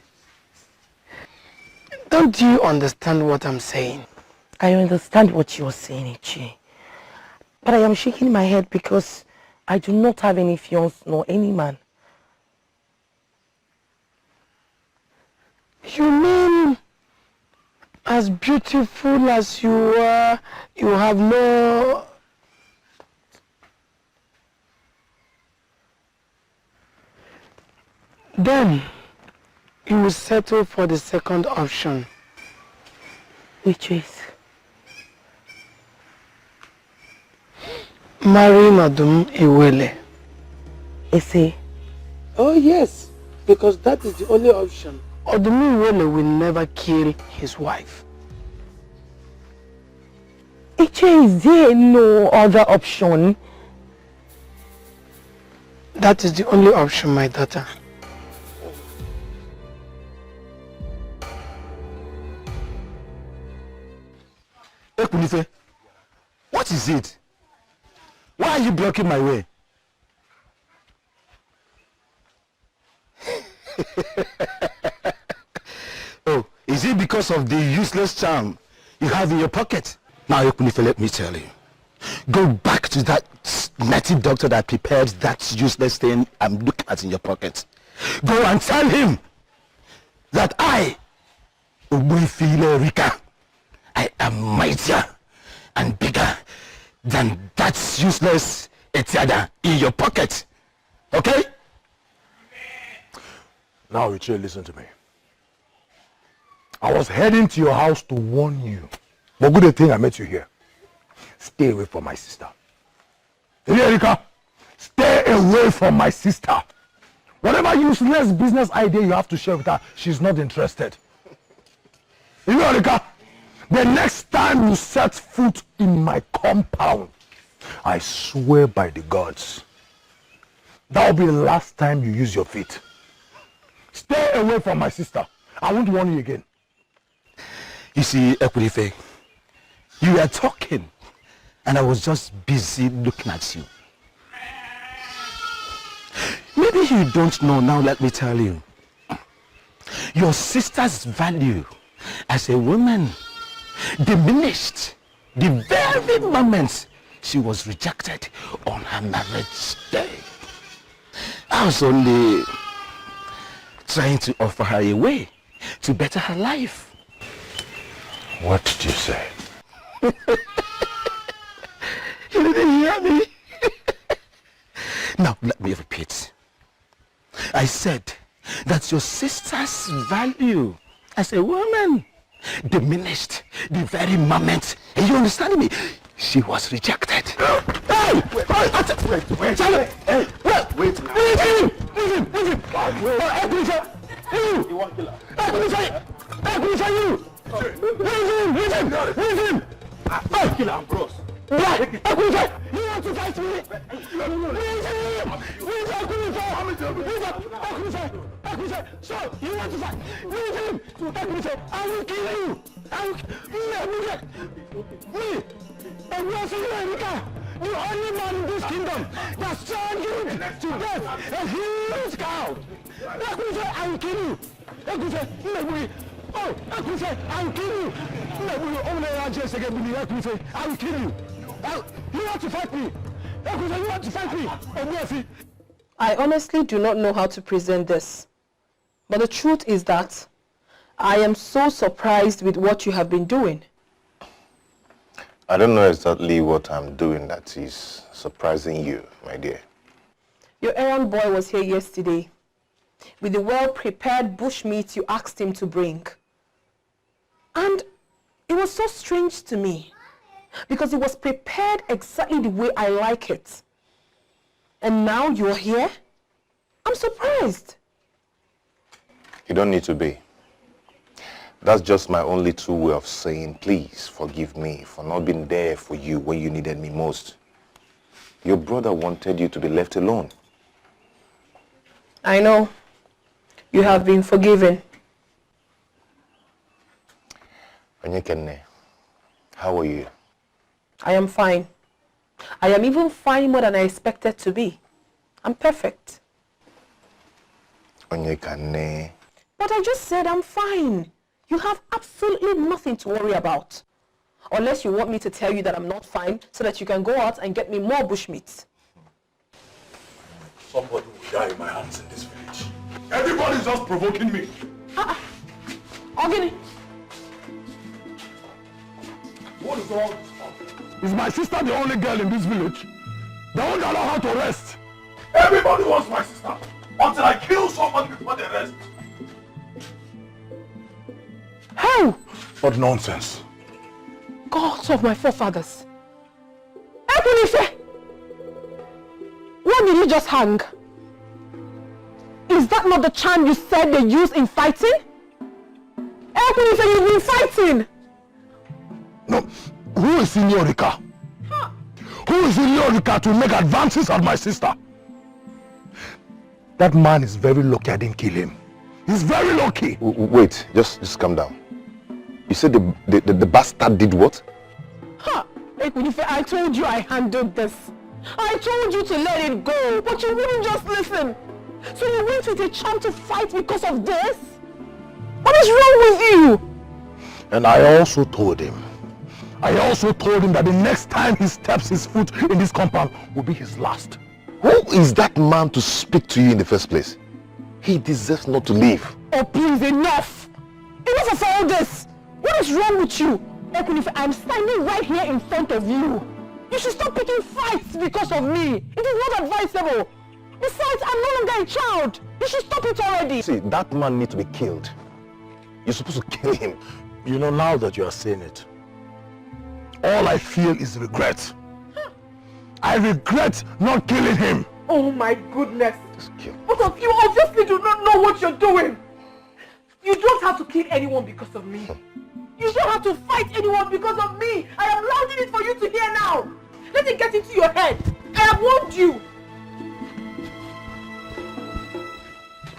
Speaker 12: Don't you understand what I'm saying?
Speaker 7: I understand what you're saying, Ichi. But I am shaking my head because I do not have any fiancé nor any man.
Speaker 12: You mean, as beautiful as you are, you have no... Then, you will settle for the second option.
Speaker 7: Which is?
Speaker 12: Marry Madam Iwele.
Speaker 7: Ese?
Speaker 12: Oh yes, because that is the only option. Odumi Iwele will never kill his wife.
Speaker 7: Ichi, is there no other option?
Speaker 12: That is the only option, my daughter.
Speaker 8: Hey, Queneeth, what is it? Why are you blocking my way? Oh, is it because of the useless charm you have in your pocket? Now, Queneeth, let me tell you. Go back to that native doctor that prepared that useless thing I'm looking at in your pocket. Go and tell him that I, Ubwefile Rika, I am mightier and bigger than that useless Etiada in your pocket. Okay?
Speaker 18: Now, Richard, listen to me. I was heading to your house to warn you. But good thing I met you here. Stay away from my sister. Erika, stay away from my sister. Whatever useless business idea you have to share with her, she's not interested. Erika, the next time you set foot in my compound, I swear by the gods, that will be the last time you use your feet. Stay away from my sister. I won't warn you again.
Speaker 8: You see, Queneeth, you were talking, and I was just busy looking at you. Maybe you don't know now, let me tell you. Your sister's value as a woman diminished the very moment she was rejected on her marriage day. I was only trying to offer her a way to better her life.
Speaker 18: What did you say?
Speaker 8: You didn't hear me? Now, let me repeat. I said that your sister's value as a woman diminished the very moment, and you understand me? She was rejected. Hey! Wait, Charlie! Hey! Wait now. Leave him! You want killer? Leave him! Killer, I'm gross. You want to fight me? So, you want to fight? Leave him! I will kill you! Me! The only man in this kingdom that saw you to death, a huge cow! I will kill you! I will kill you! I will kill you! You want to fight me? You want to fight me?
Speaker 2: I honestly do not know how to present this. But the truth is that I am so surprised with what you have been doing.
Speaker 14: I don't know exactly what I'm doing that is surprising you, my dear.
Speaker 2: Your errand boy was here yesterday with the well-prepared bushmeat you asked him to bring. And it was so strange to me because it was prepared exactly the way I like it. And now you're here? I'm surprised.
Speaker 14: You don't need to be. That's just my only true way of saying, please forgive me for not being there for you when you needed me most. Your brother wanted you to be left alone.
Speaker 2: I know. You have been forgiven.
Speaker 14: Onyekenne, how are you?
Speaker 2: I am fine. I am even fine more than I expected to be. I'm perfect.
Speaker 14: Onyekenne.
Speaker 2: But I just said I'm fine. You have absolutely nothing to worry about. Unless you want me to tell you that I'm not fine so that you can go out and get me more bushmeat.
Speaker 18: Somebody will die in my hands in this village. Everybody's just provoking me.
Speaker 2: Ogini.
Speaker 18: What is all this for? Is my sister the only girl in this village? They won't allow her to rest. Everybody wants my sister until I kill somebody before they rest.
Speaker 2: How?
Speaker 18: What nonsense.
Speaker 2: Gods of my forefathers. Queneeth! Why did you just hang? Is that not the charm you said they use in fighting? Queneeth, you've been fighting!
Speaker 18: No, who is Señorica? Who is Señorica to make advances on my sister? That man is very lucky I didn't kill him. He's very lucky.
Speaker 14: Wait, just calm down. You said the bastard did what?
Speaker 2: Queneeth, I told you I handled this. I told you to let it go, but you wouldn't just listen. So you went with a charm to fight because of this? What is wrong with you?
Speaker 18: And I also told him that the next time he steps his foot in this compound will be his last.
Speaker 14: Who is that man to speak to you in the first place? He deserves not to live.
Speaker 2: Oh, please, enough! Enough of all this! What is wrong with you? Queneeth, I'm standing right here in front of you. You should stop picking fights because of me. It is not advisable. Besides, I'm no longer a child. You should stop it already.
Speaker 14: See, that man needs to be killed. You're supposed to kill him.
Speaker 18: You know, now that you are saying it, all I feel is regret. I regret not killing him.
Speaker 2: Oh my goodness. Both of you obviously do not know what you're doing. You don't have to kill anyone because of me. You don't have to fight anyone because of me. I am louding it for you to hear now. Let it get into your head. I have warned you.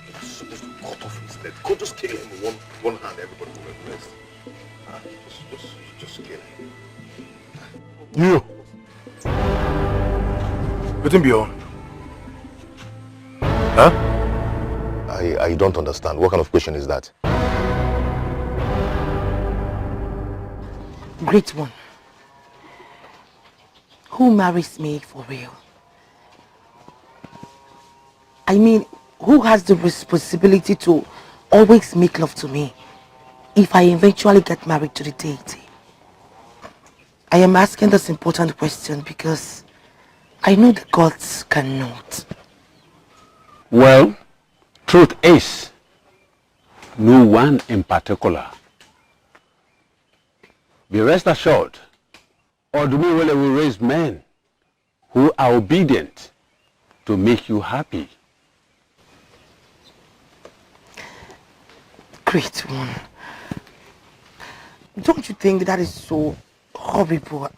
Speaker 14: You're supposed to cut off his neck. Go just kill him with one hand. Everybody will rest. Just kill him.
Speaker 18: You. Let him be on. Huh?
Speaker 14: I don't understand. What kind of question is that?
Speaker 7: Great one. Who marries me for real? I mean, who has the responsibility to always make love to me if I eventually get married to the deity? I am asking this important question because I know the gods cannot.
Speaker 10: Well, truth is, no one in particular. Be rest assured, Odumiwele will raise men who are obedient to make you happy.
Speaker 7: Great one. Don't you think that is so horrible?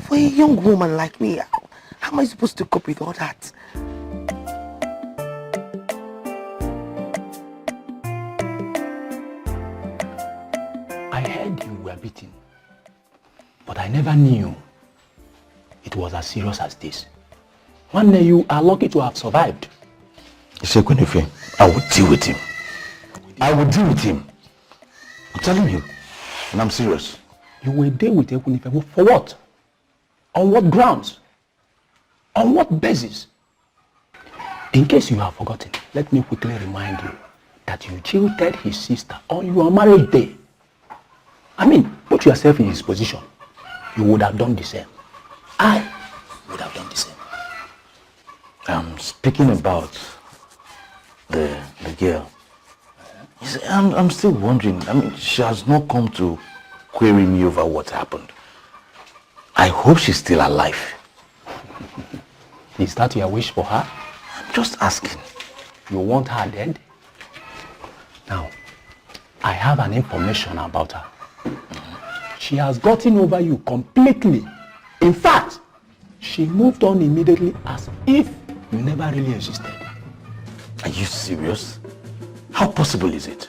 Speaker 7: For a young woman like me, how am I supposed to cope with all that?
Speaker 13: I heard you were beaten, but I never knew it was as serious as this. One day you are lucky to have survived.
Speaker 6: Queneeth, I will deal with him. I will deal with him. I'm telling you, and I'm serious.
Speaker 13: You will deal with Queneeth for what? On what grounds? On what basis? In case you have forgotten, let me quickly remind you that you jilted his sister on your marriage day. I mean, put yourself in his position. You would have done the same. I would have done the same.
Speaker 6: Speaking about the girl, you see, I'm still wondering. I mean, she has not come to query me over what happened. I hope she's still alive.
Speaker 13: Is that your wish for her?
Speaker 6: I'm just asking.
Speaker 13: You want her dead? Now, I have an information about her. She has gotten over you completely. In fact, she moved on immediately as if you never really existed.
Speaker 6: Are you serious? How possible is it?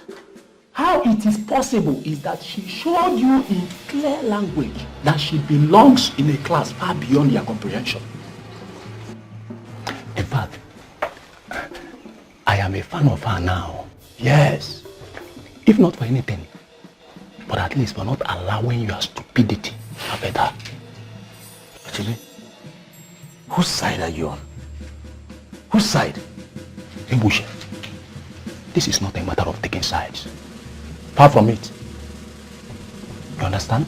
Speaker 13: How it is possible is that she showed you in clear language that she belongs in a class far beyond your comprehension. In fact, I am a fan of her now. Yes. If not for anything, but at least for not allowing your stupidity to affect her.
Speaker 6: Actually, whose side are you on? Whose side?
Speaker 13: Ibushi, this is not a matter of taking sides. Far from it. You understand?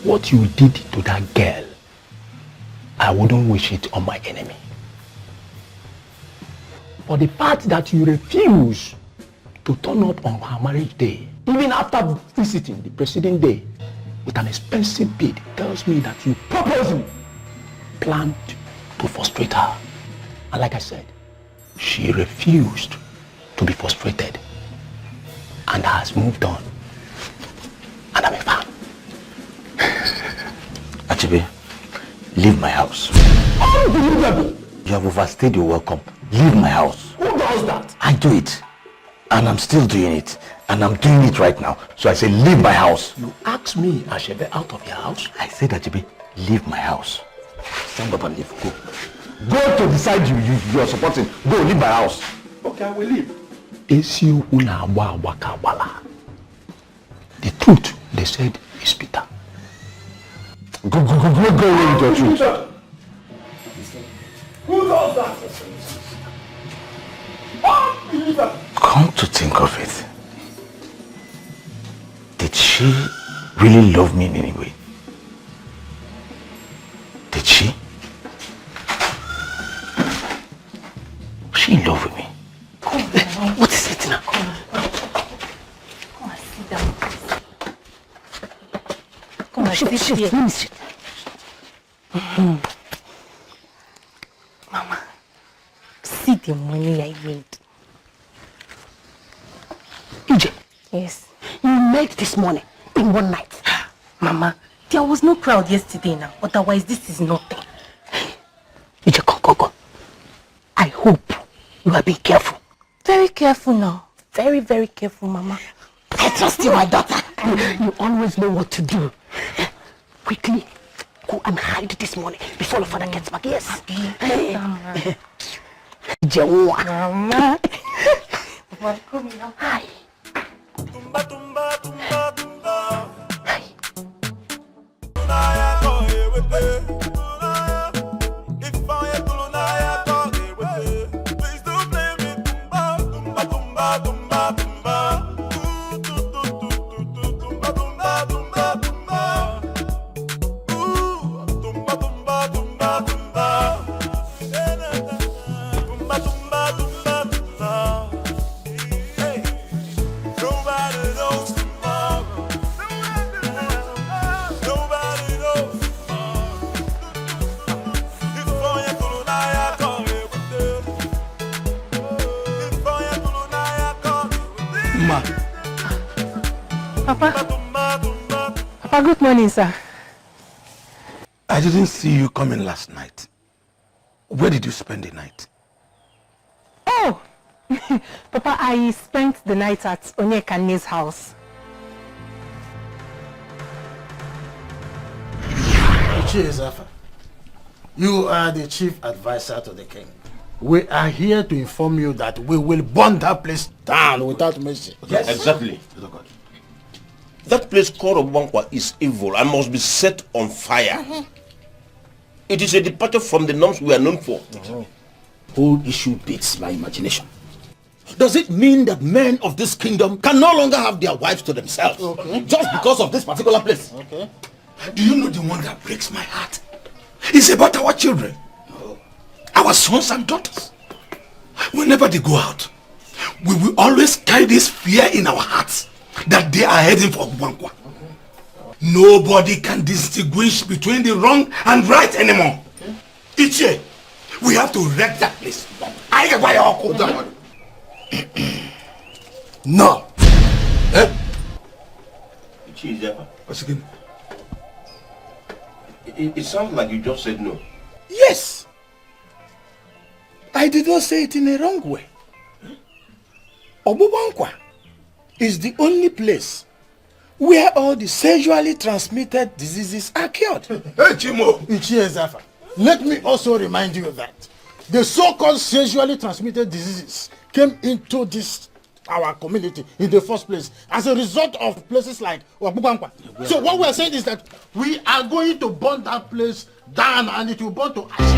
Speaker 13: What you did to that girl, I wouldn't wish it on my enemy. For the fact that you refuse to turn up on her marriage day, even after visiting the preceding day with an expensive bid, tells me that you purposely planned to frustrate her. And like I said, she refused to be frustrated and has moved on. And I'm a fan.
Speaker 6: Achibe, leave my house.
Speaker 13: Unbelievable!
Speaker 6: You have overstayed your welcome. Leave my house.
Speaker 13: Who does that?
Speaker 6: I do it. And I'm still doing it. And I'm doing it right now. So I say, leave my house.
Speaker 13: You asked me, Ashebe, out of your house?
Speaker 6: I said, Achibe, leave my house. Stand up and leave. Go. Go to the side you are supporting. Go, leave my house.
Speaker 13: Okay, I will leave. The truth, they said, is bitter.
Speaker 6: Go away with your truth.
Speaker 13: Who does that?
Speaker 6: Come to think of it, did she really love me in any way? Did she? Was she in love with me?
Speaker 17: Come on.
Speaker 6: What is it now?
Speaker 17: Come on, sit down. Come on, sit here.
Speaker 6: Let me sit.
Speaker 17: Mama, see the money I made.
Speaker 1: EJ.
Speaker 17: Yes.
Speaker 1: You made this money in one night.
Speaker 17: Mama, there was no crowd yesterday now. Otherwise, this is nothing.
Speaker 1: EJ, go. I hope you are being careful.
Speaker 17: Very careful now. Very, very careful, Mama.
Speaker 1: I trust you, my daughter. You always know what to do. Quickly, go and hide this money before your father gets back. Yes.
Speaker 17: Mama. Mama, come now.
Speaker 1: Hi.
Speaker 9: Tumba, tumba, tumba, tumba.
Speaker 1: Hi.
Speaker 9: If I
Speaker 11: Papa, good morning, sir.
Speaker 18: I didn't see you coming last night. Where did you spend the night?
Speaker 11: Oh, Papa, I spent the night at Onyekane's house.
Speaker 5: Zafa, you are the chief advisor to the king. We are here to inform you that we will burn that place down without mercy.
Speaker 20: Yes. Exactly. That place called Obankwa is evil and must be set on fire. It is a departure from the norms we are known for.
Speaker 5: Whole issue beats my imagination. Does it mean that men of this kingdom can no longer have their wives to themselves? Just because of this particular place? Do you know the one that breaks my heart? It's about our children. Our sons and daughters. Whenever they go out, we will always carry this fear in our hearts that they are heading for Obankwa. Nobody can distinguish between the wrong and right anymore. Each year, we have to wreck that place. No.
Speaker 20: What's again? It sounds like you just said no.
Speaker 5: Yes. I did not say it in a wrong way. Obubankwa is the only place where all the sexually transmitted diseases are cured. Hey Chimo, Zafa, let me also remind you that the so-called sexually transmitted diseases came into our community in the first place as a result of places like Obubankwa. So what we are saying is that we are going to burn that place down and it will burn to ashes.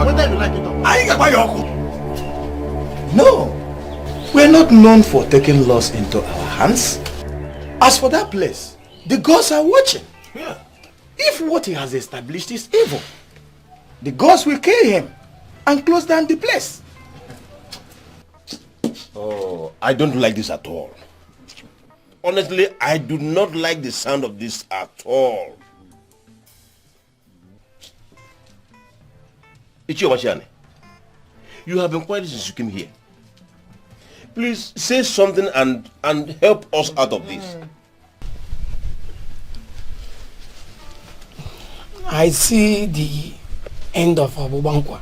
Speaker 5: Whether you like it or not. No, we're not known for taking laws into our hands. As for that place, the gods are watching. If what he has established is evil, the gods will kill him and close down the place.
Speaker 20: Oh, I don't like this at all. Honestly, I do not like the sound of this at all. Ichiobashane, you have been quiet since you came here. Please say something and help us out of this.
Speaker 12: I see the end of Obubankwa.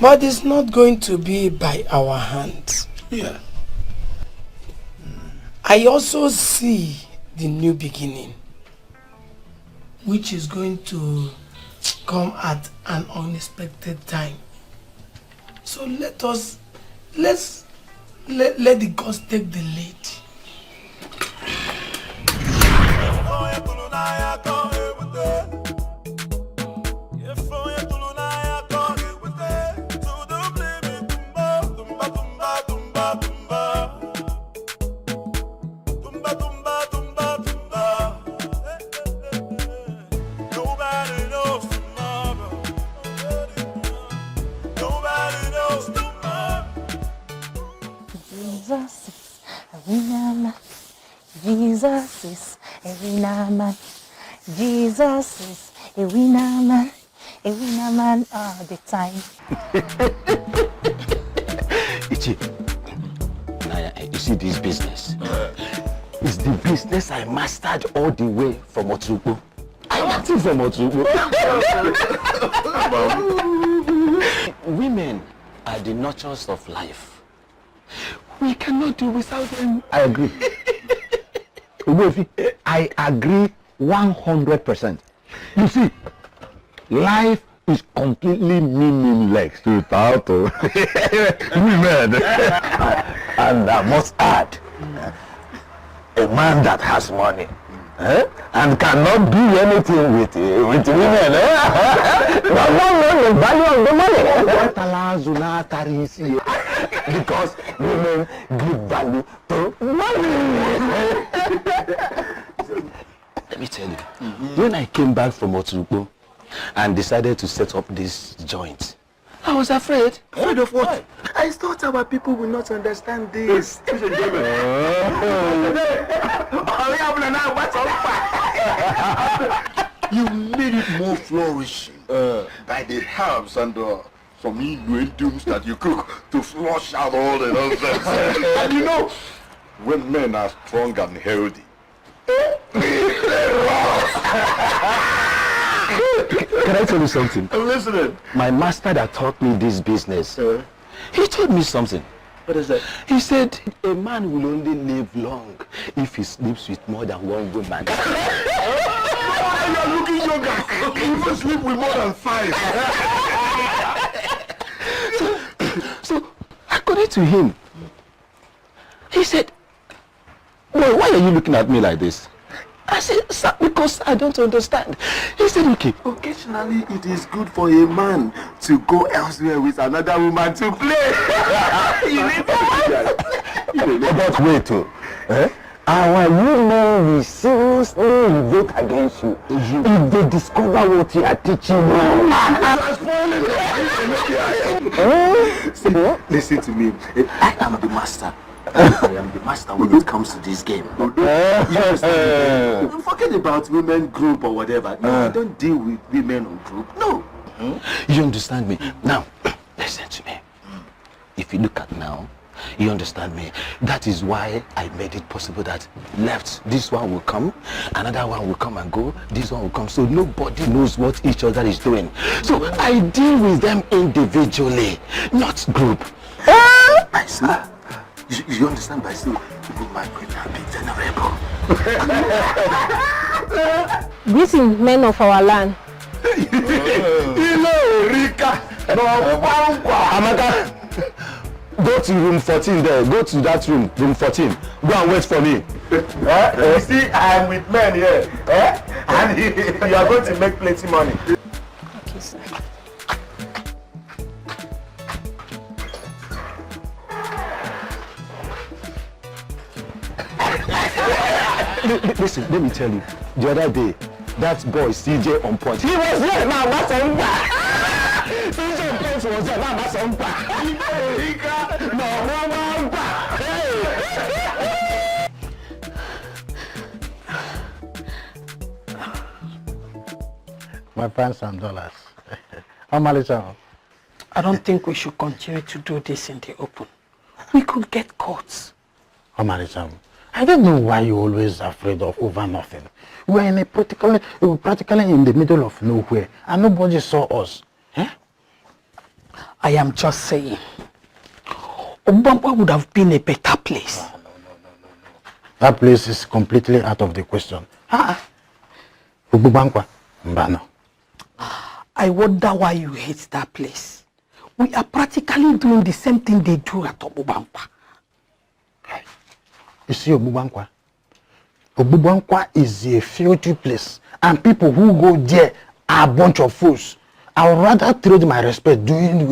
Speaker 12: But it's not going to be by our hands.
Speaker 5: Yeah.
Speaker 12: I also see the new beginning, which is going to come at an unexpected time. So let the gods take the lead.
Speaker 3: Jesus is a winner man. Jesus is a winner man. A winner man all the time.
Speaker 8: Ichi, Naya, you see this business? It's the business I mastered all the way from Otubo. I'm acting from Otubo. Women are the nurturers of life. We cannot do without them. I agree. I agree 100%. You see, life is completely meaningless without women. And I must add, a man that has money and cannot do anything with women. But not the value of the money. Because women give value to money. Let me tell you, when I came back from Otubo and decided to set up this joint, I was afraid. Afraid of what? I thought our people will not understand this.
Speaker 15: You made it more flourishing by the herbs and some ingredients that you cook to flush out all the nonsense. And you know, when men are strong and healthy,
Speaker 8: Can I tell you something?
Speaker 20: I'm listening.
Speaker 8: My master that taught me this business, he told me something.
Speaker 20: What is that?
Speaker 8: He said a man will only live long if he sleeps with more than one woman.
Speaker 15: You're looking younger. You must sleep with more than 5.
Speaker 8: So according to him, he said, "Boy, why are you looking at me like this?" I said, "Sir, because I don't understand." He said, "Okay,
Speaker 15: occasionally it is good for a man to go elsewhere with another woman to play."
Speaker 8: But wait, too. Our women will seriously vote against you if they discover what you are teaching them.
Speaker 15: Listen to me. I am the master. I am the master when it comes to this game. You understand? Forget about women group or whatever. No, I don't deal with women or group. No.
Speaker 8: You understand me? Now, listen to me. If you look at now, you understand me? That is why I made it possible that left, this one will come, another one will come and go, this one will come. So nobody knows what each other is doing. So I deal with them individually, not group.
Speaker 15: I see. You understand by still, people might be venerable.
Speaker 3: Greeting men of our land.
Speaker 8: Rika, Amaka, go to room 14 there. Go to that room 14. Go and wait for me.
Speaker 15: You see, I am with men here. And you are going to make plenty money.
Speaker 3: Okay, sir.
Speaker 8: Listen, let me tell you. The other day, that boy CJ on point. He was there now. What's on back? CJ on point was there now. What's on back? No, one back.
Speaker 18: My friends and dollars. How much?
Speaker 12: I don't think we should continue to do this in the open. We could get caught.
Speaker 18: How much? I don't know why you're always afraid of over nothing. We're in practically in the middle of nowhere, and nobody saw us.
Speaker 12: I am just saying, Obamba would have been a better place.
Speaker 18: No. That place is completely out of the question. Ububankwa, Mbano.
Speaker 12: I wonder why you hate that place. We are practically doing the same thing they do at Obubankwa.
Speaker 18: You see Obubankwa? Obubankwa is a filthy place, and people who go there are a bunch of fools. I would rather trade my respect doing it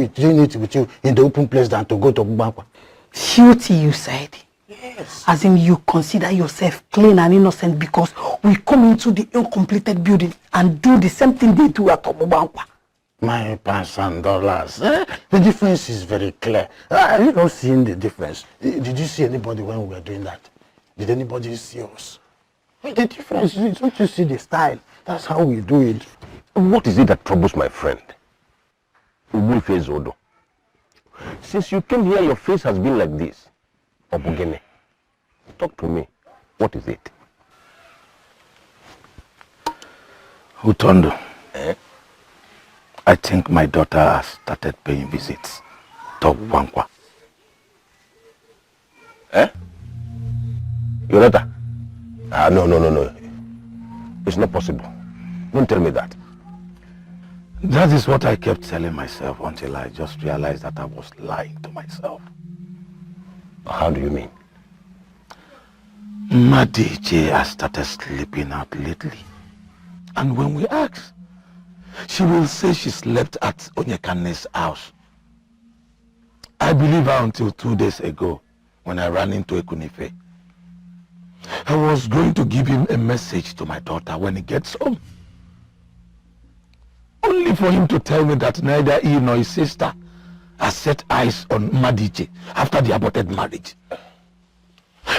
Speaker 18: with you in the open place than to go to Obubankwa.
Speaker 12: Filthy, you said?
Speaker 18: Yes.
Speaker 12: As in you consider yourself clean and innocent because we come into the uncompleted building and do the same thing they do at Obubankwa.
Speaker 18: My pounds and dollars. The difference is very clear. You don't see the difference. Did you see anybody when we were doing that? Did anybody see us? The difference is, don't you see the style? That's how we do it.
Speaker 20: What is it that troubles my friend? Odo. Since you came here, your face has been like this. Obugene, talk to me. What is it?
Speaker 6: Utondo. I think my daughter has started paying visits to Obubankwa.
Speaker 20: Your daughter? No. It's not possible. Don't tell me that.
Speaker 6: That is what I kept telling myself until I just realized that I was lying to myself.
Speaker 20: How do you mean?
Speaker 6: Madije has started sleeping out lately. And when we ask, she will say she slept at Onyekane's house. I believe her until 2 days ago when I ran into Queneeth. I was going to give him a message to my daughter when he gets home. Only for him to tell me that neither he nor his sister has set eyes on Madije after the aborted marriage.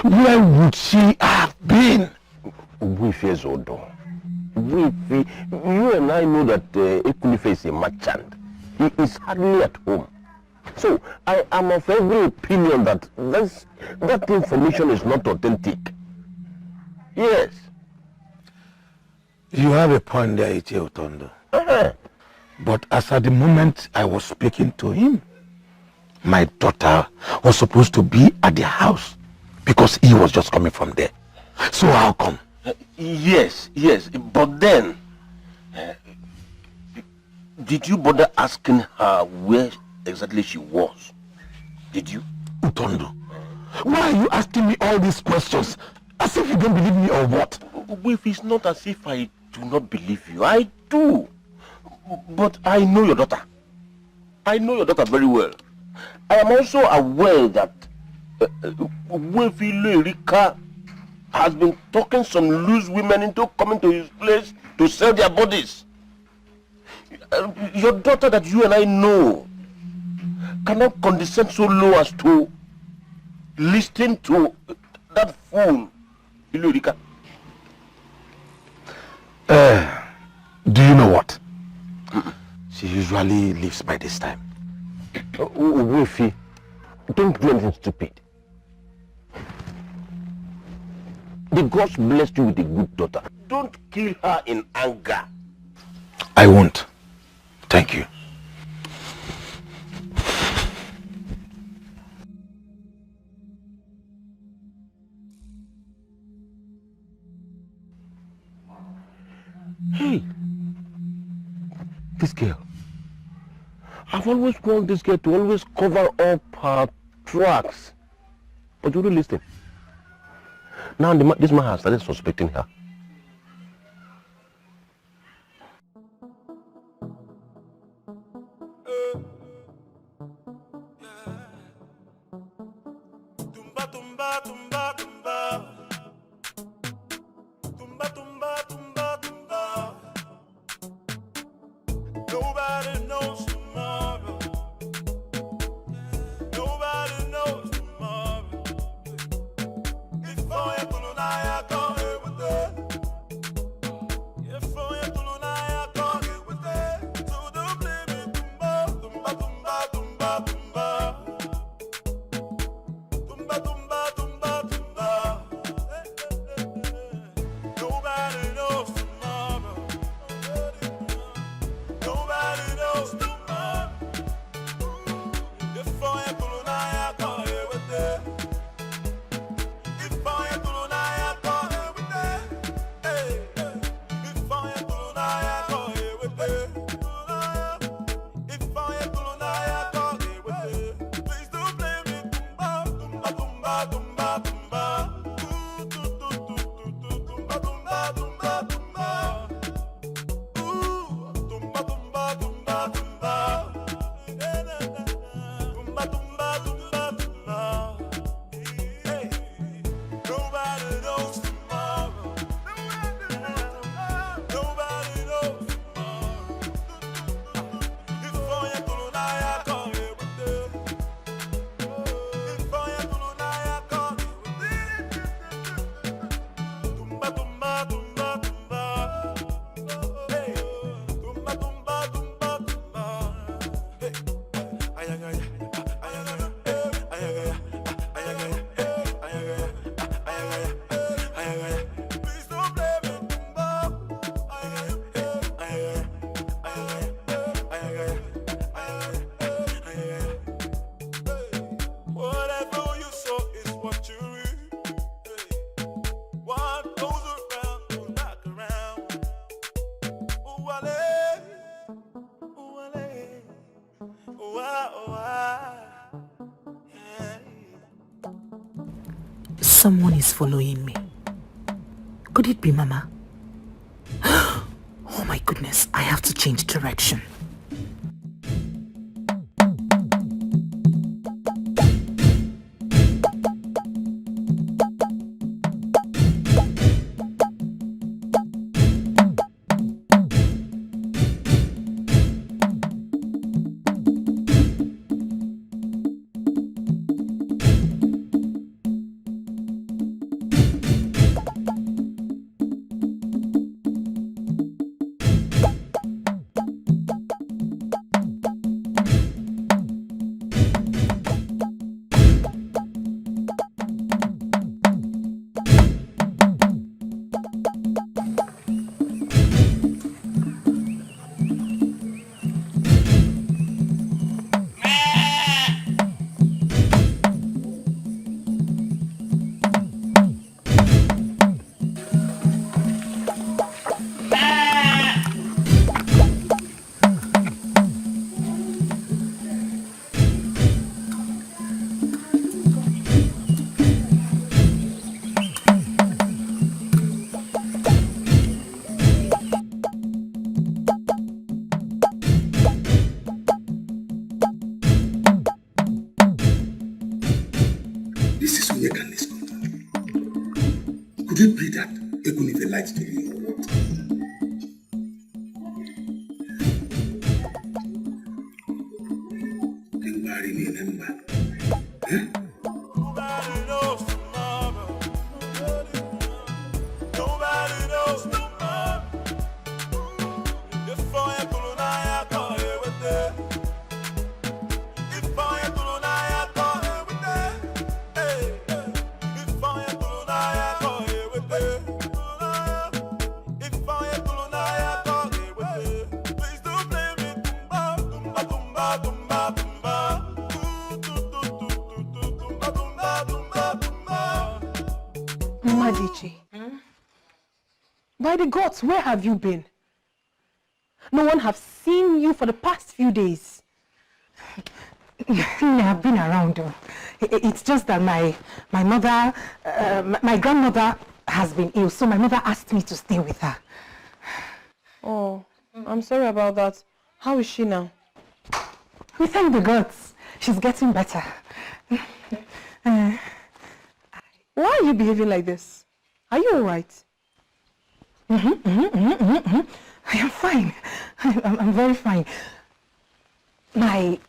Speaker 6: Where would she have been?
Speaker 20: Odo. You and I know that Queneeth is a merchant. He is hardly at home. So I am of every opinion that that information is not authentic. Yes.
Speaker 6: You have a point there, Utondo.
Speaker 18: But as at the moment I was speaking to him, my daughter was supposed to be at the house because he was just coming from there. So how come?
Speaker 20: Yes, but then, did you bother asking her where exactly she was? Did you?
Speaker 18: Utondo, why are you asking me all these questions? As if you don't believe me or what?
Speaker 20: If it's not as if I do not believe you, I do. But I know your daughter. I know your daughter very well. I am also aware that Wefile Rika has been talking some loose women into coming to his place to sell their bodies. Your daughter that you and I know cannot condescend so low as to listen to that fool, Ilurika.
Speaker 18: Do you know what? She usually leaves by this time.
Speaker 20: Wefi, don't do anything stupid. The gods blessed you with a good daughter. Don't kill her in anger.
Speaker 18: I won't. Thank you.
Speaker 20: Hey, this girl. I've always wanted this girl to always cover up her tracks. But you don't listen. Now this man has started suspecting her.
Speaker 9: Tumba, tumba, tumba, tumba. Tumba, tumba, tumba, tumba. Nobody knows tomorrow. Nobody knows tomorrow. If I am to I can't live with it. If I am to I can't live with it. So don't blame me. Tumba, tumba, tumba, tumba, tumba. Tumba, tumba, tumba, tumba. Nobody knows tomorrow. Nobody knows tomorrow. If I am to I can't live with it. If I am to I can't live with it. Hey, if I am to I can't live with it. If I am to I can't live with it. Please don't blame me. Tumba, tumba, tumba, tumba. Tumba, tumba, tumba, tumba. Tumba, tumba, tumba, tumba. Tumba, tumba, tumba, tumba. Hey, nobody knows tomorrow. Nobody knows tomorrow. If I am to I can't live with it. If I am to I can't live with it. Tumba, tumba, tumba, tumba. Hey, tumba, tumba, tumba, tumba. Hey, ayagaya, ayagaya, ayagaya, ayagaya, ayagaya, ayagaya, ayagaya. Please don't blame me. Tumba, ayagaya, ayagaya, ayagaya, ayagaya, ayagaya, ayagaya. Whatever you sow is what you reap. What goes around goes back around. Ooh, wale, ooh, wale, ooh, ah, oh, ah. Yeah.
Speaker 21: Someone is following me. Could it be Mama? Oh my goodness, I have to change direction.
Speaker 15: light to you or what?
Speaker 9: Nobody knows tomorrow. Nobody knows tomorrow. If I am to Naija, call it with it. If I am to Naija, call it with it. Hey, hey. If I am to Naija, call it with it. If I am to Naija, call it with it. Please don't blame me. Tumba, tumba, tumba, tumba, tumba.
Speaker 11: Mama Dikeh, by the gods, where have you been? No one have seen you for the past few days.
Speaker 17: I've been around. It's just that my mother, my grandmother has been ill, so my mother asked me to stay with her.
Speaker 16: Oh, I'm sorry about that. How is she now?
Speaker 17: We thank the gods. She's getting better.
Speaker 16: Why are you behaving like this? Are you alright?
Speaker 17: I am fine. I'm very fine. I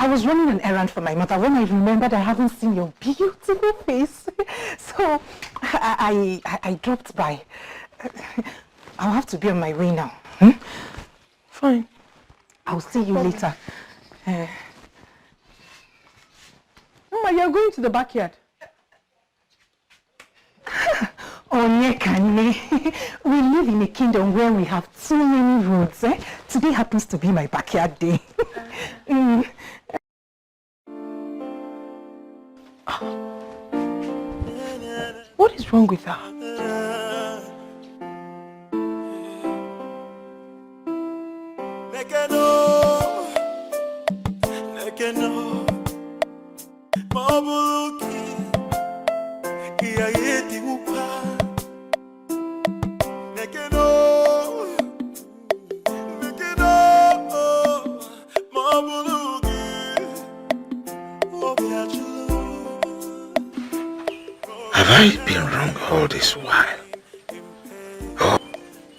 Speaker 17: was running an errand for my mother when I remembered I haven't seen your beautiful face. So I dropped by. I'll have to be on my way now.
Speaker 16: Fine.
Speaker 17: I'll see you later.
Speaker 16: Mama, you're going to the backyard.
Speaker 17: Onyekane, we live in a kingdom where we have too many roads. Today happens to be my backyard day.
Speaker 16: What is wrong with her?
Speaker 8: Have I been wrong all this while?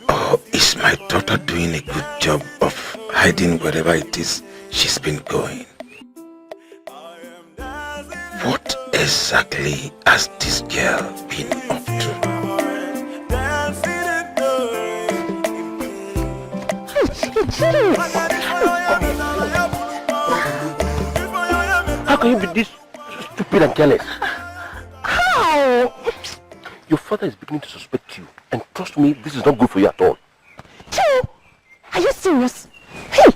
Speaker 8: Or is my daughter doing a good job of hiding wherever it is she's been going? What exactly has this girl been up to?
Speaker 20: How can you be this stupid and careless?
Speaker 17: How?
Speaker 20: Your father is beginning to suspect you, and trust me, this is not good for you at all.
Speaker 17: Joe, are you serious? Hey,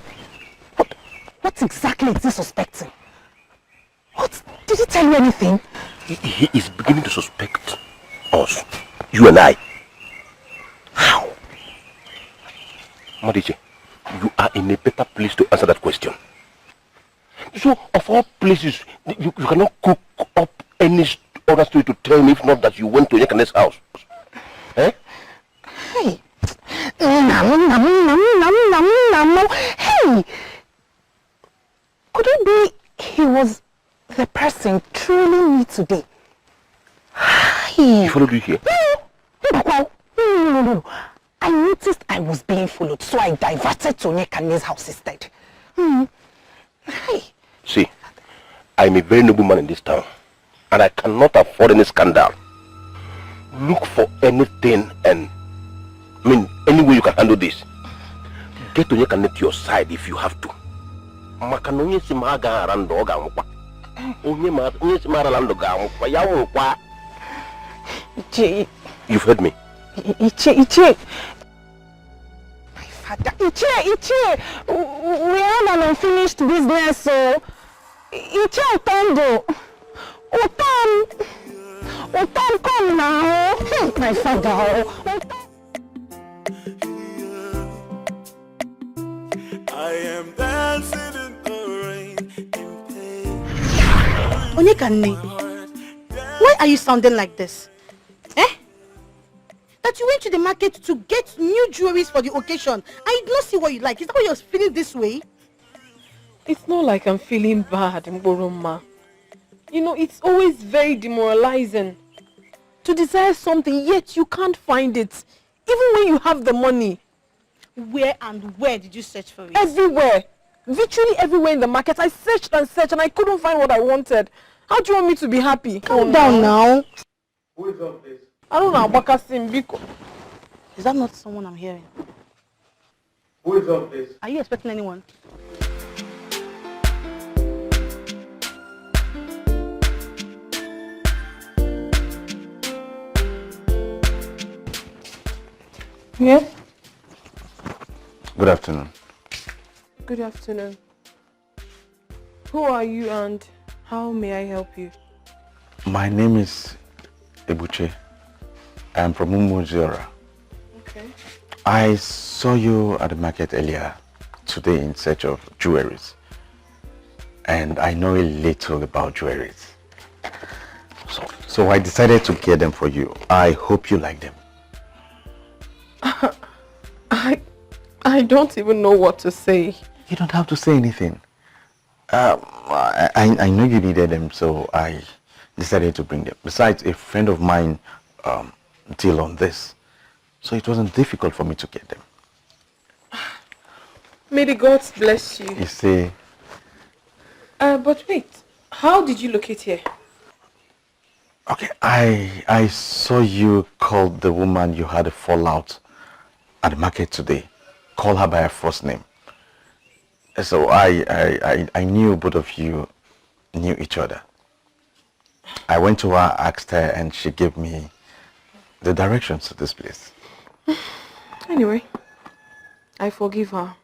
Speaker 17: what exactly is he suspecting? What? Did he tell you anything?
Speaker 20: He is beginning to suspect us, you and I. How? Madiche, you are in a better place to answer that question. So, of all places, you cannot cook up any other story to tell me if not that you went to Yekane's house. Eh?
Speaker 17: Hey. Hey. Could it be he was the person trailing me today?
Speaker 20: He followed you here?
Speaker 17: No. I noticed I was being followed, so I diverted to Yekane's house instead. Hey.
Speaker 20: See, I'm a very noble man in this town, and I cannot afford any scandal. Look for anything and, any way you can handle this. Get to Yekane to your side if you have to. You've heard me.
Speaker 17: Iche. My father, Iche. We have an unfinished business, so Iche Otondo. Otom, come now. My father.
Speaker 9: I am dancing in the rain in pain.
Speaker 1: Onyekane, why are you sounding like this? That you went to the market to get new jewelries for the occasion. I did not see what you like. Is that why you're feeling this way?
Speaker 16: It's not like I'm feeling bad, Mboroma. You know, it's always very demoralizing. to desire something, yet you can't find it, even when you have the money.
Speaker 1: Where and where did you search for it?
Speaker 16: Everywhere. Virtually everywhere in the market. I searched and searched and I couldn't find what I wanted. How do you want me to be happy?
Speaker 1: Calm down now.
Speaker 10: Who is up, please?
Speaker 16: I don't know, Bakasim Biko.
Speaker 1: Is that not someone I'm hearing?
Speaker 10: Who is up, please?
Speaker 1: Are you expecting anyone?
Speaker 16: Yeah?
Speaker 6: Good afternoon.
Speaker 16: Good afternoon. Who are you and how may I help you?
Speaker 6: My name is Ebuche. I am from Umuzora.
Speaker 16: Okay.
Speaker 6: I saw you at the market earlier today in search of jewelries. And I know a little about jewelries. So I decided to get them for you. I hope you like them.
Speaker 16: I don't even know what to say.
Speaker 6: You don't have to say anything. I know you needed them, so I decided to bring them. Besides, a friend of mine deal on this, so it wasn't difficult for me to get them.
Speaker 16: May the gods bless you.
Speaker 6: You see.
Speaker 16: But wait, how did you locate here?
Speaker 6: Okay, I saw you call the woman you had a fallout at the market today. Call her by her first name. So I knew both of you knew each other. I went to her, asked her, and she gave me the directions to this place.
Speaker 16: Anyway, I forgive her.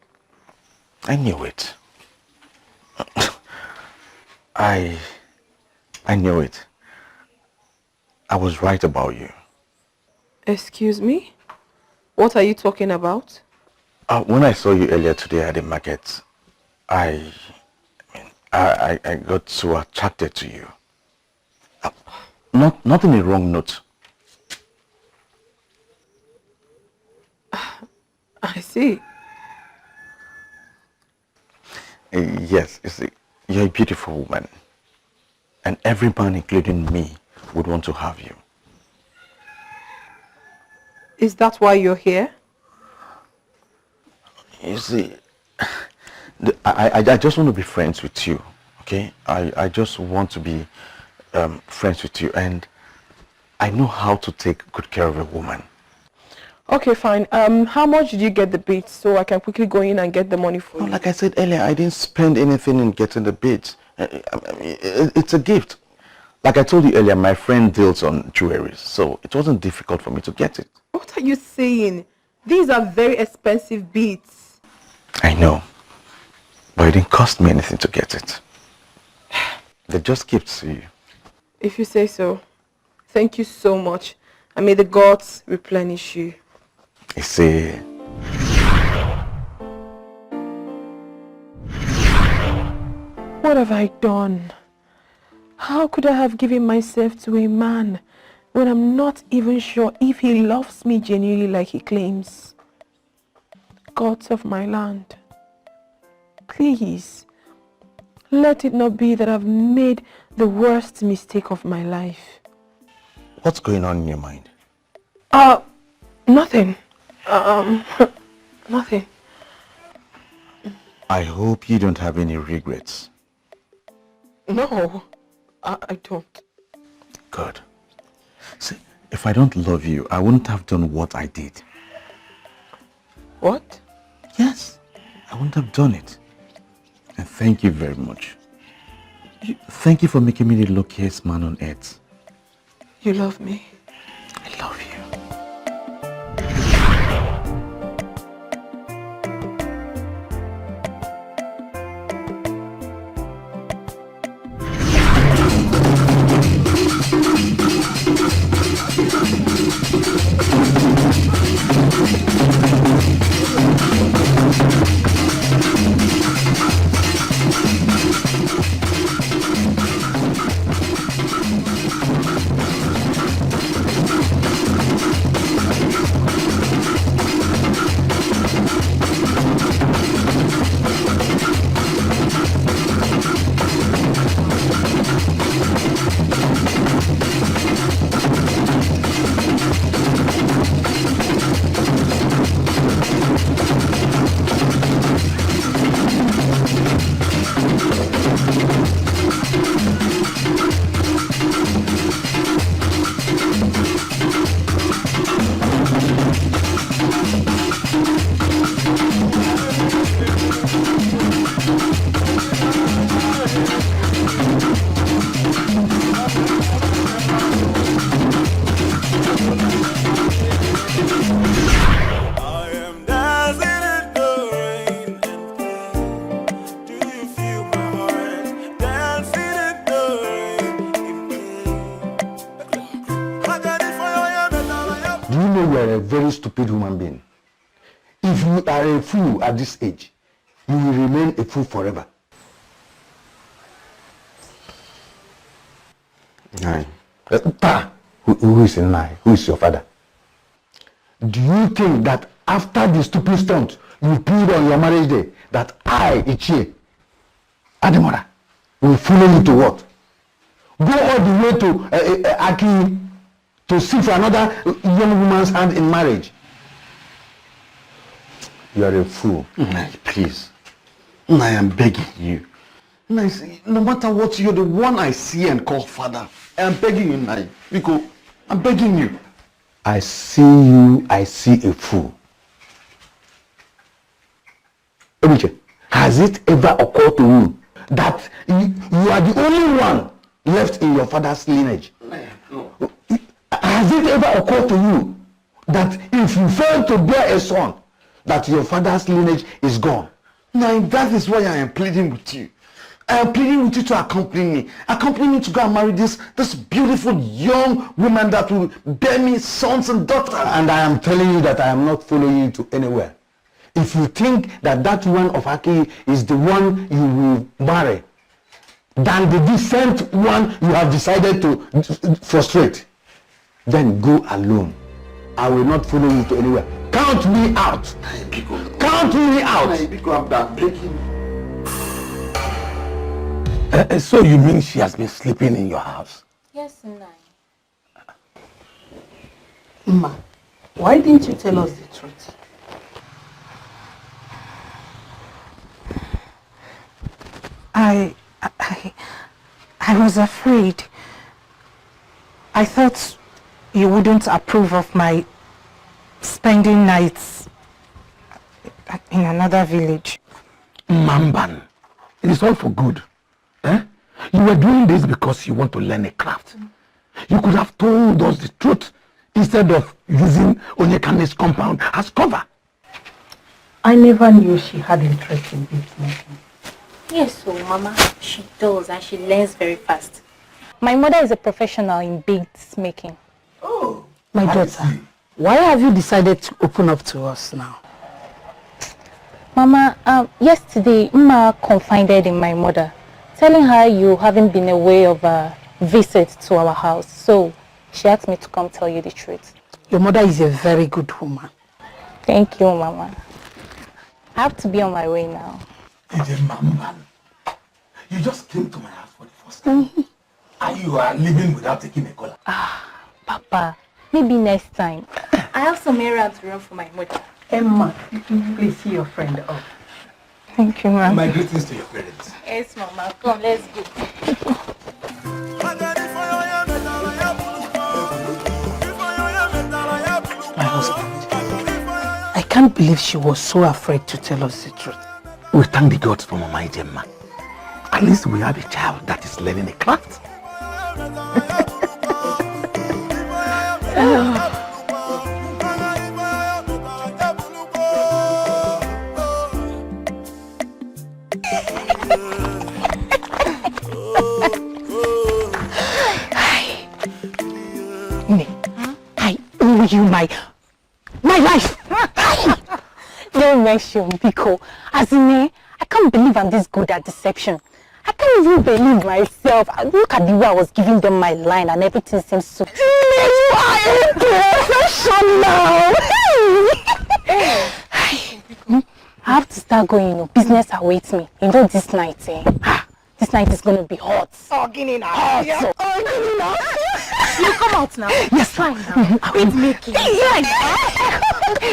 Speaker 6: I knew it. I knew it. I was right about you.
Speaker 16: Excuse me? What are you talking about?
Speaker 6: When I saw you earlier today at the market, I got so attracted to you. Not in a wrong note.
Speaker 16: I see.
Speaker 6: Yes, you see, you're a beautiful woman. And every man, including me, would want to have you.
Speaker 16: Is that why you're here?
Speaker 6: You see, I just want to be friends with you, okay? I just want to be friends with you, and I know how to take good care of a woman.
Speaker 16: Okay, fine. How much did you get the beads so I can quickly go in and get the money for you?
Speaker 6: Like I said earlier, I didn't spend anything in getting the beads. It's a gift. Like I told you earlier, my friend deals on jewelry, so it wasn't difficult for me to get it.
Speaker 16: What are you saying? These are very expensive beads.
Speaker 6: I know, but it didn't cost me anything to get it. They're just gifts to you.
Speaker 16: If you say so. Thank you so much, and may the gods replenish you.
Speaker 6: You see,
Speaker 16: what have I done? How could I have given myself to a man when I'm not even sure if he loves me genuinely like he claims? Gods of my land, please, let it not be that I've made the worst mistake of my life.
Speaker 6: what's going on in your mind?
Speaker 16: Nothing. Nothing.
Speaker 6: I hope you don't have any regrets.
Speaker 16: No, I don't.
Speaker 6: Good. See, if I don't love you, I wouldn't have done what I did.
Speaker 16: What?
Speaker 6: Yes, I wouldn't have done it. And thank you very much. Thank you for making me the luckiest man on earth.
Speaker 16: You love me.
Speaker 6: I love you.
Speaker 5: stupid human being. If you are a fool at this age, you will remain a fool forever. Nai. Who is Nai? Who is your father? Do you think that after the stupid stunt you pulled on your marriage day, that I, Ichie, Ademora, will follow you to what? Go all the way to Aki to seek for another young woman's hand in marriage? You are a fool.
Speaker 6: Nai, please. Nai, I'm begging you. Nai, no matter what, you're the one I see and call father. I'm begging you, Nai. Because I'm begging you.
Speaker 5: I see a fool. Ebuche, has it ever occurred to you that you are the only one left in your father's lineage?
Speaker 6: No.
Speaker 5: Has it ever occurred to you that if you fail to bear a son, that your father's lineage is gone?
Speaker 6: Nai, that is why I am pleading with you. I am pleading with you to accompany me. Accompany me to go and marry this beautiful young woman that will bear me sons and daughters.
Speaker 5: And I am telling you that I am not following you to anywhere. If you think that that one of Aki is the one you will marry, than the decent one you have decided to frustrate, then go alone. I will not follow you to anywhere. Count me out. Count me out.
Speaker 6: I'm begging.
Speaker 18: So you mean she has been sleeping in your house?
Speaker 17: Yes, Nai.
Speaker 12: Ma, why didn't you tell us the truth?
Speaker 11: I was afraid. I thought you wouldn't approve of my spending nights in another village.
Speaker 18: Mamban, it is all for good. Eh? You were doing this because you want to learn a craft. You could have told us the truth instead of using Onyekane's compound as cover.
Speaker 12: I never knew she had interest in beads making.
Speaker 3: Yes, so Mama, she does and she learns very fast. My mother is a professional in beads making.
Speaker 12: Oh, my daughter, why have you decided to open up to us now?
Speaker 3: Mama, yesterday, Mama confided in my mother, telling her you haven't been away of a visit to our house. So she asked me to come tell you the truth.
Speaker 12: Your mother is a very good woman.
Speaker 3: Thank you, Mama. I have to be on my way now.
Speaker 18: You just came to my house for the first time. And you are leaving without taking a collar.
Speaker 3: Papa, maybe next time. I have some errands to run for my mother.
Speaker 12: Emma, please see your friend off.
Speaker 3: Thank you, Mama.
Speaker 18: My greetings to your parents.
Speaker 3: Yes, Mama. Come, let's go.
Speaker 12: My husband, I can't believe she was so afraid to tell us the truth.
Speaker 18: We thank the gods for Mama Ijema. At least we have a child that is learning a craft.
Speaker 11: I owe you my life.
Speaker 3: Don't mention Biko. As in, I can't believe I'm this good at deception. I can't even believe myself. Look at the way I was giving them my line and everything seems so...
Speaker 11: You are professional.
Speaker 3: I have to start going, business awaits me. This night, this night is going to be hot.
Speaker 11: Hot.
Speaker 3: You come out now.
Speaker 11: Yes,
Speaker 3: fine now. Quit making.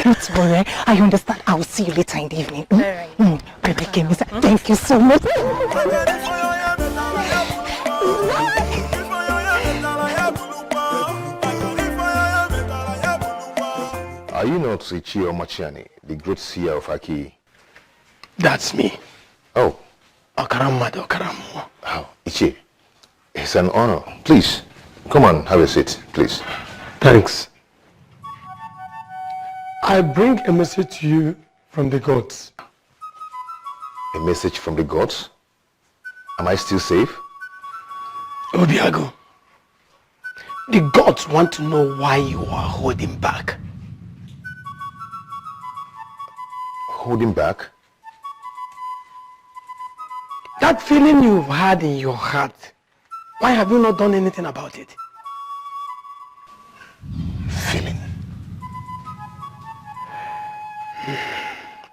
Speaker 11: Don't worry, I understand. I will see you later in the evening. Alright. Thank you so much.
Speaker 14: Are you not Ichie Omachiani, the great seer of Aki?
Speaker 18: That's me.
Speaker 14: Oh.
Speaker 18: Okaramado.
Speaker 14: Oh, Ichie, it's an honor. Please, come on, have a seat, please.
Speaker 18: Thanks. I bring a message to you from the gods.
Speaker 14: A message from the gods? Am I still safe?
Speaker 18: Obiago, the gods want to know why you are holding back.
Speaker 14: holding back?
Speaker 12: That feeling you've had in your heart, why have you not done anything about it?
Speaker 14: Feeling?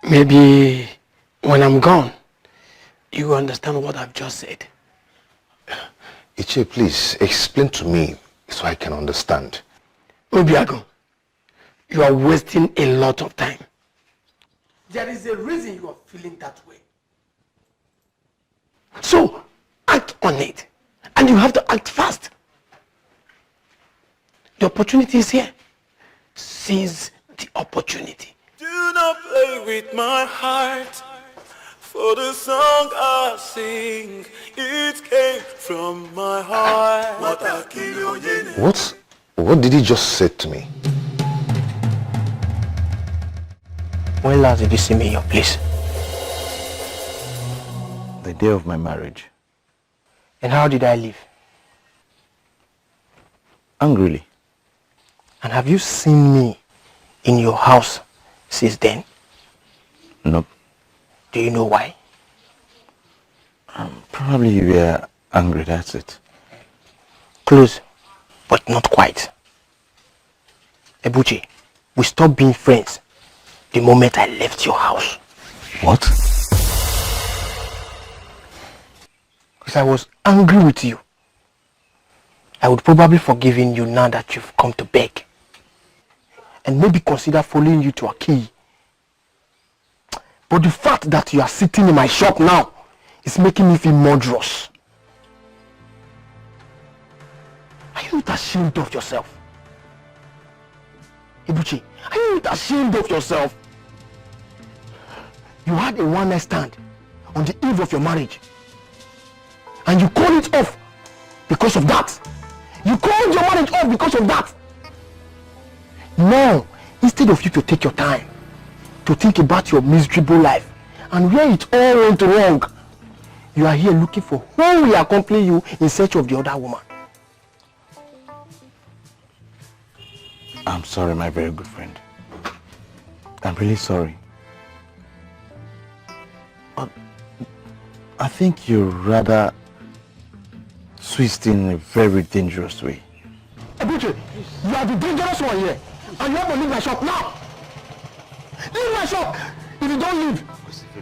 Speaker 12: Maybe when I'm gone, you will understand what I've just said.
Speaker 14: Iche, please explain to me so I can understand.
Speaker 12: Obiago, you are wasting a lot of time. There is a reason you are feeling that way. So, act on it. And you have to act fast. The opportunity is here. Seize the opportunity.
Speaker 9: Do not play with my heart. For the song I sing, it came from my heart.
Speaker 14: What did he just say to me?
Speaker 12: When last did you see me in your place?
Speaker 6: The day of my marriage.
Speaker 12: And how did I live?
Speaker 6: Angrily.
Speaker 12: And have you seen me in your house since then?
Speaker 6: Nope.
Speaker 12: Do you know why?
Speaker 6: Probably you were angry, that's it.
Speaker 12: Close, but not quite. Ebuchi, we stopped being friends the moment I left your house.
Speaker 6: What?
Speaker 12: Because I was angry with you. I would probably forgiven you now that you've come to beg. And maybe consider following you to a key. But the fact that you are sitting in my shop now is making me feel murderous. Are you not ashamed of yourself? Ebuchi, are you not ashamed of yourself? You had a one-night stand on the eve of your marriage. And you called it off because of that. You called your marriage off because of that. Now, instead of you to take your time to think about your miserable life and where it all went wrong, you are here looking for who will accompany you in search of the other woman.
Speaker 6: I'm sorry, my very good friend. I'm really sorry. But I think you're rather twisting in a very dangerous way.
Speaker 12: Ebuchi, you are the dangerous one here. And you have to leave my shop now. Leave my shop. If you don't leave,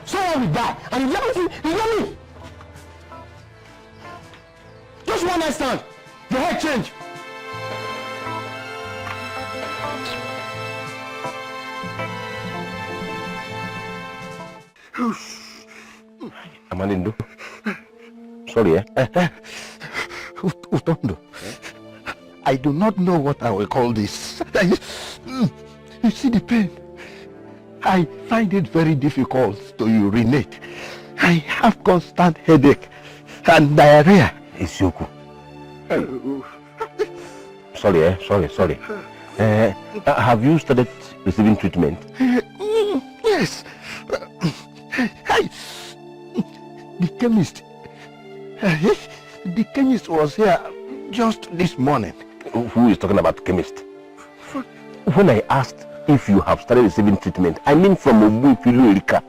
Speaker 12: someone will die. And if you let me. Just one night stand. Your head change.
Speaker 20: Amanindo. Sorry,
Speaker 18: Utondo, I do not know what I will call this. You see the pain? I find it very difficult to urinate. I have constant headache and diarrhea.
Speaker 20: Isioku. Sorry. Have you started receiving treatment?
Speaker 18: Yes. The chemist was here just this morning.
Speaker 20: Who is talking about chemist? When I asked if you have started receiving treatment, I mean from Obuefi Erika.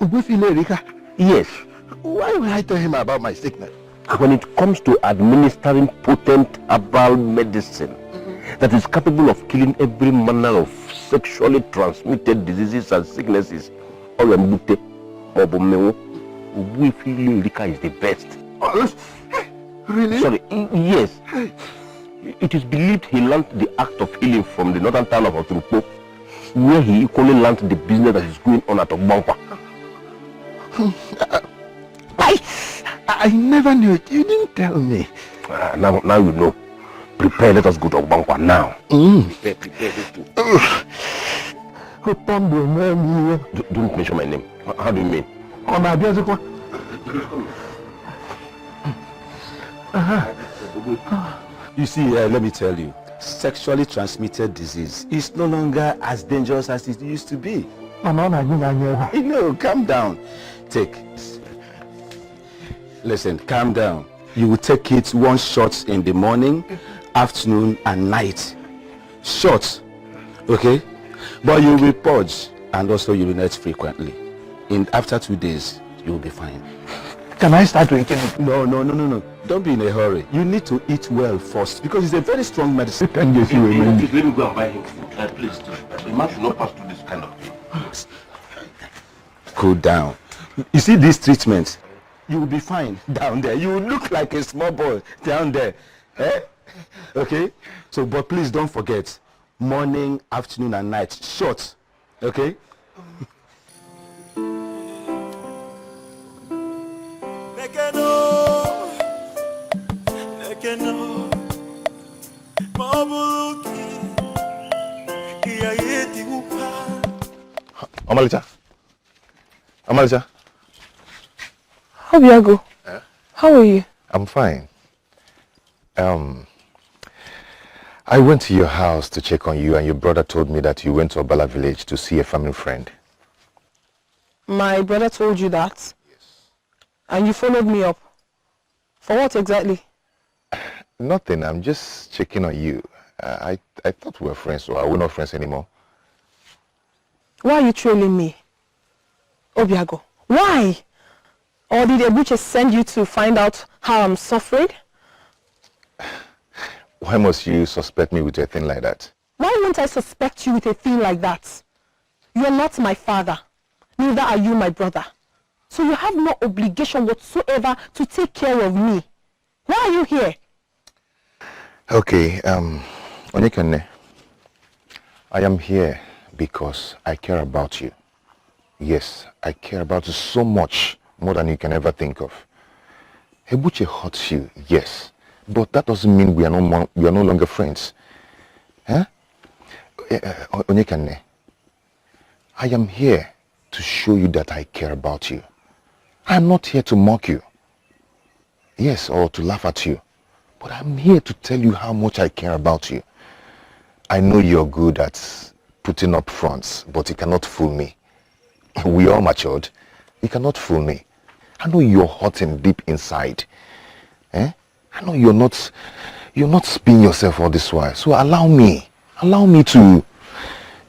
Speaker 18: Obuefi Erika?
Speaker 20: Yes.
Speaker 18: Why will I tell him about my sickness?
Speaker 20: When it comes to administering potent herbal medicine that is capable of killing every manner of sexually transmitted diseases and sicknesses, Obuefi Erika is the best.
Speaker 18: Really?
Speaker 20: Sorry, yes. It is believed he learned the act of healing from the northern town of Otumpo, where he equally learned the business that is going on at Ogbankwa.
Speaker 18: I never knew it. You didn't tell me.
Speaker 20: Now you know. Prepare, let us go to Ogbankwa now. Prepare. Don't mention my name. How do you mean?
Speaker 13: You see, let me tell you, sexually transmitted disease is no longer as dangerous as it used to be. No, calm down. Listen, calm down. You will take it 1 shot in the morning, afternoon, and night. Shots, okay? But you'll be purged and also urinate frequently. After 2 days, you'll be fine.
Speaker 18: Can I start drinking it?
Speaker 13: No. Don't be in a hurry. You need to eat well first because it's a very strong medicine.
Speaker 18: Can you see
Speaker 20: Let me go and buy him food. Please, the man should not pass through this kind of thing.
Speaker 13: Cool down. You see these treatments, you will be fine down there. You will look like a small boy down there. Okay? So, but please don't forget, morning, afternoon, and night, short. Okay?
Speaker 14: Amalicha.
Speaker 16: Obiago, how are you?
Speaker 14: I'm fine. I went to your house to check on you, and your brother told me that you went to Obala village to see a family friend.
Speaker 16: My brother told you that? Yes. And you followed me up? For what exactly?
Speaker 14: Nothing. I'm just checking on you. I thought we were friends, so are we not friends anymore?
Speaker 16: Why are you trolling me? Obiago, why? Or did Ebuche send you to find out how I'm suffering?
Speaker 14: Why must you suspect me with a thing like that?
Speaker 16: Why won't I suspect you with a thing like that? You're not my father. Neither are you my brother. So you have no obligation whatsoever to take care of me. Why are you here?
Speaker 14: Okay, Onyekane, I am here because I care about you. Yes, I care about you so much, more than you can ever think of. Ebuche hurts you, yes, but that doesn't mean we are no longer friends. Huh? Onyekane, I am here to show you that I care about you. I am not here to mock you. Yes, or to laugh at you. But I'm here to tell you how much I care about you. I know you're good at putting up fronts, but you cannot fool me. We all matured. You cannot fool me. I know you're hurting deep inside. I know you're not spinning yourself all this while. So allow me to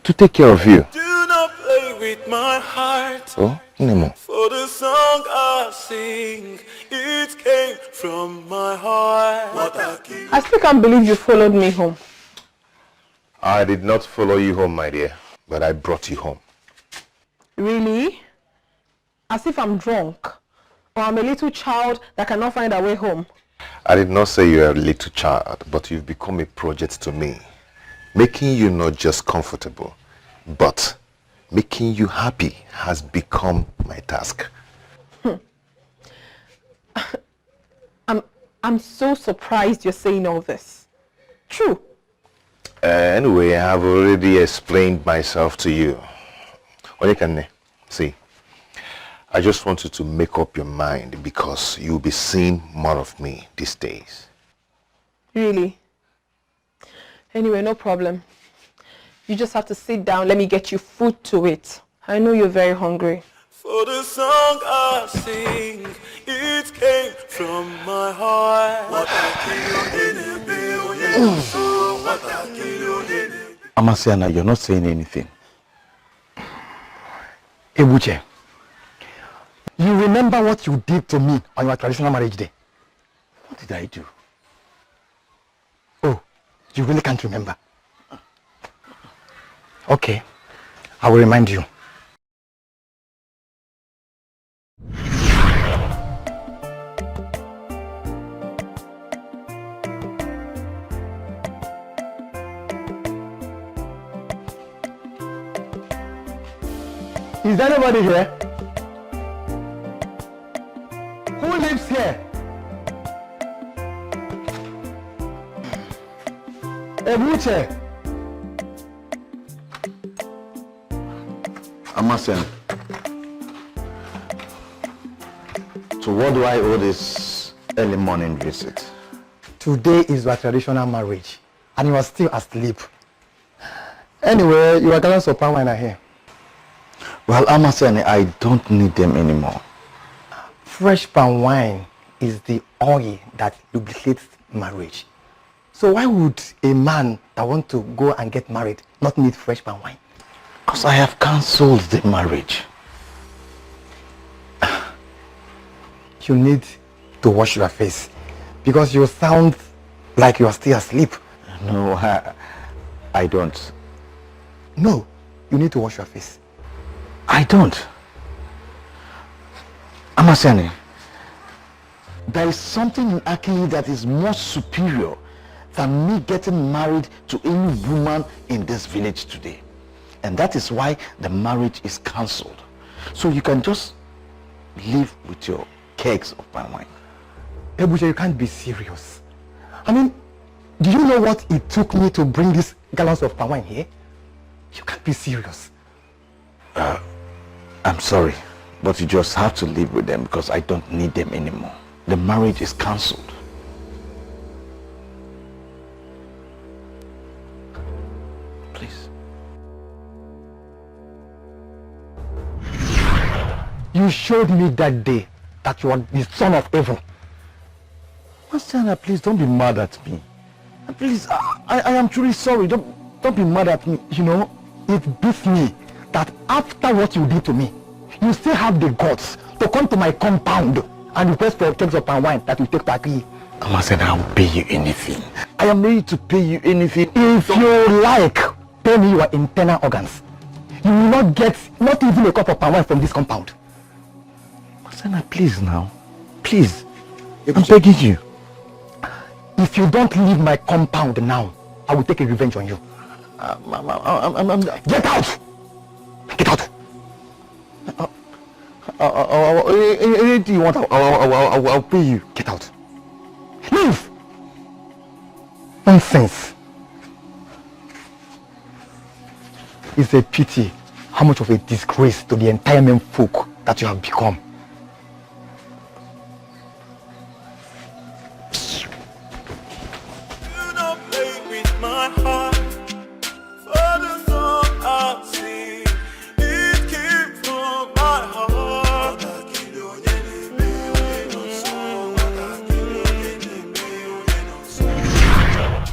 Speaker 14: take care of you.
Speaker 9: Do not play with my heart.
Speaker 14: Oh, Nemo.
Speaker 9: For the song I sing, it came from my heart.
Speaker 16: I still can't believe you followed me home.
Speaker 14: I did not follow you home, my dear, but I brought you home.
Speaker 16: Really? As if I'm drunk, or I'm a little child that cannot find a way home.
Speaker 14: I did not say you're a little child, but you've become a project to me. Making you not just comfortable, but making you happy has become my task.
Speaker 16: I'm so surprised you're saying all this. True.
Speaker 14: Anyway, I have already explained myself to you. Onyekane, see, I just want you to make up your mind because you'll be seeing more of me these days.
Speaker 16: Really? Anyway, no problem. You just have to sit down. Let me get you food to eat. I know you're very hungry.
Speaker 9: For the song I sing, it came from my heart.
Speaker 6: Amasiana, you're not saying anything.
Speaker 18: Ebuche, you remember what you did to me on your traditional marriage day?
Speaker 6: What did I do?
Speaker 18: Oh, you really can't remember? Okay, I will remind you. Is there anybody here? Who lives here? Ebuche.
Speaker 6: Amasen. So what do I owe this early morning visit?
Speaker 18: Today is your traditional marriage, and you are still asleep. Anyway, your gallons of palm wine are here.
Speaker 6: Well, Amasene, I don't need them anymore.
Speaker 18: Fresh palm wine is the oil that lubricates marriage. So why would a man that wants to go and get married not need fresh palm wine?
Speaker 6: Because I have cancelled the marriage.
Speaker 4: You need to wash your face because you sound like you are still asleep.
Speaker 6: No, I don't.
Speaker 4: No, you need to wash your face.
Speaker 6: I don't. Amasani, there is something in Akili that is more superior than me getting married to any woman in this village today. And that is why the marriage is cancelled. So you can just live with your kegs of palm wine.
Speaker 4: Ebuja, you can't be serious. I mean, do you know what it took me to bring these gallons of palm wine here? You can't be serious.
Speaker 6: I'm sorry, but you just have to live with them because I don't need them anymore. The marriage is cancelled. Please.
Speaker 4: You showed me that day that you are the son of evil.
Speaker 6: Masana, please don't be mad at me. Please, I am truly sorry. Don't be mad at me.
Speaker 4: You know, it beats me that after what you did to me, you still have the guts to come to my compound and request for kegs of palm wine that you take to Aki.
Speaker 6: Masana, I will pay you anything. I am ready to pay you anything.
Speaker 4: If you like, pay me your internal organs. You will not get not even a cup of palm wine from this compound.
Speaker 6: Masana, please now. Please. I'm begging you.
Speaker 4: If you don't leave my compound now, I will take a revenge on you. Get out! Get out!
Speaker 6: Anything you want, I'll pay you.
Speaker 4: Get out. Leave! Nonsense. It's a pity how much of a disgrace to the entire men folk that you have become.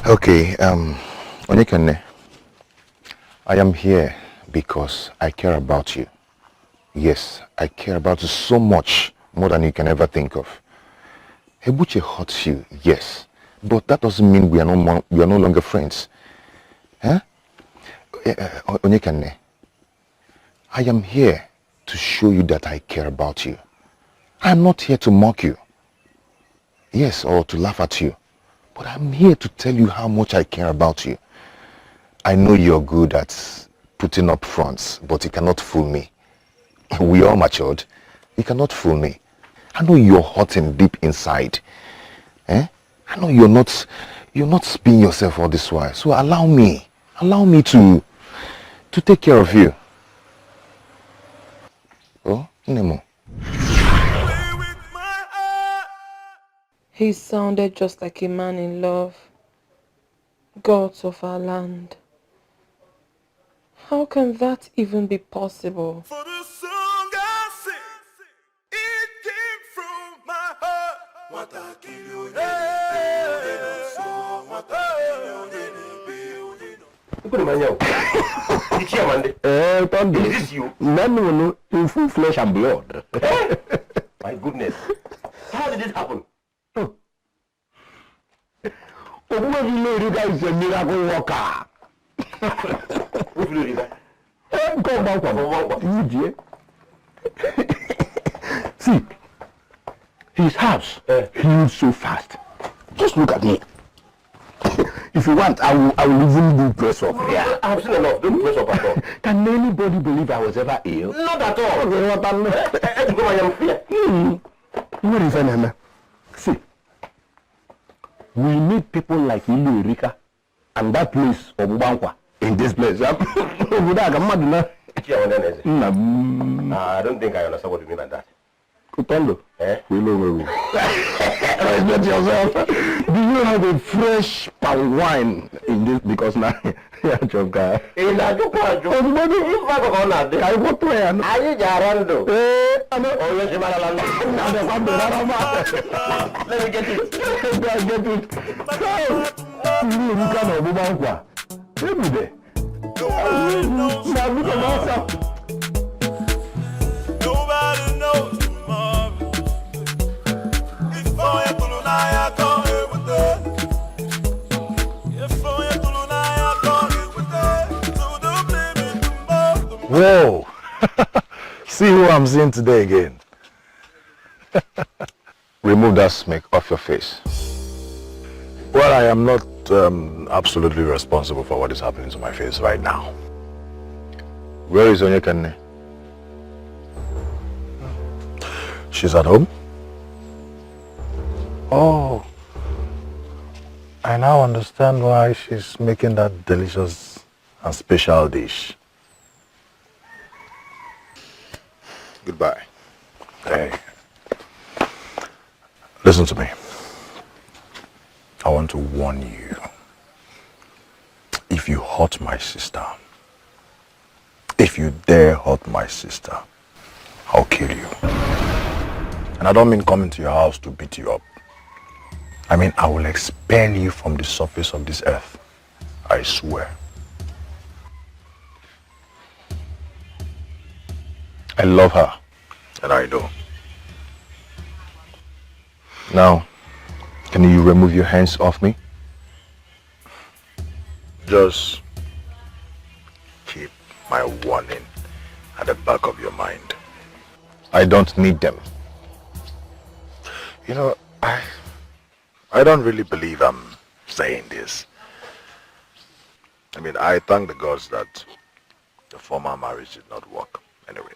Speaker 14: Okay, Onyekene, I am here because I care about you. Yes, I care about you so much, more than you can ever think of. Ebuche hurts you, yes, but that doesn't mean we are no longer friends. Huh? Onyekene, I am here to show you that I care about you. I am not here to mock you. Yes, or to laugh at you. But I'm here to tell you how much I care about you. I know you're good at putting up fronts, but you cannot fool me. We all matured. You cannot fool me. I know you're hurting deep inside. I know you're not being yourself all this while. So allow me to take care of you. Oh, Nemo.
Speaker 16: He sounded just like a man in love. Gods of our land. How can that even be possible?
Speaker 9: For the song I sing, it came from my heart. What I kill you,
Speaker 20: Is this you? No, in full flesh and blood. My goodness. How did this happen?
Speaker 8: Obuwefileriga is a miracle worker. Come back. See, his house healed so fast. Just look at me. If you want, I will even do press up.
Speaker 20: Yeah, I have seen enough. Don't press up at all.
Speaker 8: Can anybody believe I was ever ill?
Speaker 20: Not at all.
Speaker 8: What is an See, we need people like Ilu Erika and that place of Ubankwa in this place.
Speaker 20: I don't think I understand what you mean by that.
Speaker 8: Kutondo. Respect yourself. Do you have a fresh palm wine in this? Because now you're a job guy.
Speaker 20: Let me get it.
Speaker 8: Every day.
Speaker 18: Whoa! See who I'm seeing today again.
Speaker 14: Remove that smirk off your face.
Speaker 18: Well, I am not absolutely responsible for what is happening to my face right now.
Speaker 14: Where is Onyekane?
Speaker 18: She's at home? Oh. I now understand why she's making that delicious and special dish.
Speaker 14: Goodbye.
Speaker 18: Hey. Listen to me. I want to warn you. If you hurt my sister, if you dare hurt my sister, I'll kill you. And I don't mean coming to your house to beat you up. I mean, I will expel you from the surface of this earth. I swear.
Speaker 14: I love her.
Speaker 18: And I know.
Speaker 14: Now, can you remove your hands off me?
Speaker 18: Just keep my warning at the back of your mind.
Speaker 14: I don't need them.
Speaker 18: You know, I don't really believe I'm saying this. I mean, I thank the gods that the former marriage did not work anyway.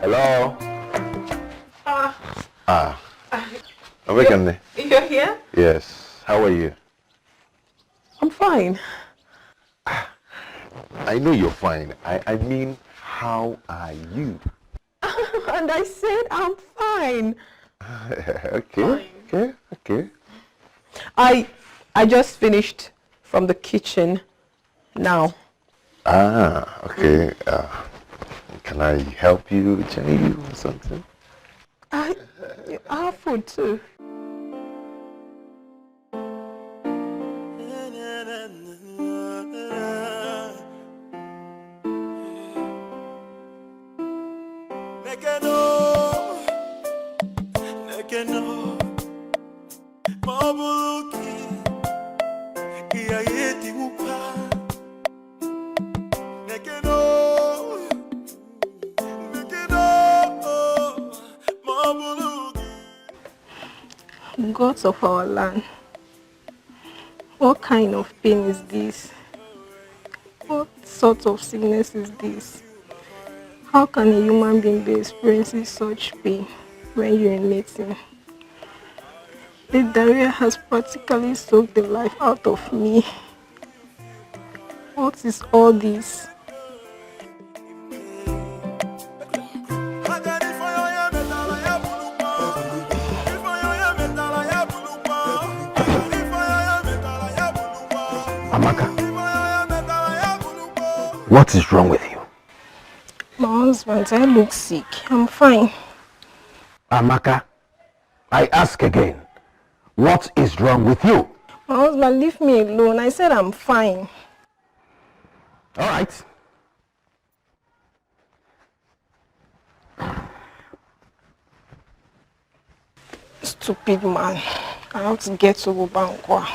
Speaker 14: Hello?
Speaker 16: You're here?
Speaker 14: Yes. How are you?
Speaker 16: I'm fine.
Speaker 14: I know you're fine. I mean, how are you?
Speaker 16: And I said I'm fine.
Speaker 14: Okay.
Speaker 16: I just finished from the kitchen now.
Speaker 14: Okay. Can I help you, join you or something?
Speaker 16: I have food too. Gods of our land, what kind of pain is this? What sort of sickness is this? How can a human being be experiencing such pain when urinating? The diarrhea has practically soaked the life out of me. What is all this?
Speaker 18: Amaka, what is wrong with you?
Speaker 16: My husband, I look sick. I'm fine.
Speaker 18: Amaka, I ask again, what is wrong with you?
Speaker 16: My husband, leave me alone. I said I'm fine.
Speaker 18: All right.
Speaker 16: Stupid man. I have to get to Ubankwa.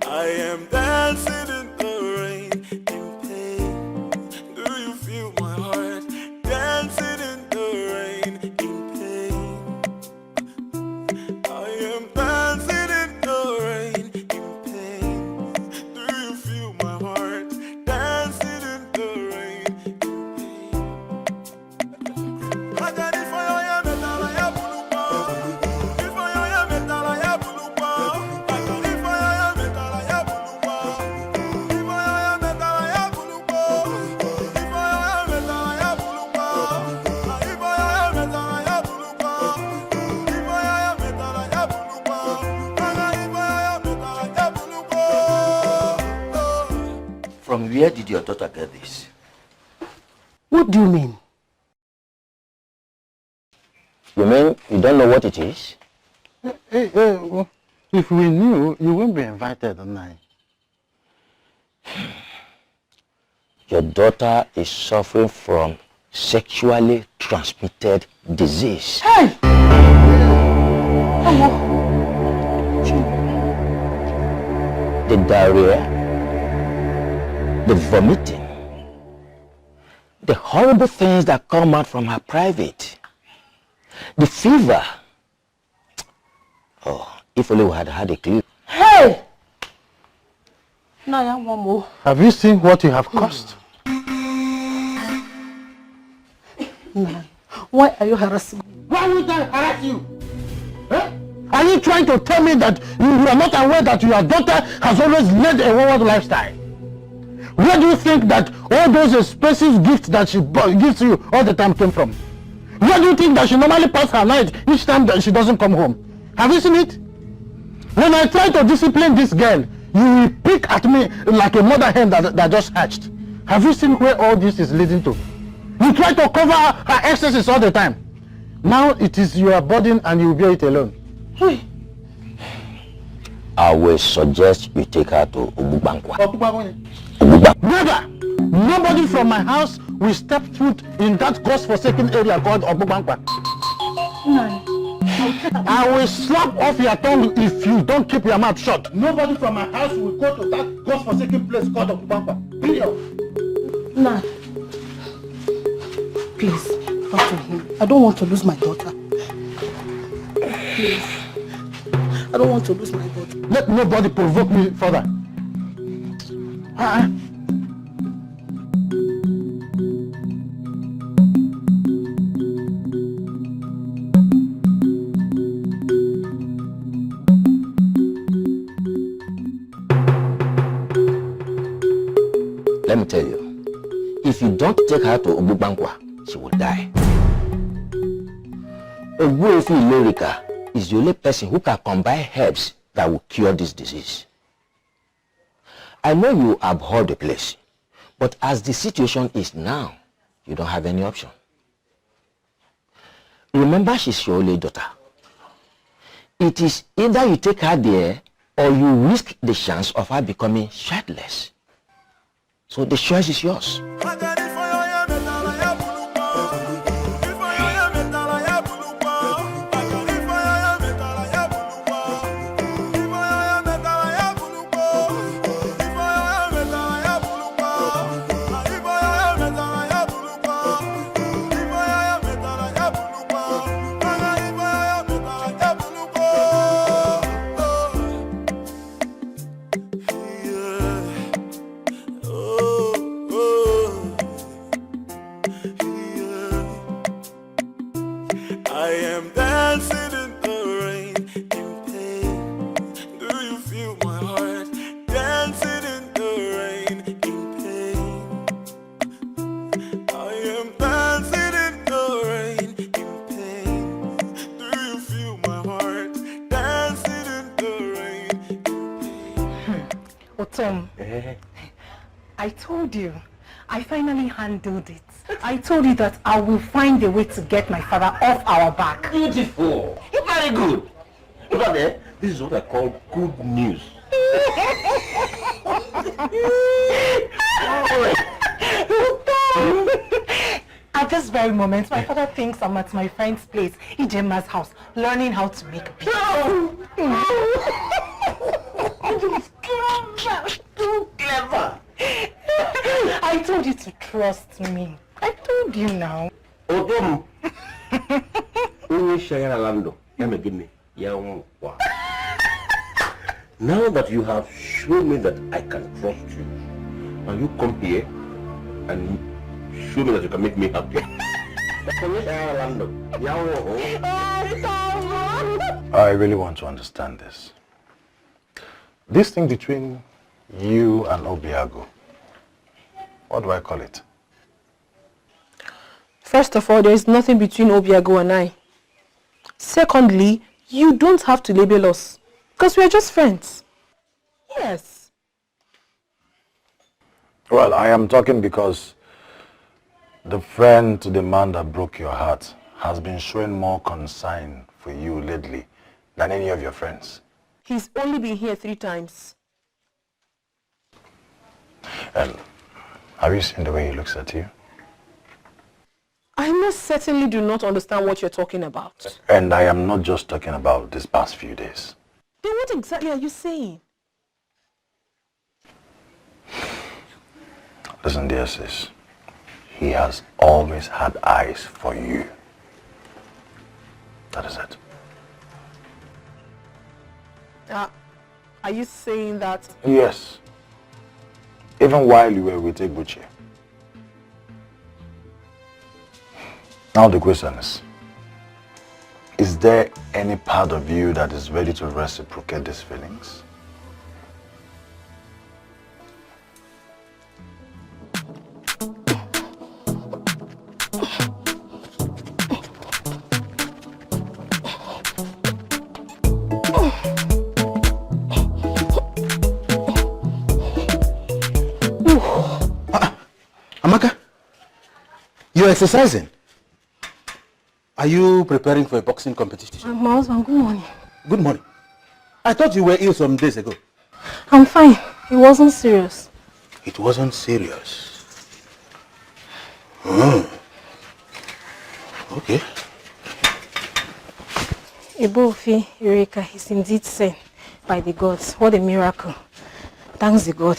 Speaker 9: I am dancing in
Speaker 20: From where did your daughter get this?
Speaker 12: What do you mean?
Speaker 20: You mean you don't know what it is?
Speaker 6: Well, if we knew, you wouldn't be invited tonight.
Speaker 20: Your daughter is suffering from sexually transmitted disease.
Speaker 12: Hey!
Speaker 20: The diarrhea, the vomiting, the horrible things that come out from her private, the fever. Oh, if only we had had a clue.
Speaker 12: Hey! Naya, one more.
Speaker 6: Have you seen what you have caused?
Speaker 12: Why are you harassing me?
Speaker 6: Why would I harass you? Eh? Are you trying to tell me that you are not aware that your daughter has always led a wayward lifestyle? Where do you think that all those expensive gifts that she gives you all the time came from? Where do you think that she normally passes her night each time that she doesn't come home? Have you seen it? When I try to discipline this girl, you will pick at me like a mother hen that just hatched. Have you seen where all this is leading to? You try to cover her excesses all the time. Now it is your burden and you will bear it alone. Hey.
Speaker 20: I will suggest you take her to Obubankwa.
Speaker 6: Never! Nobody from my house will step foot in that godforsaken area called Obubankwa. I will slap off your tongue if you don't keep your mouth shut. Nobody from my house will go to that godforsaken place called Obubankwa. Period.
Speaker 12: Nah. Please, talk to him. I don't want to lose my daughter. Please. I don't want to lose my daughter.
Speaker 6: Let nobody provoke me further.
Speaker 20: Let me tell you, if you don't take her to Obubankwa, she will die. Ogbuefi Ilorika is the only person who can combine herbs that will cure this disease. I know you abhor the place, but as the situation is now, you don't have any option. Remember, she's your only daughter. It is either you take her there or you risk the chance of her becoming childless. So the choice is yours.
Speaker 11: I told you, I finally handled it. I told you that I will find a way to get my father off our back.
Speaker 20: Beautiful. Very good. Look at that. This is what I call good news.
Speaker 11: At this very moment, my father thinks I'm at my friend's place, Ijema's house, learning how to make beef.
Speaker 20: Too clever.
Speaker 11: I told you to trust me. I told you now.
Speaker 20: Now that you have shown me that I can trust you, now you come here and show me that you can make me happy.
Speaker 14: I really want to understand this. This thing between you and Obiago, what do I call it?
Speaker 16: First of all, there is nothing between Obiago and I. Secondly, you don't have to label us, because we are just friends. Yes.
Speaker 6: Well, I am talking because the friend to the man that broke your heart has been showing more concern for you lately than any of your friends.
Speaker 7: He's only been here 3 times.
Speaker 6: And have you seen the way he looks at you?
Speaker 7: I most certainly do not understand what you're talking about.
Speaker 6: And I am not just talking about these past few days.
Speaker 7: Then what exactly are you saying?
Speaker 6: Listen, dear sis, he has always had eyes for you. That is it.
Speaker 7: Are you saying that?
Speaker 6: Yes. Even while you were with Ebuchi. Now the question is there any part of you that is ready to reciprocate these feelings?
Speaker 13: Amaka, you're exercising. Are you preparing for a boxing competition?
Speaker 17: My husband, good morning.
Speaker 13: Good morning. I thought you were ill some days ago.
Speaker 17: I'm fine. It wasn't serious.
Speaker 13: It wasn't serious. Oh. Okay.
Speaker 17: Ebofi Eureka is indeed sent by the gods. What a miracle. Thanks the God.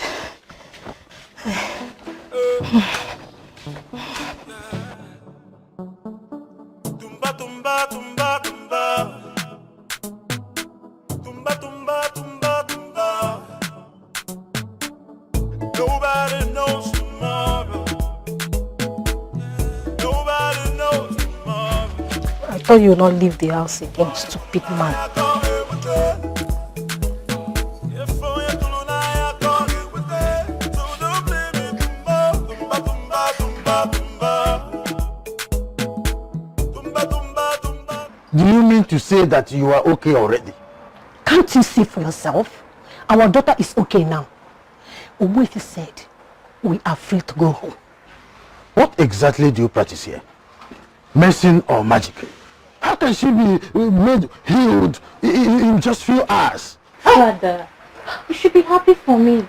Speaker 9: Nobody knows tomorrow. Nobody knows tomorrow.
Speaker 17: I thought you would not leave the house again, stupid man.
Speaker 13: Do you mean to say that you are okay already?
Speaker 11: Can't you see for yourself? Our daughter is okay now. Queneeth said we are free to go home.
Speaker 13: What exactly do you practice here? Medicine or magic? How can she be made healed in just few hours?
Speaker 3: Father, you should be happy for me.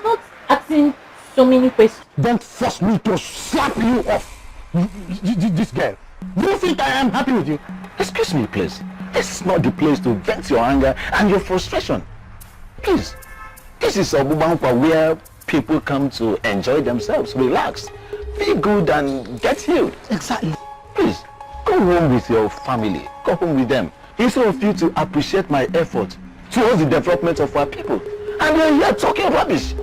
Speaker 3: Not asking so many questions.
Speaker 13: Don't force me to slap you off, this girl. Do you think I am happy with you?
Speaker 6: Excuse me, please. This is not the place to vent your anger and your frustration. Please. This is Obubanpa where people come to enjoy themselves, relax, be good and get healed.
Speaker 11: Exactly.
Speaker 6: Please, go home with your family. Go home with them. Instead of you to appreciate my effort towards the development of our people. And you're here talking rubbish.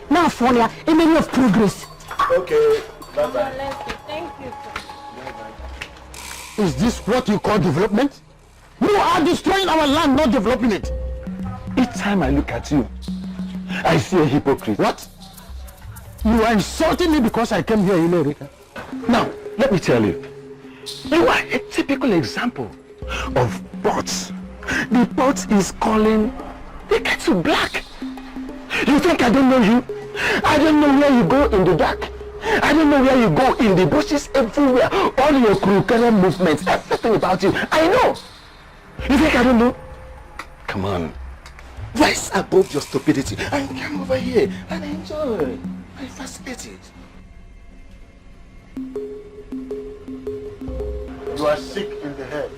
Speaker 11: Now for a many of progress.
Speaker 6: Okay.
Speaker 3: Bye-bye. Thank you.
Speaker 13: Is this what you call development? You are destroying our land, not developing it.
Speaker 6: Each time I look at you, I see a hypocrite.
Speaker 13: What? You are insulting me because I came here, Eureka.
Speaker 6: Now, let me tell you, you are a typical example of bots. The bot is calling the kettle black. You think I don't know you? I don't know where you go in the dark. I don't know where you go in the bushes, everywhere. All your crooked movements, everything about you, I know. You think I don't know? Come on. Rise above your stupidity and come over here and enjoy my facilities.
Speaker 13: You are sick in the head.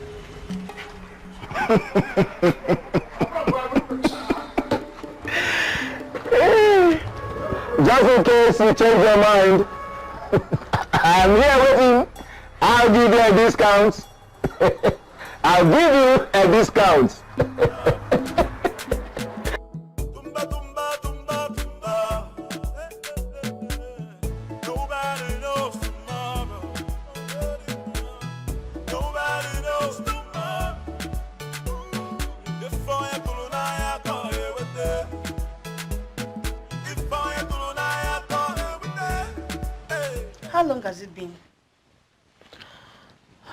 Speaker 20: Just in case you change your mind, I'm here waiting. I'll give you a discount. I'll give you a discount.
Speaker 1: How long has it been?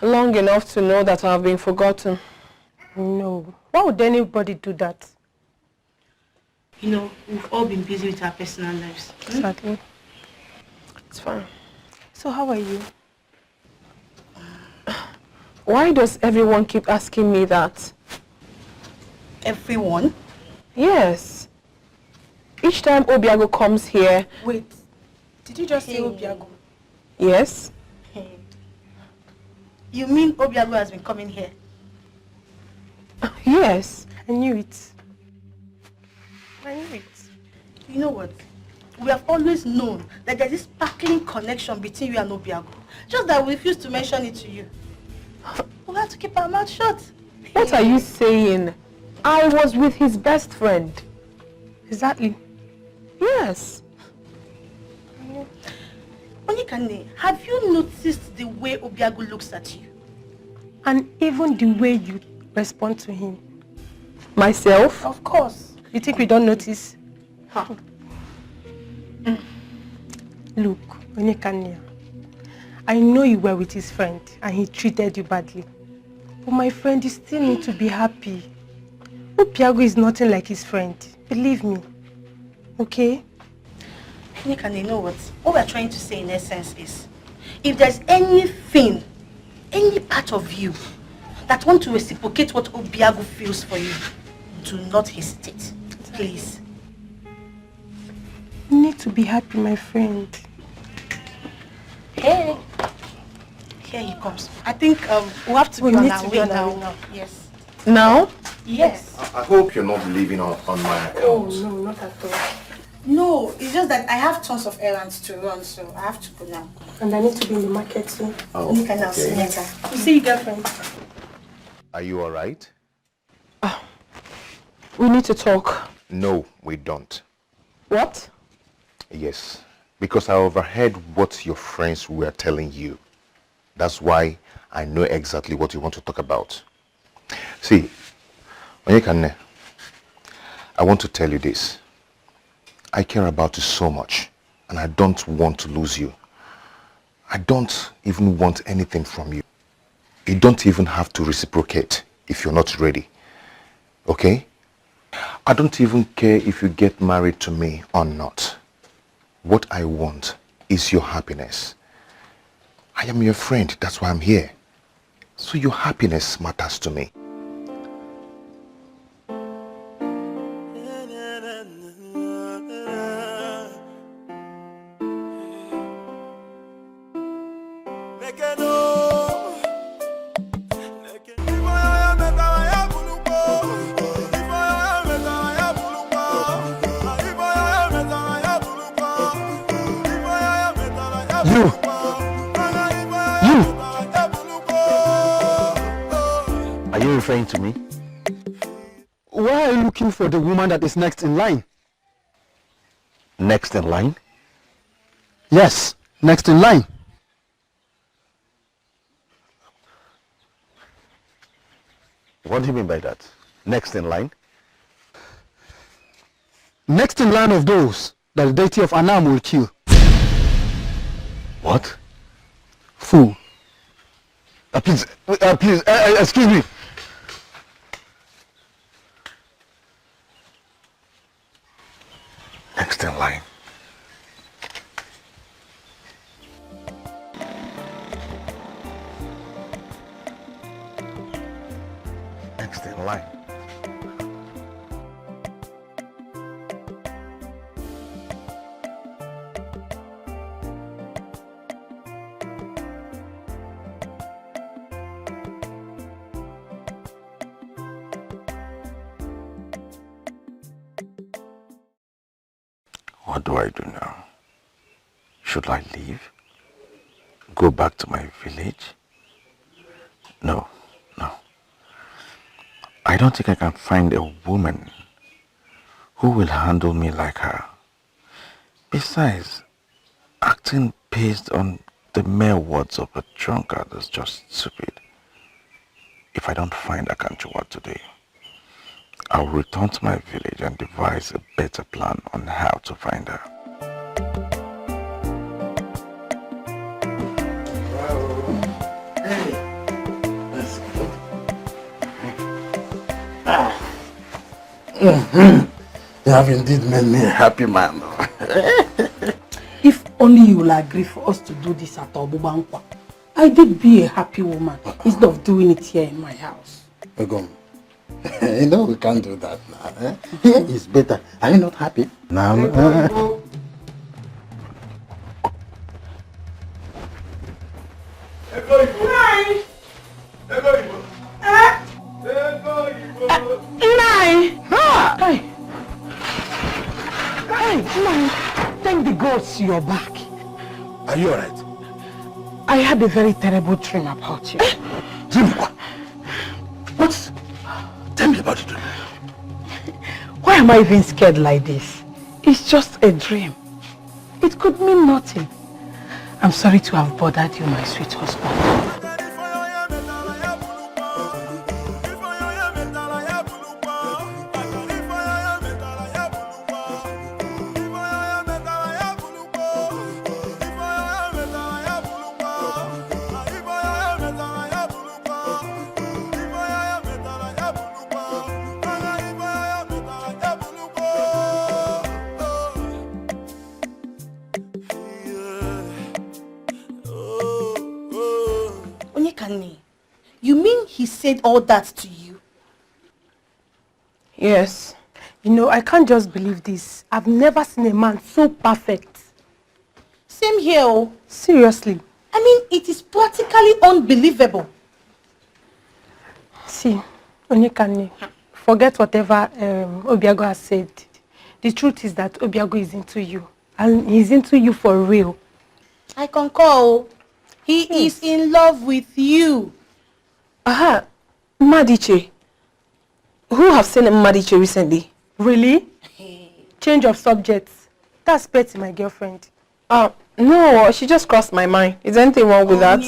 Speaker 16: Long enough to know that I've been forgotten.
Speaker 17: No. Why would anybody do that?
Speaker 21: You know, we've all been busy with our personal lives.
Speaker 12: Exactly. It's fine. So how are you?
Speaker 16: Why does everyone keep asking me that?
Speaker 21: Everyone?
Speaker 16: Yes. Each time Obiago comes here...
Speaker 21: Wait, did you just say Obiago?
Speaker 16: Yes.
Speaker 21: You mean Obiago has been coming here?
Speaker 16: Yes.
Speaker 12: I knew it. I knew it.
Speaker 21: You know what? We have always known that there's this sparkling connection between you and Obiago. Just that we refuse to mention it to you. We have to keep our mouth shut.
Speaker 16: What are you saying? I was with his best friend.
Speaker 12: Exactly.
Speaker 16: Yes.
Speaker 21: Onikane, have you noticed the way Obiago looks at you?
Speaker 12: And even the way you respond to him.
Speaker 16: Myself?
Speaker 21: Of course.
Speaker 12: You think we don't notice?
Speaker 21: Huh.
Speaker 12: Look, Onikane, I know you were with his friend and he treated you badly. But my friend, you still need to be happy. Obiago is nothing like his friend. Believe me. Okay?
Speaker 21: Onikane, you know what? What we're trying to say in essence is, if there's anything, any part of you that want to reciprocate what Obiago feels for you, do not hesitate. Please.
Speaker 12: You need to be happy, my friend.
Speaker 21: Hey. Here he comes. I think we'll have to be on our way now. Yes.
Speaker 16: Now?
Speaker 21: Yes.
Speaker 14: I hope you're not leaving on my account.
Speaker 21: Oh, no, not at all. No, it's just that I have tons of errands to run, so I have to go now.
Speaker 12: And I need to be in the market too.
Speaker 14: Oh,
Speaker 21: You can now see you
Speaker 14: okay.
Speaker 21: later.
Speaker 12: You see you, girlfriend.
Speaker 14: Are you alright?
Speaker 16: We need to talk.
Speaker 14: No, we don't.
Speaker 16: What?
Speaker 14: Yes, because I overheard what your friends were telling you. That's why I know exactly what you want to talk about. See, Onyekane, I want to tell you this. I care about you so much, and I don't want to lose you. I don't even want anything from you. You don't even have to reciprocate if you're not ready. Okay? I don't even care if you get married to me or not. What I want is your happiness. I am your friend, that's why I'm here. So your happiness matters to me.
Speaker 4: Are you referring to me? Why are you looking for the woman that is next in line?
Speaker 14: Next in line?
Speaker 4: Yes, next in line.
Speaker 14: What do you mean by that? Next in line?
Speaker 4: Next in line of those that the deity of Anam will kill.
Speaker 14: What?
Speaker 4: Fool.
Speaker 14: Please, excuse me. Next in line. Next in line. What do I do now? Should I leave? Go back to my village? No. I don't think I can find a woman who will handle me like her. Besides, acting based on the mere words of a drunkard is just stupid. If I don't find Akanchua today, I'll return to my village and devise a better plan on how to find her.
Speaker 5: You have indeed made me a happy man.
Speaker 12: If only you will agree for us to do this at Obubankwa, I did be a happy woman instead of doing it here in my house.
Speaker 5: Ogom, you know we can't do that now. Eh? Here is better. Are you not happy? Now.
Speaker 12: Thank the gods you're back.
Speaker 5: Are you alright?
Speaker 12: I had a very terrible dream about you.
Speaker 5: Dream what? What? Tell me about it.
Speaker 12: Why am I even scared like this? It's just a dream. It could mean nothing. I'm sorry to have bothered you, my sweet husband.
Speaker 21: You mean he said all that to you?
Speaker 12: Yes. You know, I can't just believe this. I've never seen a man so perfect.
Speaker 21: Same here. Oh.
Speaker 12: Seriously.
Speaker 21: I mean, it is practically unbelievable.
Speaker 12: See, Onyekane, forget whatever Obiago has said. The truth is that Obiago is into you. And he's into you for real.
Speaker 21: I concur. He is in love with you.
Speaker 16: Aha, Madiche. Who have seen Madiche recently?
Speaker 12: Really? Change of subjects. That's Betty, my girlfriend.
Speaker 16: No, she just crossed my mind. Is anything wrong with that?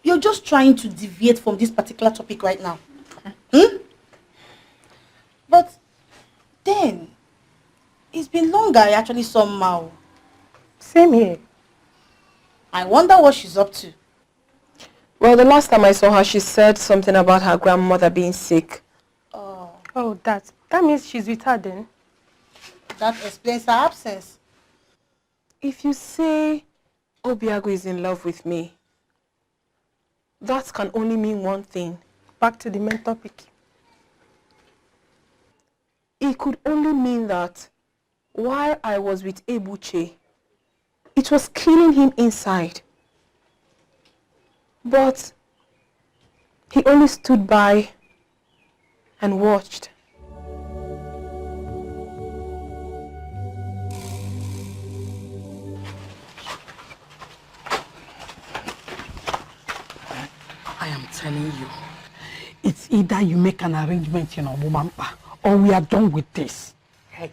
Speaker 21: You're just trying to deviate from this particular topic right now. But then, it's been longer I actually saw Mao.
Speaker 12: Same here.
Speaker 21: I wonder what she's up to.
Speaker 16: Well, the last time I saw her, she said something about her grandmother being sick.
Speaker 12: Oh, that means she's with her then.
Speaker 21: That explains her absence.
Speaker 16: If you say Obiago is in love with me, that can only mean one thing.
Speaker 12: Back to the main topic.
Speaker 16: It could only mean that while I was with Ebuche, it was killing him inside. But he only stood by and watched.
Speaker 12: I am telling you, it's either you make an arrangement in Obumampa or we are done with this. Hey.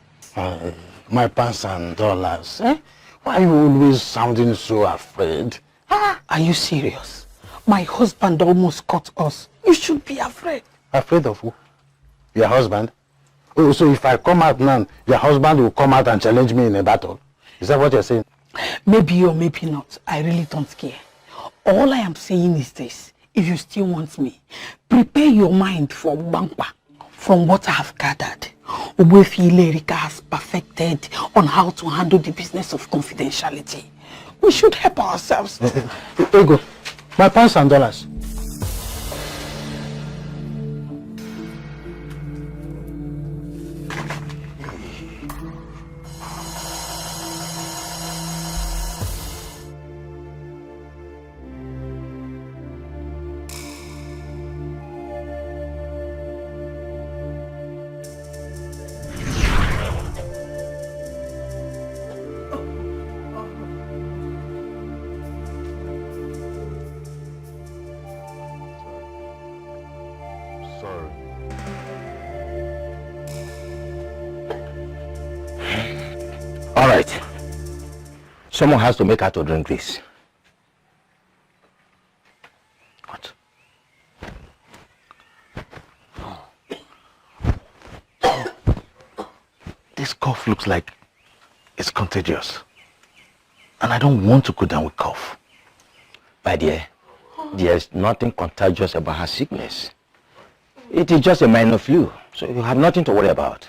Speaker 5: My pants and dollars. Eh? Why are you always sounding so afraid?
Speaker 12: Are you serious? My husband almost caught us. You should be afraid.
Speaker 5: Afraid of who? Your husband? Oh, so if I come out now, your husband will come out and challenge me in a battle? Is that what you're saying?
Speaker 12: Maybe or maybe not. I really don't care. All I am saying is this. If you still want me, prepare your mind for Bankwa. From what I have gathered, Obuefi Lerika has perfected on how to handle the business of confidentiality. We should help ourselves.
Speaker 5: Ego, my pounds and dollars.
Speaker 20: All right. Someone has to make her to drink this. What?
Speaker 6: This cough looks like it's contagious. And I don't want to go down with cough.
Speaker 20: My dear, there's nothing contagious about her sickness. It is just a minor flu.
Speaker 13: So you have nothing to worry about.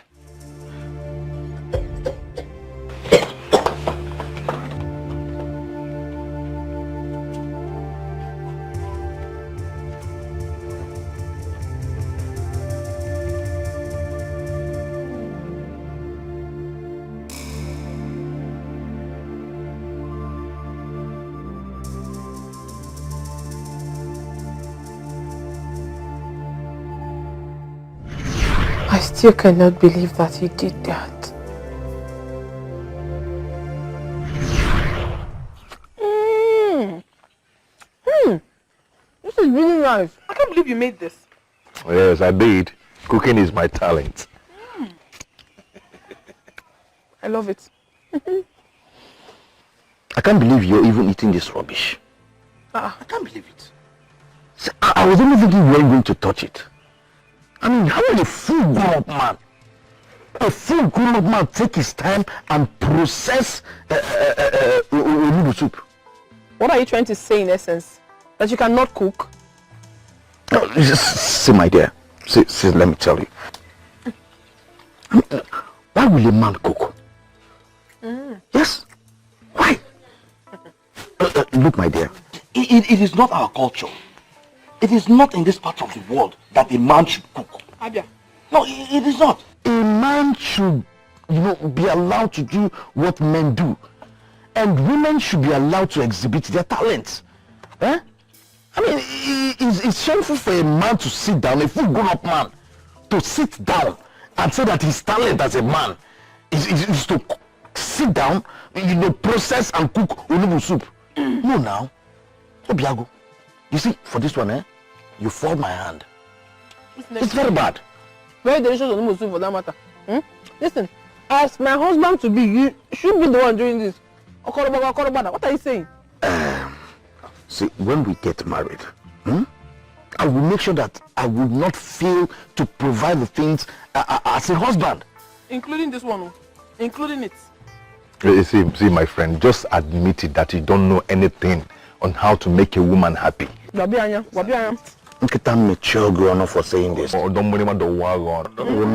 Speaker 16: I still cannot believe that he did that. This is really nice. I can't believe you made this.
Speaker 14: Yes, I did. Cooking is my talent.
Speaker 16: I love it.
Speaker 20: I can't believe you're even eating this rubbish.
Speaker 16: I can't believe it.
Speaker 20: See, I was only thinking you weren't going to touch it. I mean, how will a full grown-up man, take his time and process noodle soup?
Speaker 16: What are you trying to say in essence? That you cannot cook?
Speaker 20: No, just see, my dear. See, let me tell you. I mean, why will a man cook? Yes. Why? Look, my dear.
Speaker 6: It is not our culture. It is not in this part of the world that a man should cook.
Speaker 16: Abia.
Speaker 6: No, it is not.
Speaker 20: A man should, be allowed to do what men do. And women should be allowed to exhibit their talents. Eh? I mean, it's shameful for a man to sit down, a full grown-up man, to sit down and say that his talent as a man is to sit down, process and cook onubu soup. No, now. Obiago, you see, for this one, you fall my hand. It's very bad.
Speaker 16: Very delicious onubu soup for that matter. Listen, as my husband to be, you should be the one doing this. What are you saying?
Speaker 20: See, when we get married, I will make sure that I will not fail to provide the things as a husband.
Speaker 16: Including this one, including it.
Speaker 14: See, my friend, just admit it that you don't know anything on how to make a woman happy.
Speaker 16: Look
Speaker 20: at that mature grown-up for saying this.
Speaker 14: Oh, don't worry about the war.
Speaker 16: Oh,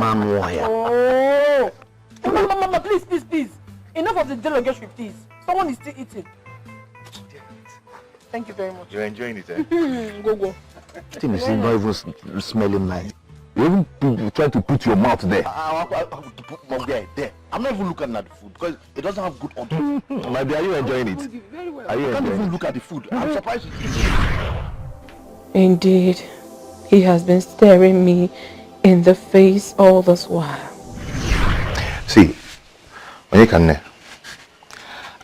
Speaker 16: Mama, please. Enough of the derogatory, please. Someone is still eating. Thank you very much.
Speaker 14: You're enjoying it, eh?
Speaker 16: Go.
Speaker 20: Thing is not even smelling nice. You even try to put your mouth there.
Speaker 6: I put my there. I'm not even looking at the food because it doesn't have good odor.
Speaker 14: My dear, are you enjoying it?
Speaker 16: Very well.
Speaker 14: Are you
Speaker 6: I can't
Speaker 14: enjoying
Speaker 6: even
Speaker 14: it?
Speaker 6: look at the food. I'm surprised you eat it.
Speaker 16: Indeed, he has been staring me in the face all this while.
Speaker 14: See, Onyekane,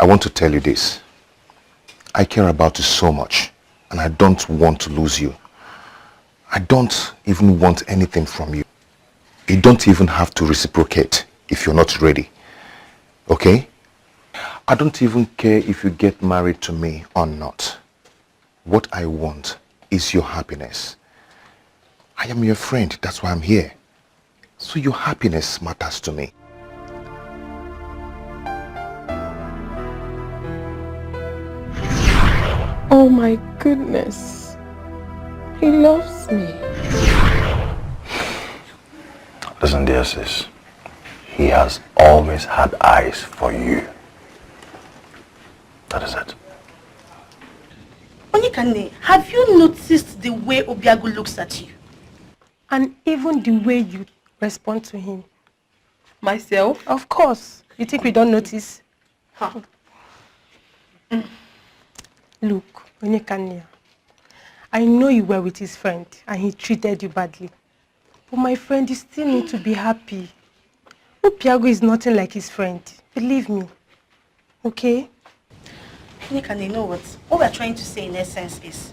Speaker 14: I want to tell you this. I care about you so much, and I don't want to lose you. I don't even want anything from you. You don't even have to reciprocate if you're not ready. Okay? I don't even care if you get married to me or not. What I want is your happiness. I am your friend, that's why I'm here. So your happiness matters to me.
Speaker 16: Oh my goodness. He loves me.
Speaker 6: Listen, dear sis. He has always had eyes for you. That is it.
Speaker 21: Onyekane, have you noticed the way Obiago looks at you?
Speaker 17: And even the way you respond to him.
Speaker 16: Myself?
Speaker 17: Of course. You think we don't notice?
Speaker 16: Huh.
Speaker 17: Look, Onyekane, I know you were with his friend and he treated you badly. But my friend, you still need to be happy. Obiago is nothing like his friend. Believe me. Okay?
Speaker 21: Onyekane, you know what? What we're trying to say in essence is,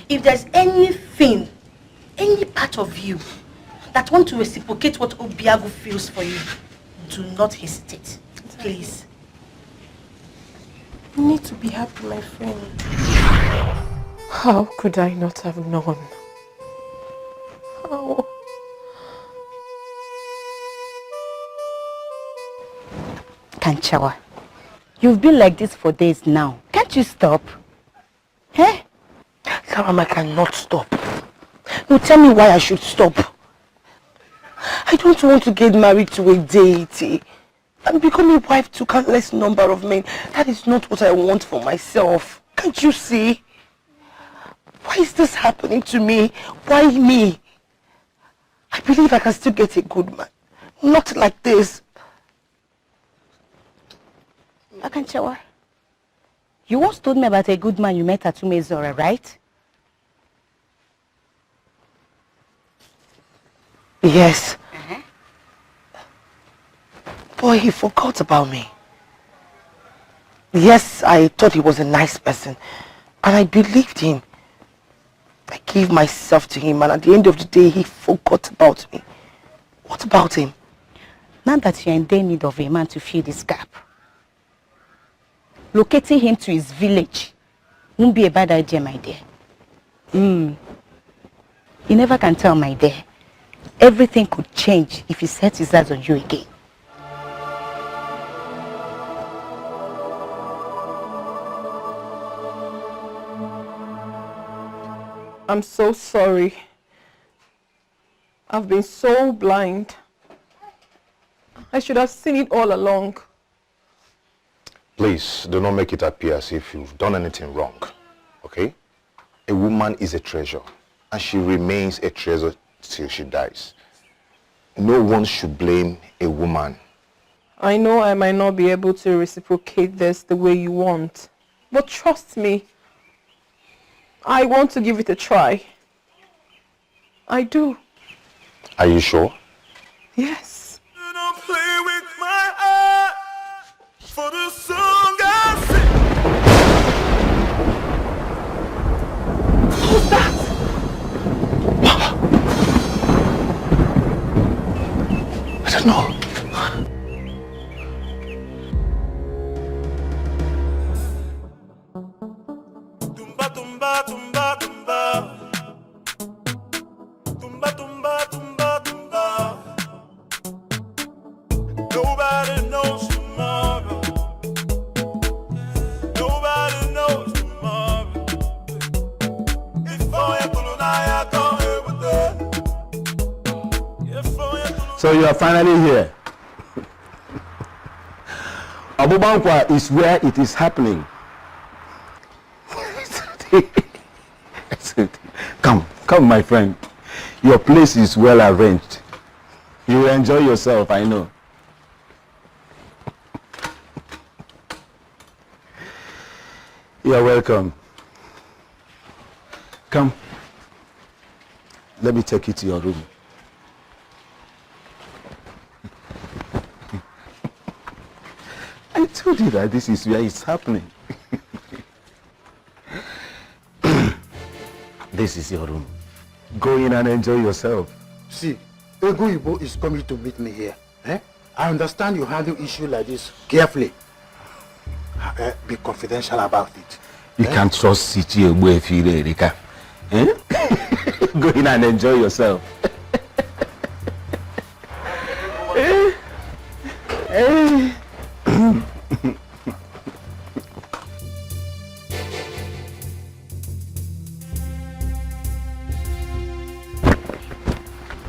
Speaker 21: if there's anything, any part of you that want to reciprocate what Obiago feels for you, do not hesitate. Please.
Speaker 17: You need to be happy, my friend.
Speaker 16: How could I not have known? How?
Speaker 19: Kanchawa, you've been like this for days now. Can't you stop? Eh?
Speaker 7: Saram, I cannot stop. No, tell me why I should stop. I don't want to get married to a deity and become a wife to countless number of men. That is not what I want for myself. Can't you see? Why is this happening to me? Why me? I believe I can still get a good man. Not like this.
Speaker 19: Akanchewa, you once told me about a good man you met at Umezora, right?
Speaker 7: Yes. Boy, he forgot about me. Yes, I thought he was a nice person. And I believed him. I gave myself to him, and at the end of the day, he forgot about me. What about him?
Speaker 19: Now that you're in their need of a man to fill this gap, locating him to his village won't be a bad idea, my dear. You never can tell, my dear. Everything could change if he sets his eyes on you again.
Speaker 16: I'm so sorry. I've been so blind. I should have seen it all along.
Speaker 14: Please, do not make it appear as if you've done anything wrong, okay? A woman is a treasure, and she remains a treasure till she dies. No one should blame a woman.
Speaker 16: I know I might not be able to reciprocate this the way you want, but trust me, I want to give it a try. I do.
Speaker 14: Are you sure?
Speaker 16: Yes.
Speaker 9: You don't play with my heart for the song I sing.
Speaker 7: Who's that?
Speaker 14: I don't know.
Speaker 9: Tumba, tumba, tumba, tumba. Tumba, tumba, tumba, tumba. Nobody knows tomorrow. Nobody knows tomorrow. If I go
Speaker 10: So you are finally here. Abubankwa is where it is happening. Come, my friend. Your place is well arranged. You will enjoy yourself, I know. You are welcome. Come. Let me take you to your room. I told you that this is where it's happening. This is your room. Go in and enjoy yourself.
Speaker 15: See, Ego Ibo is coming to meet me here. I understand you handle issue like this carefully. Be confidential about it.
Speaker 10: You can't trust City Egbo Efire, Erika. Go in and enjoy yourself.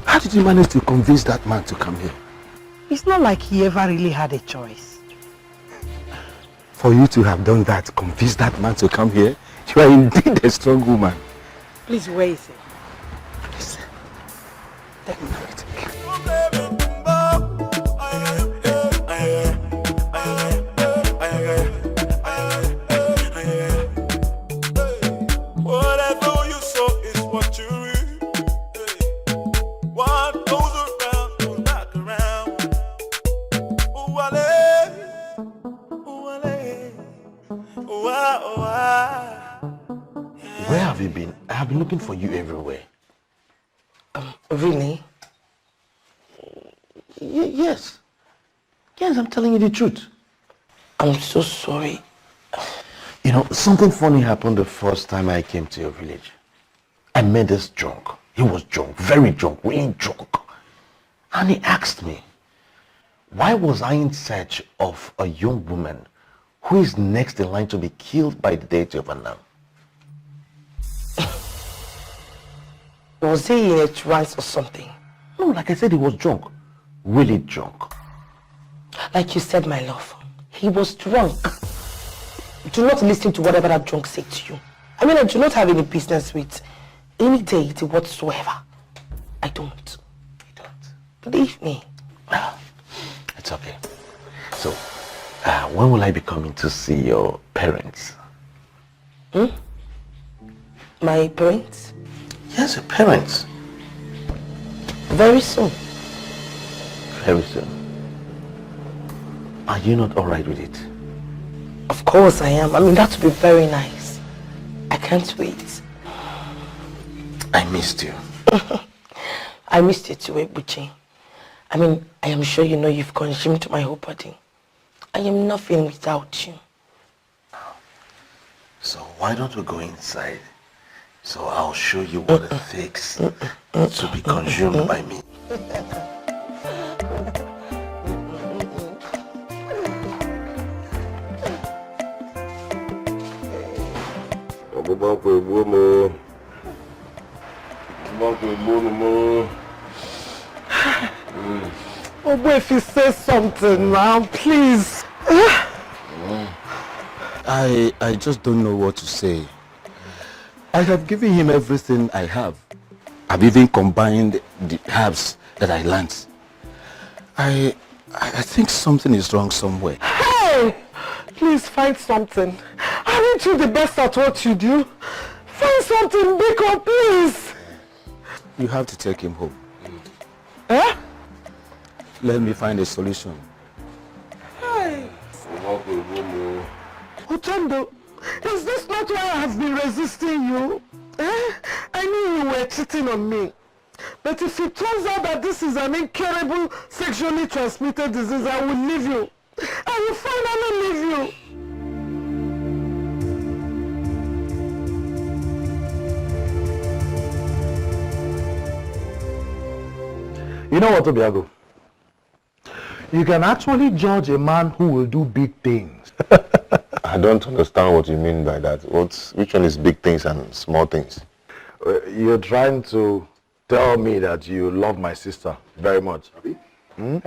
Speaker 10: How did you manage to convince that man to come here?
Speaker 12: It's not like he ever really had a choice.
Speaker 10: For you to have done that, convince that man to come here, you are indeed a strong woman.
Speaker 12: Please, where is he?
Speaker 10: Please. Let me know it.
Speaker 9: Whatever you sow is what you reap. What goes around goes back around. Ooh, wale, ooh, wale.
Speaker 6: Where have you been? I have been looking for you everywhere.
Speaker 7: Really?
Speaker 6: Yes. Yes, I'm telling you the truth.
Speaker 7: I'm so sorry.
Speaker 6: You know, something funny happened the first time I came to your village. I met this drunk. He was drunk, very drunk, really drunk. And he asked me, why was I in search of a young woman who is next in line to be killed by the deity of Anam?
Speaker 7: Was he in a trance or something?
Speaker 6: No, like I said, he was drunk.
Speaker 20: really drunk?
Speaker 7: Like you said, my love, he was drunk. Do not listen to whatever that drunk said to you. I mean, I do not have any business with any deity whatsoever. I don't.
Speaker 20: You don't?
Speaker 7: Believe me.
Speaker 20: Well, it's okay. So, when will I be coming to see your parents?
Speaker 7: My parents?
Speaker 20: Yes, your parents.
Speaker 7: Very soon.
Speaker 20: Very soon. Are you not alright with it?
Speaker 7: Of course I am. I mean, that would be very nice. I can't wait.
Speaker 20: I missed you.
Speaker 7: I missed you too, Ebuchi. I mean, I am sure you know you've consumed my whole body. I am nothing without you.
Speaker 20: So why don't we go inside? So I'll show you what it takes to be consumed by me.
Speaker 12: Oh, boy, if you say something now, please.
Speaker 13: I just don't know what to say. I have given him everything I have. I've even combined the herbs that I learned. I think something is wrong somewhere.
Speaker 12: Hey! Please find something. Aren't you the best at what you do? Find something, Biko, please.
Speaker 13: You have to take him home.
Speaker 12: Eh?
Speaker 13: Let me find a solution.
Speaker 12: Hey! Utondo, is this not why I have been resisting you? Eh? I knew you were cheating on me. But if it turns out that this is an incurable sexually transmitted disease, I will leave you. I will finally leave you.
Speaker 4: You know what, Obiago? You can actually judge a man who will do big things.
Speaker 14: I don't understand what you mean by that. Which one is big things and small things?
Speaker 4: You're trying to tell me that you love my sister very much. Hmm?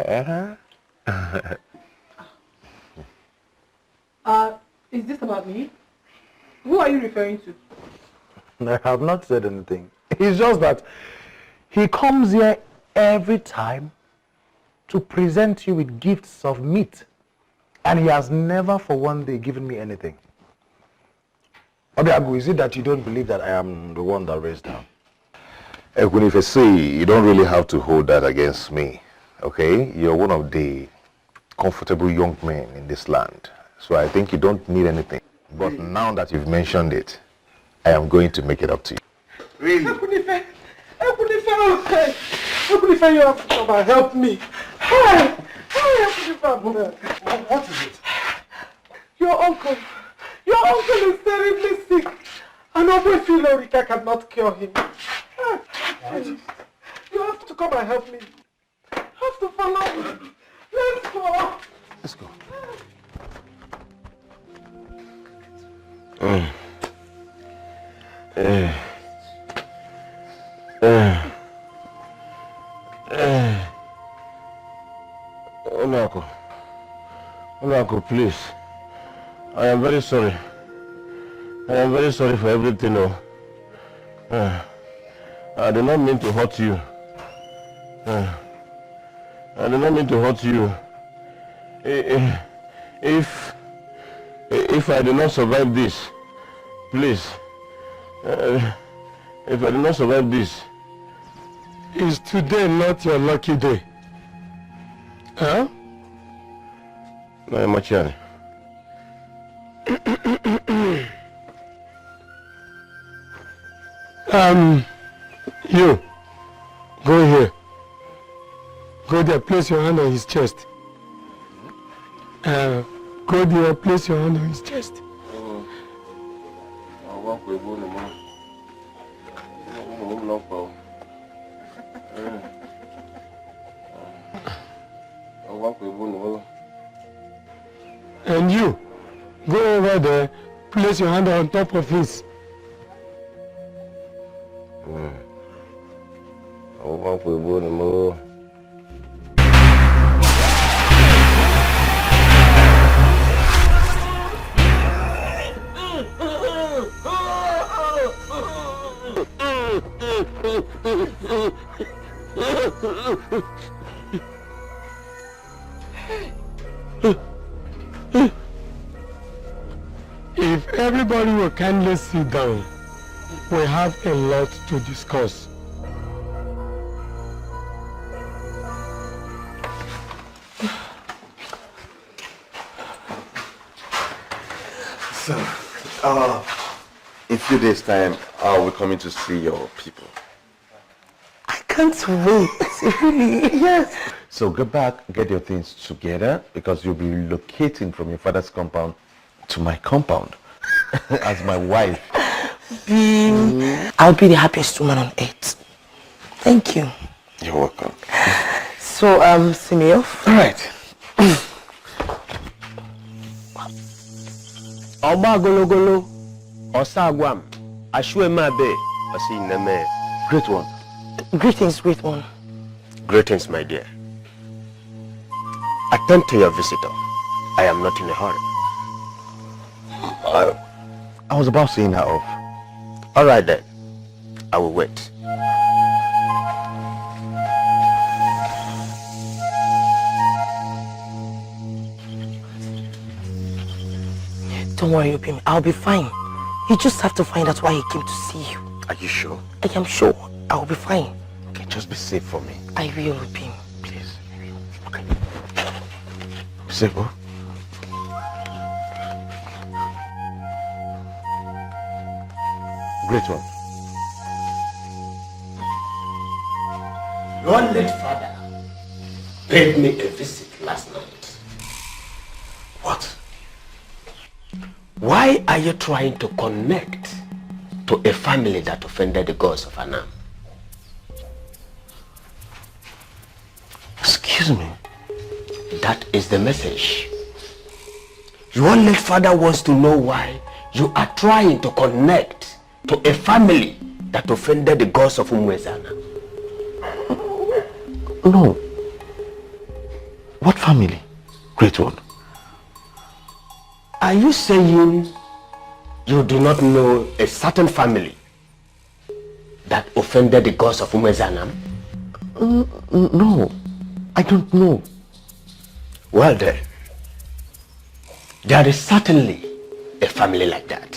Speaker 16: Is this about me? Who are you referring to?
Speaker 4: I have not said anything. It's just that he comes here every time to present you with gifts of meat. And he has never for one day given me anything. Obiago, is it that you don't believe that I am the one that raised her?
Speaker 14: Queneeth, see, you don't really have to hold that against me, okay? You're one of the comfortable young men in this land. So I think you don't need anything. But now that you've mentioned it, I am going to make it up to you.
Speaker 12: Really? Queneeth, you have to come and help me. Hey!
Speaker 4: What is it?
Speaker 12: Your uncle is terribly sick. And Obo Rika cannot cure him. Please, you have to come and help me. You have to follow me. Let's go.
Speaker 13: Let's go.
Speaker 20: Uncle, please. I am very sorry. I am very sorry for everything. I did not mean to hurt you. I did not mean to hurt you. If I do not survive this, please. If I do not survive this,
Speaker 12: is today not your lucky day? Huh?
Speaker 20: No, Machani.
Speaker 12: You. Go here. Go there, place your hand on his chest. Go there, place your hand on his chest. And you, go over there, place your hand on top of his. If everybody will kindly sit down, we have a lot to discuss.
Speaker 6: So, in a few days' time, I'll be coming to see your people.
Speaker 7: I can't wait. Really? Yes.
Speaker 6: So go back, get your things together, because you'll be relocating from your father's compound to my compound as my wife.
Speaker 7: I'll be the happiest woman on earth. Thank you.
Speaker 6: You're welcome.
Speaker 7: So, see me off?
Speaker 6: All right.
Speaker 8: Oba gologolo, osagwam, ashwemabe, osineme.
Speaker 6: Great one.
Speaker 7: Greetings, great one.
Speaker 8: Greetings, my dear. Attend to your visitor. I am not in a hurry.
Speaker 6: I was about seeing her off.
Speaker 8: All right then. I will wait.
Speaker 7: Don't worry, Obim. I'll be fine. You just have to find out why he came to see you.
Speaker 6: Are you sure?
Speaker 7: I am sure. I'll be fine.
Speaker 6: Okay, just be safe for me.
Speaker 7: I will, Obim.
Speaker 6: Please. Okay. Be safe, huh? Great one.
Speaker 8: Your late father paid me a visit last night.
Speaker 6: What?
Speaker 8: Why are you trying to connect to a family that offended the gods of Anam?
Speaker 6: Excuse me?
Speaker 8: That is the message. Your late father wants to know why you are trying to connect to a family that offended the gods of Umwezana.
Speaker 6: No. What family? Great one.
Speaker 8: Are you saying you do not know a certain family that offended the gods of Umwezana?
Speaker 6: No, I don't know.
Speaker 8: Well then, there is certainly a family like that.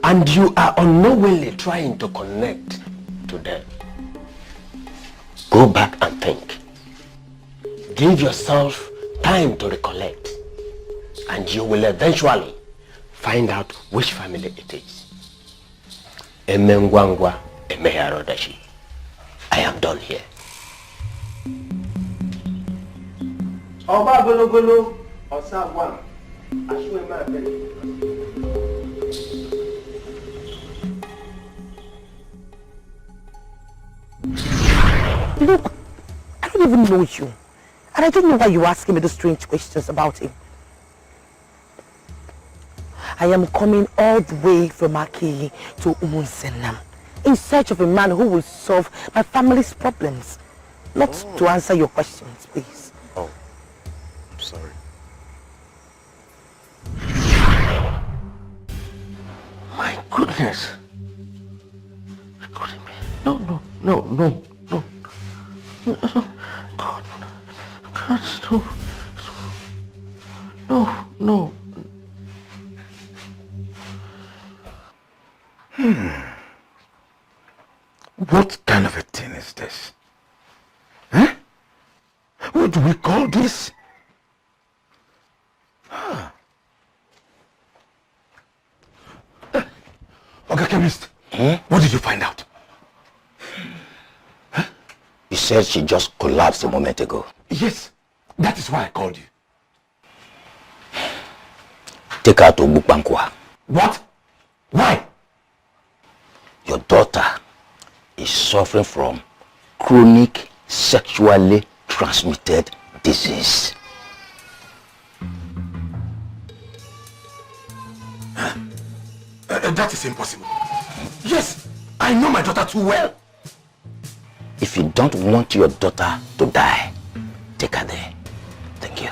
Speaker 8: And you are unknowingly trying to connect to them. Go back and think. Give yourself time to recollect. And you will eventually find out which family it is. Emengwangwa Emeharodashi. I am done here. Oba gologolo osagwam ashwemabe.
Speaker 7: Look, I don't even know you. And I don't know why you're asking me those strange questions about him. I am coming all the way from Aki to Umunsenam in search of a man who will solve my family's problems. Not to answer your questions, please.
Speaker 6: Oh, I'm sorry. My goodness. No. God, no. What kind of a thing is this? Huh? What do we call this?
Speaker 18: Okay, chemist. What did you find out?
Speaker 8: You said she just collapsed a moment ago.
Speaker 18: Yes, that is why I called you.
Speaker 8: Take her to Bukbankwa.
Speaker 18: What? Why?
Speaker 8: Your daughter is suffering from chronic sexually transmitted disease.
Speaker 18: That is impossible. Yes, I know my daughter too well.
Speaker 8: If you don't want your daughter to die, take her there. Thank you.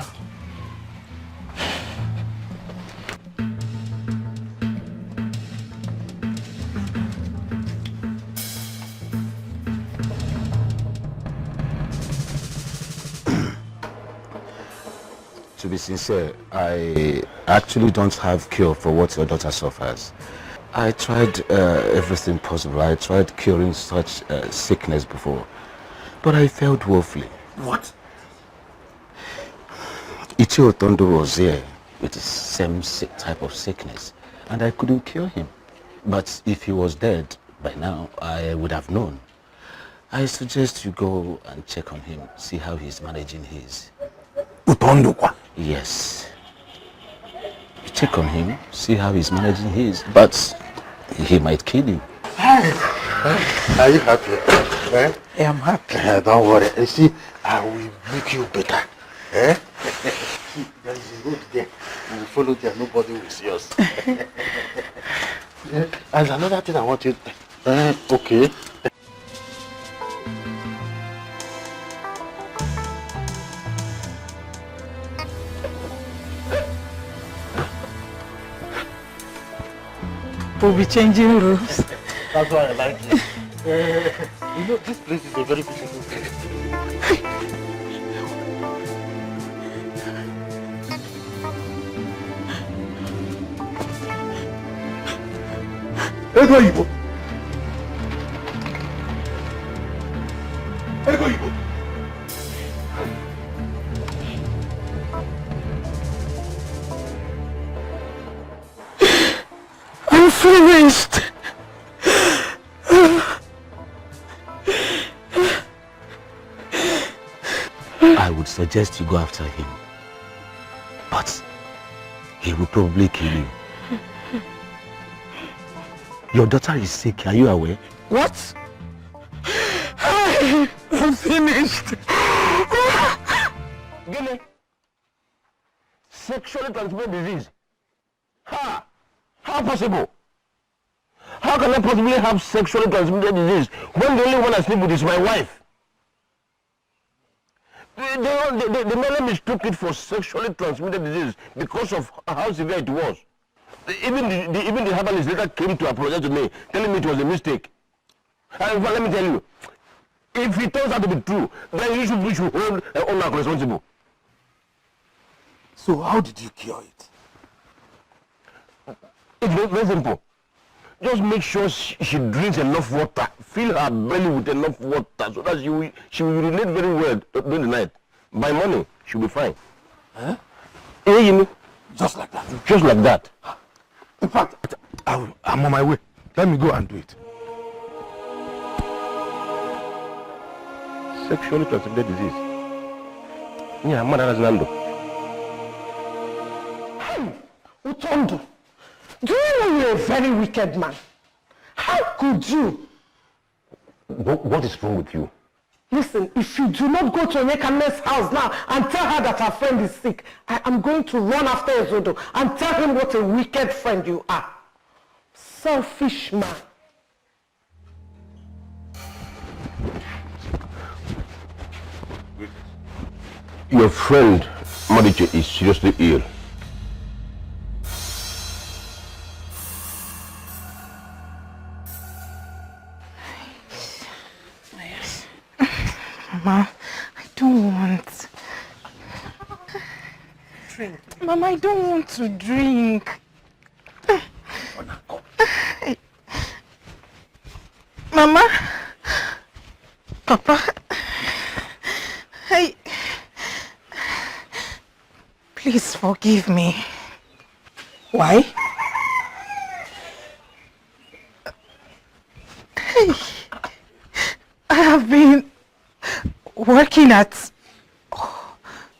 Speaker 6: To be sincere, I actually don't have cure for what your daughter suffers. I tried everything possible. I tried curing such sickness before, but I failed woefully.
Speaker 18: What?
Speaker 6: Tonto was here with the same type of sickness, and I couldn't cure him. But if he was dead by now, I would have known. I suggest you go and check on him, see how he's managing his.
Speaker 18: Utondo kwa?
Speaker 6: Yes. You check on him, see how he's managing his, but he might kill you.
Speaker 18: Hey. Are you happy? Eh?
Speaker 12: Yeah, I'm happy.
Speaker 18: Don't worry. You see, I will make you better. Eh? See, there is a road there. We will follow there. Nobody will see us. There's another thing I want you. Okay.
Speaker 12: We'll be changing rooms.
Speaker 18: That's why I like it. You know, this place is a very beautiful place. Ego Igbo. Ego Igbo.
Speaker 12: I'm finished.
Speaker 6: I would suggest you go after him, but he will probably kill you. Your daughter is sick, are you aware?
Speaker 12: What? I'm finished.
Speaker 20: Gini, sexually transmitted disease. Ha! How possible? How can I possibly have sexually transmitted disease when the only one I sleep with is my wife? They merely mistook it for sexually transmitted disease because of how severe it was. Even the herbalist later came to apologize to me, telling me it was a mistake. And let me tell you, if it turns out to be true, then we should hold owner responsible.
Speaker 18: So how did you cure it?
Speaker 20: It's very simple. Just make sure she drinks enough water. Fill her belly with enough water so that she will relate very well during the night. By morning, she'll be fine.
Speaker 18: Huh?
Speaker 20: Yeah, you know.
Speaker 18: Just like that?
Speaker 20: Just like that.
Speaker 18: In fact, I'm on my way. Let me go and do it.
Speaker 20: Sexually transmitted disease. Yeah, man, that's Nando.
Speaker 12: Hey, Utondo, do you know you're a very wicked man? How could you?
Speaker 20: What is wrong with you?
Speaker 12: Listen, if you do not go to Onyekane's house now and tell her that her friend is sick, I am going to run after Ezodo and tell him what a wicked friend you are. Selfish man.
Speaker 20: Your friend, Madiche, is seriously ill.
Speaker 11: Mama, I don't want.
Speaker 12: Drink.
Speaker 11: Mama, I don't want to drink. Mama, Papa, please forgive me.
Speaker 12: Why?
Speaker 11: I have been working at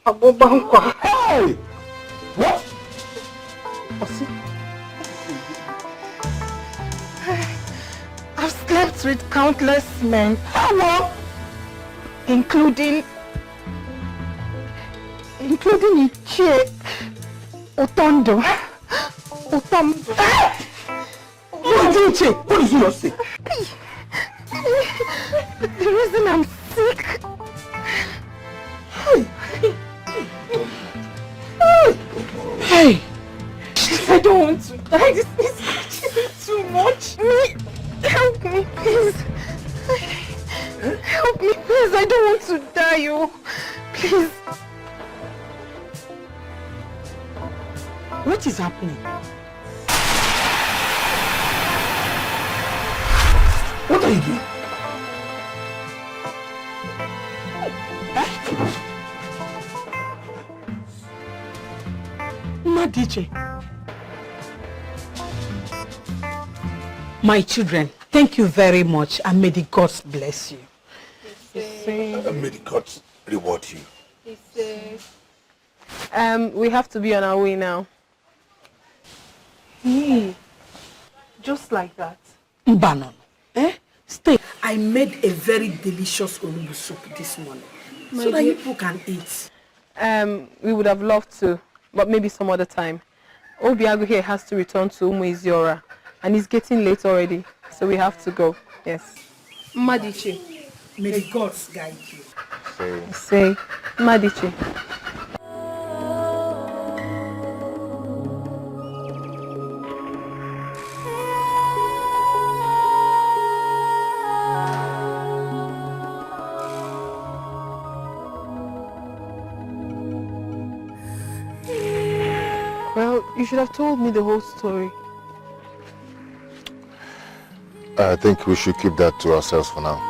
Speaker 11: Abobankwa.
Speaker 18: Hey! What?
Speaker 11: I've slept with countless men. How? Including Iche, Utondo.
Speaker 18: What did you not say?
Speaker 11: The reason I'm sick. Hey! I don't want to die. This is actually too much. Help me, please. Help me, please. I don't want to die, you. Please.
Speaker 12: What is happening?
Speaker 15: What are you doing?
Speaker 12: Dikeh. My children, thank you very much and may the gods bless you.
Speaker 15: May the gods reward you.
Speaker 16: We have to be on our way now. Just like that.
Speaker 12: Mbanon, stay. I made a very delicious olubu soup this morning so that you people can eat.
Speaker 16: We would have loved to, but maybe some other time. Obiago here has to return to Umuiziora, and it's getting late already, so we have to go. Yes. Madiche.
Speaker 12: May the gods guide you.
Speaker 16: Say, Madiche. Well, you should have told me the whole story.
Speaker 14: I think we should keep that to ourselves for now.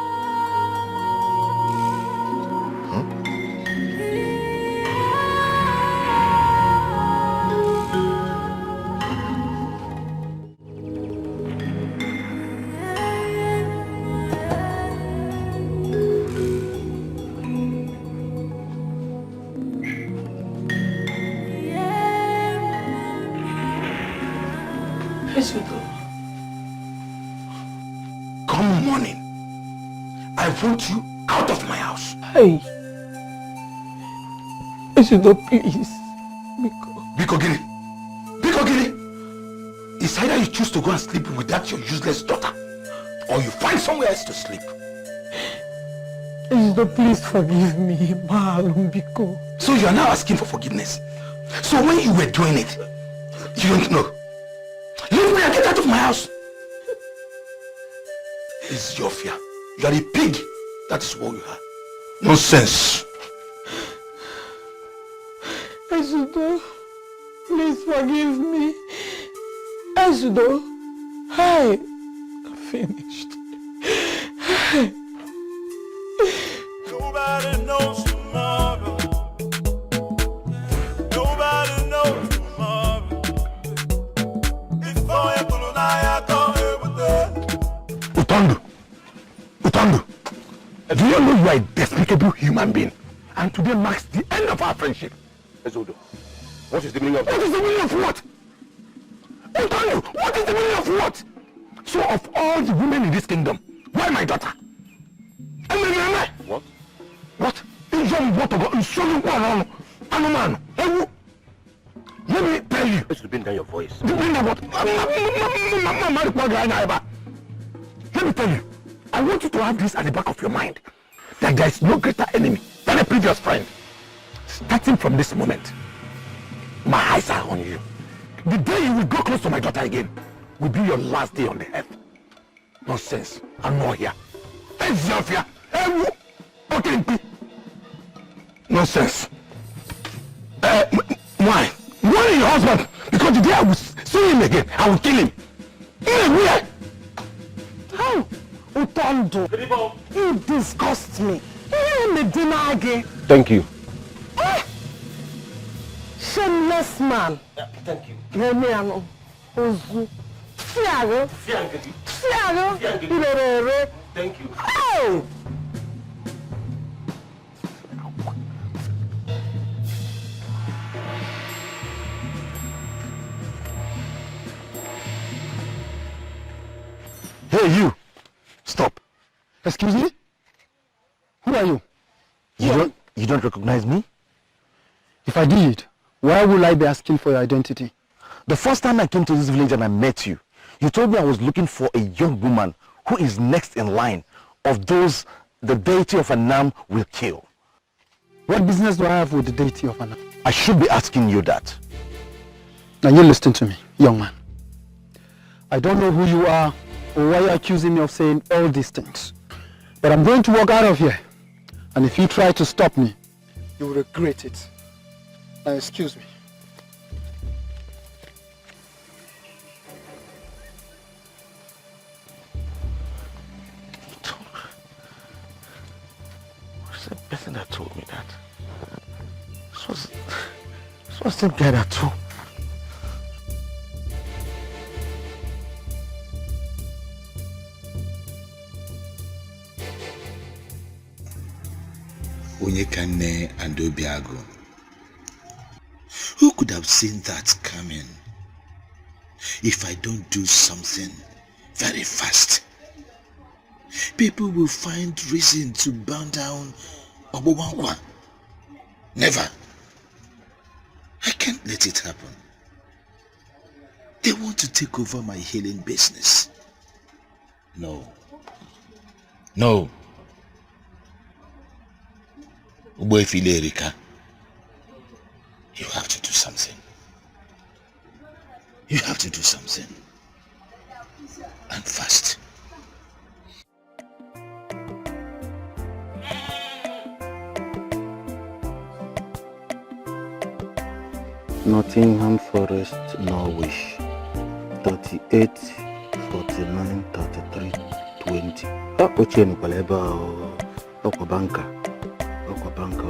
Speaker 15: Come morning, I want you out of my house.
Speaker 12: Hey, Esudo, please.
Speaker 15: Biko Gini. It's either you choose to go and sleep with that your useless daughter, or you find somewhere else to sleep.
Speaker 12: Esudo, please forgive me, Biko.
Speaker 15: So you are now asking for forgiveness. So when you were doing it, you don't know. Leave me and get out of my house. It's your fear. You are a pig. That is what you are. Nonsense.
Speaker 12: Esudo, please forgive me. Esudo, hey, I'm finished. Hey.
Speaker 9: Nobody knows tomorrow. Nobody knows tomorrow. Before you go to Naija,
Speaker 15: Utandu, do you know you are a despicable human being? And today marks the end of our friendship.
Speaker 20: Esudo, what is the meaning of that?
Speaker 15: What is the meaning of what? Utandu, what is the meaning of what? So of all the women in this kingdom, why my daughter?
Speaker 20: What?
Speaker 15: What? Let me tell you.
Speaker 20: It's to bring down your voice.
Speaker 15: Bring down what? Let me tell you. I want you to have this at the back of your mind. That there is no greater enemy than a previous friend. Starting from this moment, my eyes are on you. The day you will go close to my daughter again will be your last day on the earth. Nonsense. I'm not here. Nonsense. Why? Why your husband? Because the day I will see him again, I will kill him. Where?
Speaker 12: How? Utondo, you disgust me.
Speaker 20: Thank you.
Speaker 12: Shameless man.
Speaker 20: Yeah, thank you. Thank you.
Speaker 12: Oh!
Speaker 15: Hey, you! Stop. Excuse me? Who are you?
Speaker 6: You don't recognize me?
Speaker 8: If I did, why would I be asking for your identity?
Speaker 6: The first time I came to this village and I met you, you told me I was looking for a young woman who is next in line of those the deity of Anam will kill.
Speaker 8: What business do I have with the deity of Anam?
Speaker 6: I should be asking you that.
Speaker 8: Now you listen to me, young man. I don't know who you are or why you're accusing me of saying all these things. But I'm going to walk out of here. And if you try to stop me, you will regret it. Now excuse me. So I still get that too.
Speaker 6: Onyekane and Obiago. Who could have seen that coming? If I don't do something very fast, people will find reason to burn down Obowankwa. Never. I can't let it happen. They want to take over my healing business. No. No. Uboefile Erika, you have to do something. You have to do something. And fast.
Speaker 8: Nottingham Forest, Norwich. 38, 49, 33, 20. Oche Nukaleba Okwabanka. Okwabanka.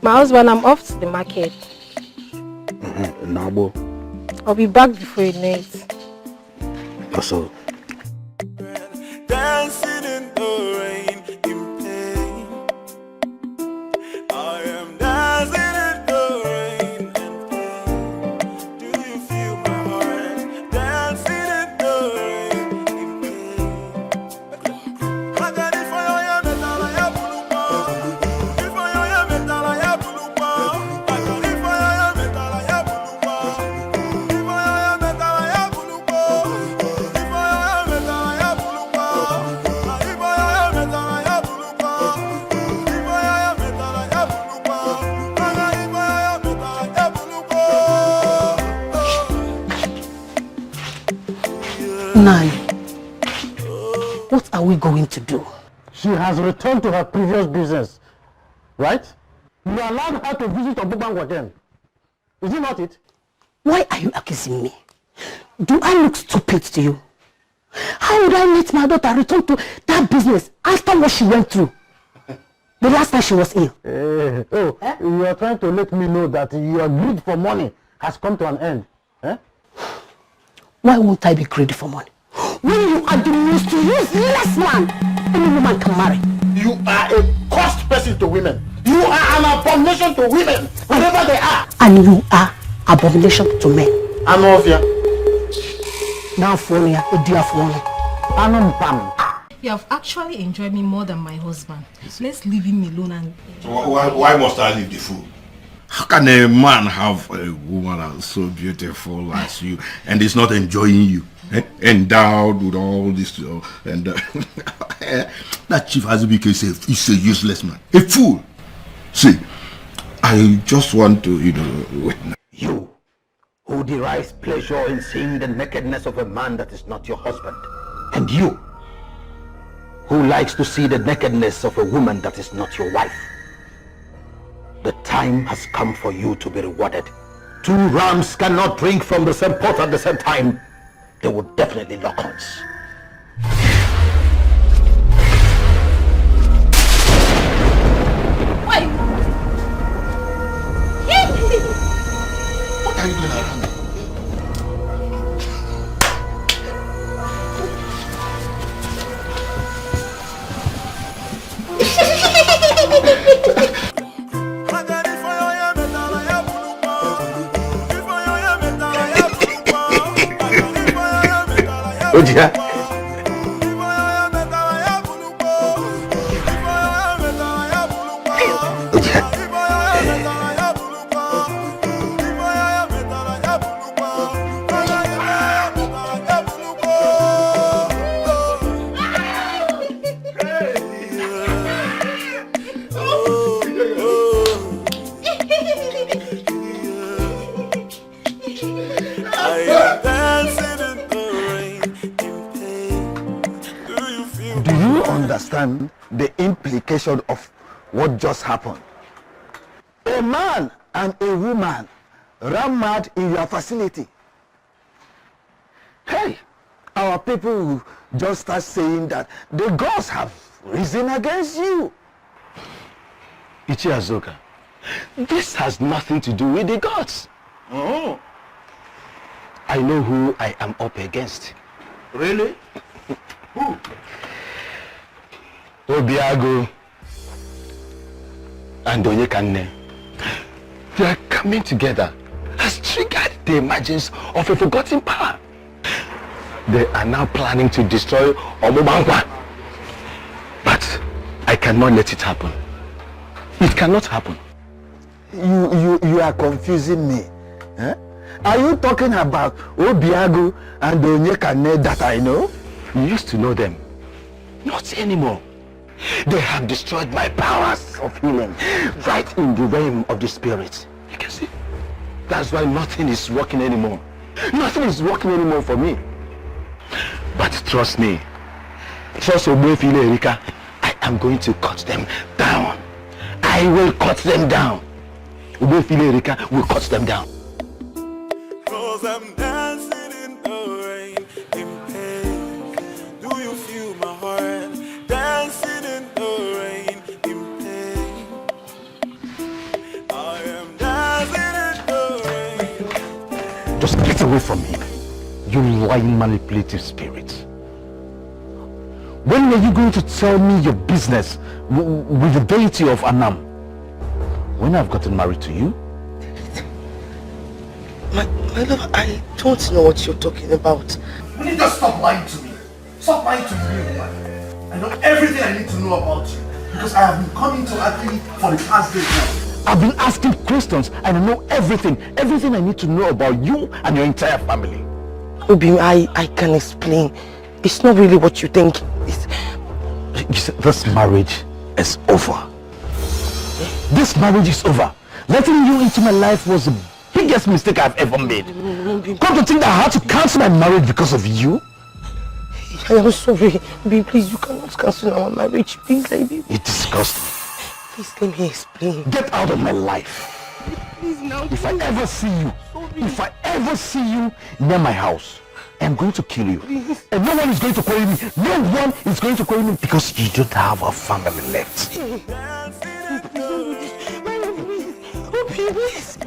Speaker 17: My husband, I'm off to the market.
Speaker 8: Nabo.
Speaker 17: I'll be back before you know it.
Speaker 8: Also.
Speaker 9: Dancing in the rain, in pain. I am dancing in the rain and pain. Do you feel my heart? Dancing in the rain, in pain. I got it for your metal, I have blue. If I am metal, I have blue. I got it for your metal, I have blue. If I am metal, I have blue. If I am metal, I have blue.
Speaker 12: Nai, what are we going to do?
Speaker 8: She has returned to her previous business, right? You allowed her to visit Obubango again. Is it not it?
Speaker 12: Why are you accusing me? Do I look stupid to you? How would I let my daughter return to that business after what she went through? The last time she was ill.
Speaker 8: You are trying to let me know that your greed for money has come to an end. Eh?
Speaker 12: Why won't I be greedy for money? When you are the most useless man any woman can marry.
Speaker 8: You are a cost person to women. You are an abomination to women, whatever they are.
Speaker 12: And you are abomination to men.
Speaker 8: Anovia.
Speaker 12: Now for you, a dear for me.
Speaker 11: You have actually enjoyed me more than my husband. Let's leave him alone and...
Speaker 15: Why must I leave the food? How can a man have a woman as so beautiful as you and is not enjoying you? Endowed with all this and that Chief Azubike is a useless man, a fool. See, I just want to,
Speaker 8: You, who derives pleasure in seeing the nakedness of a man that is not your husband, and you, who likes to see the nakedness of a woman that is not your wife. The time has come for you to be rewarded. Two rams cannot drink from the same pot at the same time. They would definitely lock horns.
Speaker 11: Wait!
Speaker 15: What are you doing around me?
Speaker 8: Ojia. Understand the implication of what just happened. A man and a woman ran mad in your facility. Hey, our people will just start saying that the gods have risen against you.
Speaker 20: Ichi Azoka, this has nothing to do with the gods.
Speaker 8: Oh.
Speaker 20: I know who I am up against.
Speaker 8: Really? Who?
Speaker 20: Obiago and Onyekane. They are coming together has triggered the emergence of a forgotten power. They are now planning to destroy Omubangwa. But I cannot let it happen. It cannot happen.
Speaker 8: You are confusing me. Eh? Are you talking about Obiago and Onyekane that I know?
Speaker 20: You used to know them. Not anymore. They have destroyed my powers of healing right in the realm of the spirit. You can see. That's why nothing is working anymore. Nothing is working anymore for me. But trust me. Trust Ogbefile Erika. I am going to cut them down. I will cut them down. Ogbefile Erika will cut them down.
Speaker 9: 'Cause I'm dancing in the rain, in pain. Do you feel my heart? Dancing in the rain, in pain. I am dancing in the rain.
Speaker 6: Just get away from me, you lying manipulative spirit. When were you going to tell me your business with the deity of Anam? When I've gotten married to you?
Speaker 7: My love, I don't know what you're talking about.
Speaker 15: Will you just stop lying to me? Stop lying to me, man. I know everything I need to know about you because I have been coming to Akili for the past days now.
Speaker 6: I've been asking questions and I know everything I need to know about you and your entire family.
Speaker 7: Obi, I can explain. It's not really what you think.
Speaker 6: This marriage is over. This marriage is over. Letting you into my life was the biggest mistake I've ever made. Come to think that I had to cancel my marriage because of you?
Speaker 7: I am sorry. Baby, please, you cannot cancel our marriage. Please, baby.
Speaker 6: You disgust me.
Speaker 7: Please, let me explain.
Speaker 6: Get out of my life.
Speaker 7: Please, now.
Speaker 6: If I ever see you near my house, I'm going to kill you. Please. And no one is going to query me. No one is going to query me because you don't have a family left.
Speaker 7: Please, please.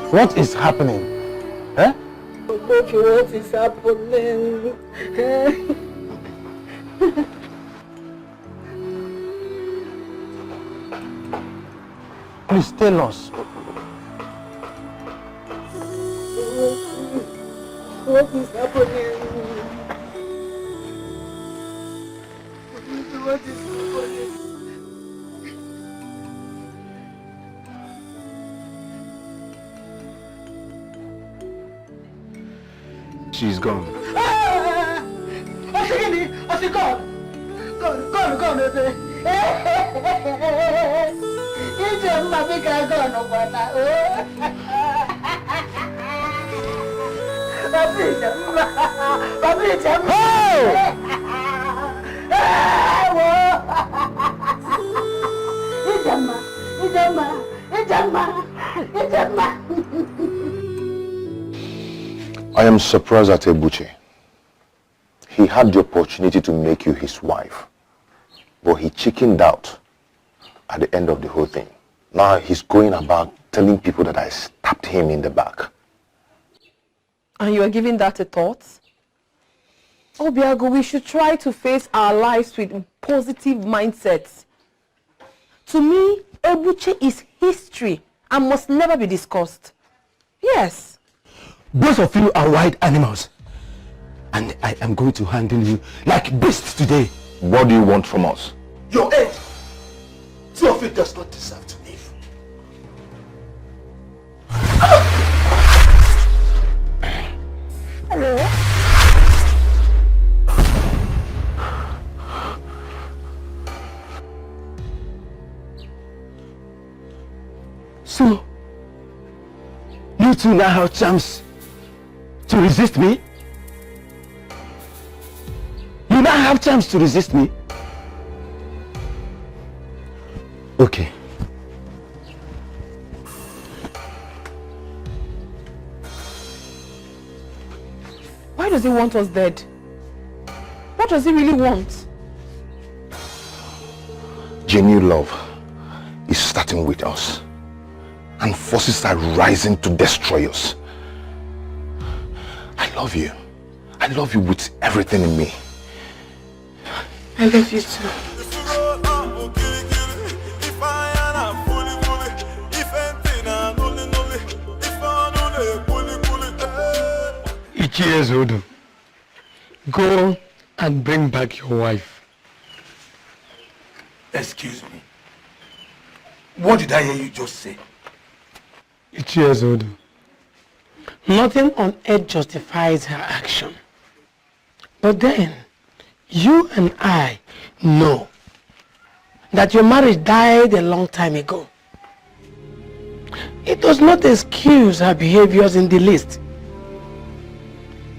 Speaker 6: What is happening? Eh?
Speaker 7: What is happening?
Speaker 6: Please tell us.
Speaker 7: What is happening? What is happening?
Speaker 6: She's gone.
Speaker 7: Gone, baby. You just make her gone over now.
Speaker 14: I am surprised at Ebuche. He had the opportunity to make you his wife, but he chickened out at the end of the whole thing. Now he's going about telling people that I stabbed him in the back.
Speaker 16: And you are giving that a thought? Obiago, we should try to face our lives with positive mindsets. To me, Ebuche is history and must never be discussed. Yes.
Speaker 6: Both of you are wild animals. And I am going to handle you like beasts today.
Speaker 14: What do you want from us?
Speaker 8: Your end. Two of you does not deserve to live.
Speaker 7: Hello?
Speaker 8: So, you two now have chance to resist me? You now have chance to resist me? Okay.
Speaker 16: Why does he want us dead? What does he really want?
Speaker 14: Genuine love is starting with us, and forces are rising to destroy us. I love you. I love you with everything in me.
Speaker 16: I love you too.
Speaker 12: Cheers, Odu. Go and bring back your wife.
Speaker 18: Excuse me. What did I hear you just say?
Speaker 12: Cheers, Odu. Nothing on earth justifies her action. But then, you and I know that your marriage died a long time ago. It does not excuse her behaviors in the least.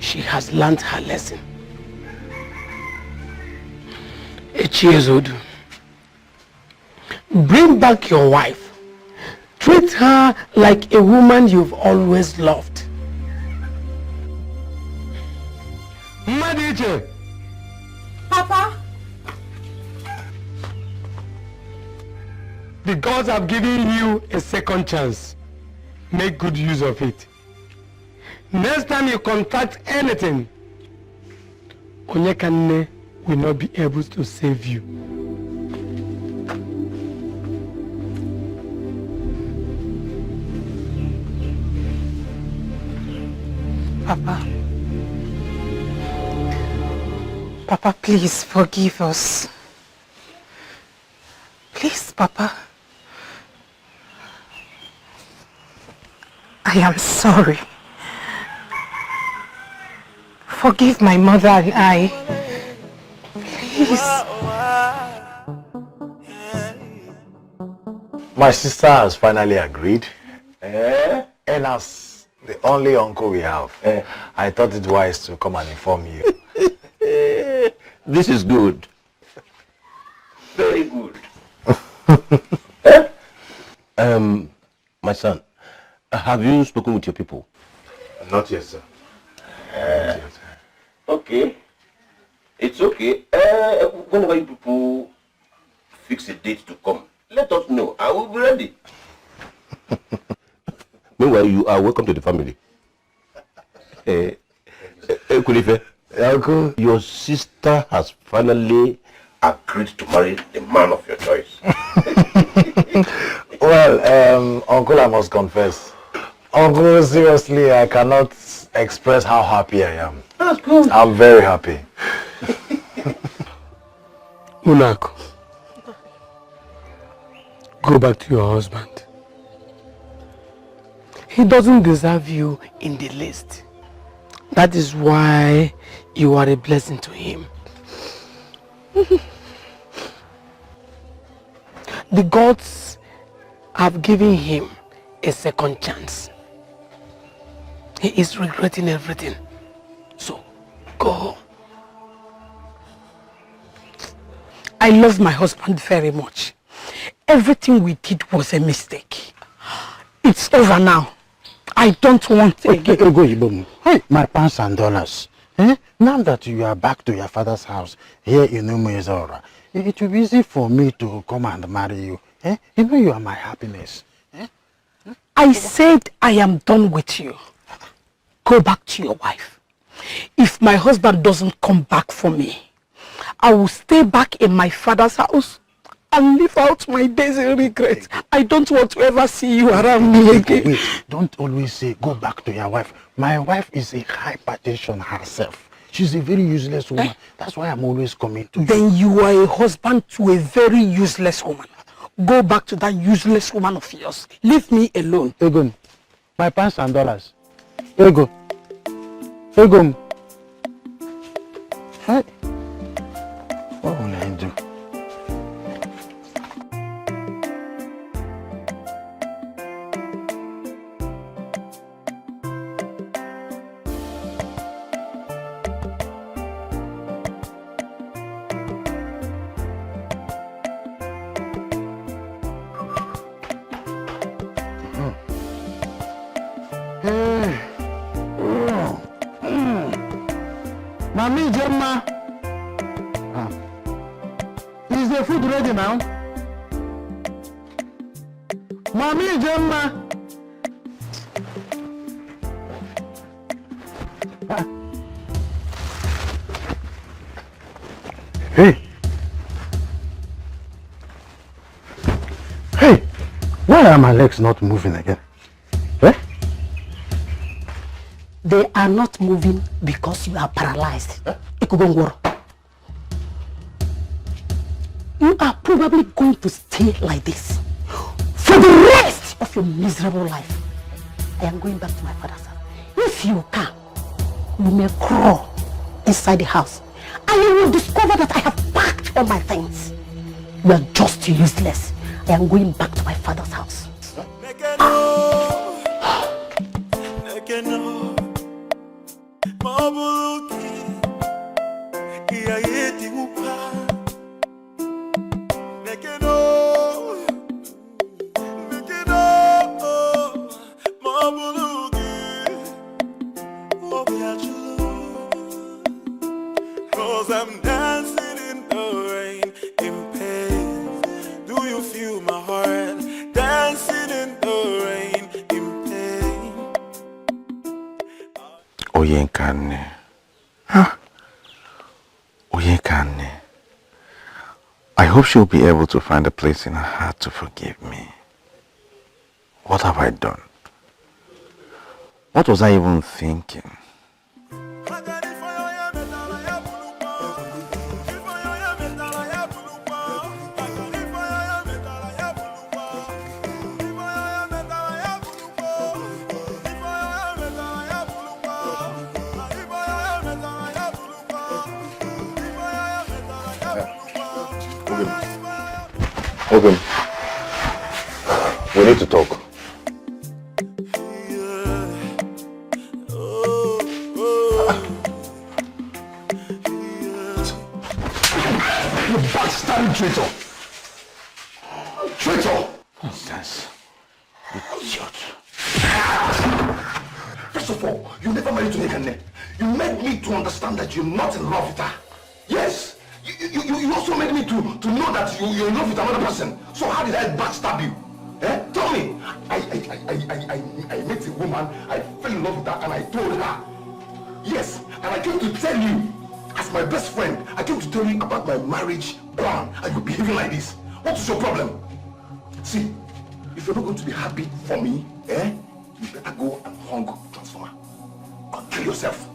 Speaker 12: She has learned her lesson. Cheers, Odu. Bring back your wife. Treat her like a woman you've always loved. Madiche!
Speaker 16: Papa!
Speaker 12: The gods have given you a second chance. Make good use of it. Next time you contract anything, Onyekane will not be able to save you.
Speaker 17: Papa. Papa, please forgive us. Please, Papa. I am sorry. Forgive my mother and I. Please.
Speaker 4: My sister has finally agreed. And as the only uncle we have, I thought it wise to come and inform you.
Speaker 20: This is good. Very good. My son, have you spoken with your people?
Speaker 4: Not yet, sir.
Speaker 20: Okay. It's okay. Whenever you people fix a date to come, let us know. I will be ready. Meanwhile, you are welcome to the family. Queneeth,
Speaker 4: Uncle,
Speaker 20: your sister has finally agreed to marry the man of your choice.
Speaker 4: Well, Uncle, I must confess. Uncle, seriously, I cannot express how happy I am.
Speaker 20: That's good.
Speaker 4: I'm very happy.
Speaker 12: Unako, go back to your husband. He doesn't deserve you in the least. That is why you are a blessing to him. The gods have given him a second chance. He is regretting everything. So, go home. I love my husband very much. Everything we did was a mistake. It's over now. I don't want to again.
Speaker 8: Hey, my pounds and dollars. Now that you are back to your father's house here in Umezora, it will be easy for me to come and marry you. You know you are my happiness.
Speaker 17: I said I am done with you. Go back to your wife. If my husband doesn't come back for me, I will stay back in my father's house and live out my days in regret. I don't want to ever see you around me again.
Speaker 8: Wait, don't always say go back to your wife. My wife is a hypertension herself. She's a very useless woman. That's why I'm always coming to you.
Speaker 17: Then you are a husband to a very useless woman. Go back to that useless woman of yours. Leave me alone.
Speaker 8: Egon, my pounds and dollars. Ego. Egon. Hey. What will I do?
Speaker 4: Mami Gemma, is the food ready now? Mami Gemma. Hey. Hey, why are my legs not moving again? Eh?
Speaker 11: They are not moving because you are paralyzed. You are probably going to stay like this for the rest of your miserable life. I am going back to my father's house. If you can, you may crawl inside the house and you will discover that I have packed all my things. You are just useless. I am going back to my father's house.
Speaker 9: I'm dancing in the rain, in pain. Do you feel my heart? Dancing in the rain, in pain.
Speaker 6: Oyenkane. Huh? Oyenkane. I hope she'll be able to find a place in her heart to forgive me. What have I done? What was I even thinking?
Speaker 14: Okay. We need to talk.
Speaker 15: You backstabbing traitor! Traitor!
Speaker 6: Nonsense. Idiot.
Speaker 15: First of all, you never married to Nekane. You made me to understand that you're not in love with her. Yes! You also made me to know that you're in love with another person. So how did I backstab you? Eh? Tell me. I met a woman, I fell in love with her and I told her. Yes, and I came to tell you, as my best friend, I came to tell you about my marriage plan and you're behaving like this. What is your problem? See, if you're not going to be happy for me, you better go and hung transformer. Or kill yourself.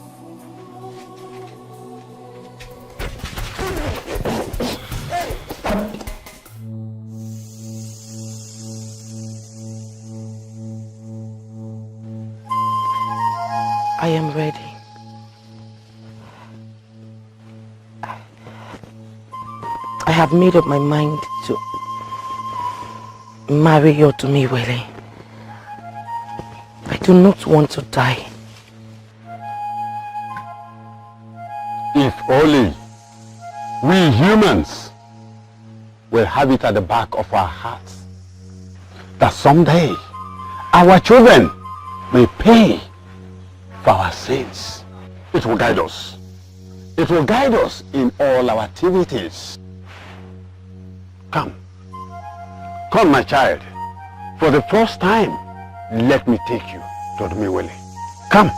Speaker 7: I am ready. I have made up my mind to marry Odumiwele. I do not want to die.
Speaker 10: If only we humans will have it at the back of our hearts that someday our children may pay for our sins. It will guide us. It will guide us in all our activities. Come. Come, my child. For the first time, let me take you to Odumiwele. Come.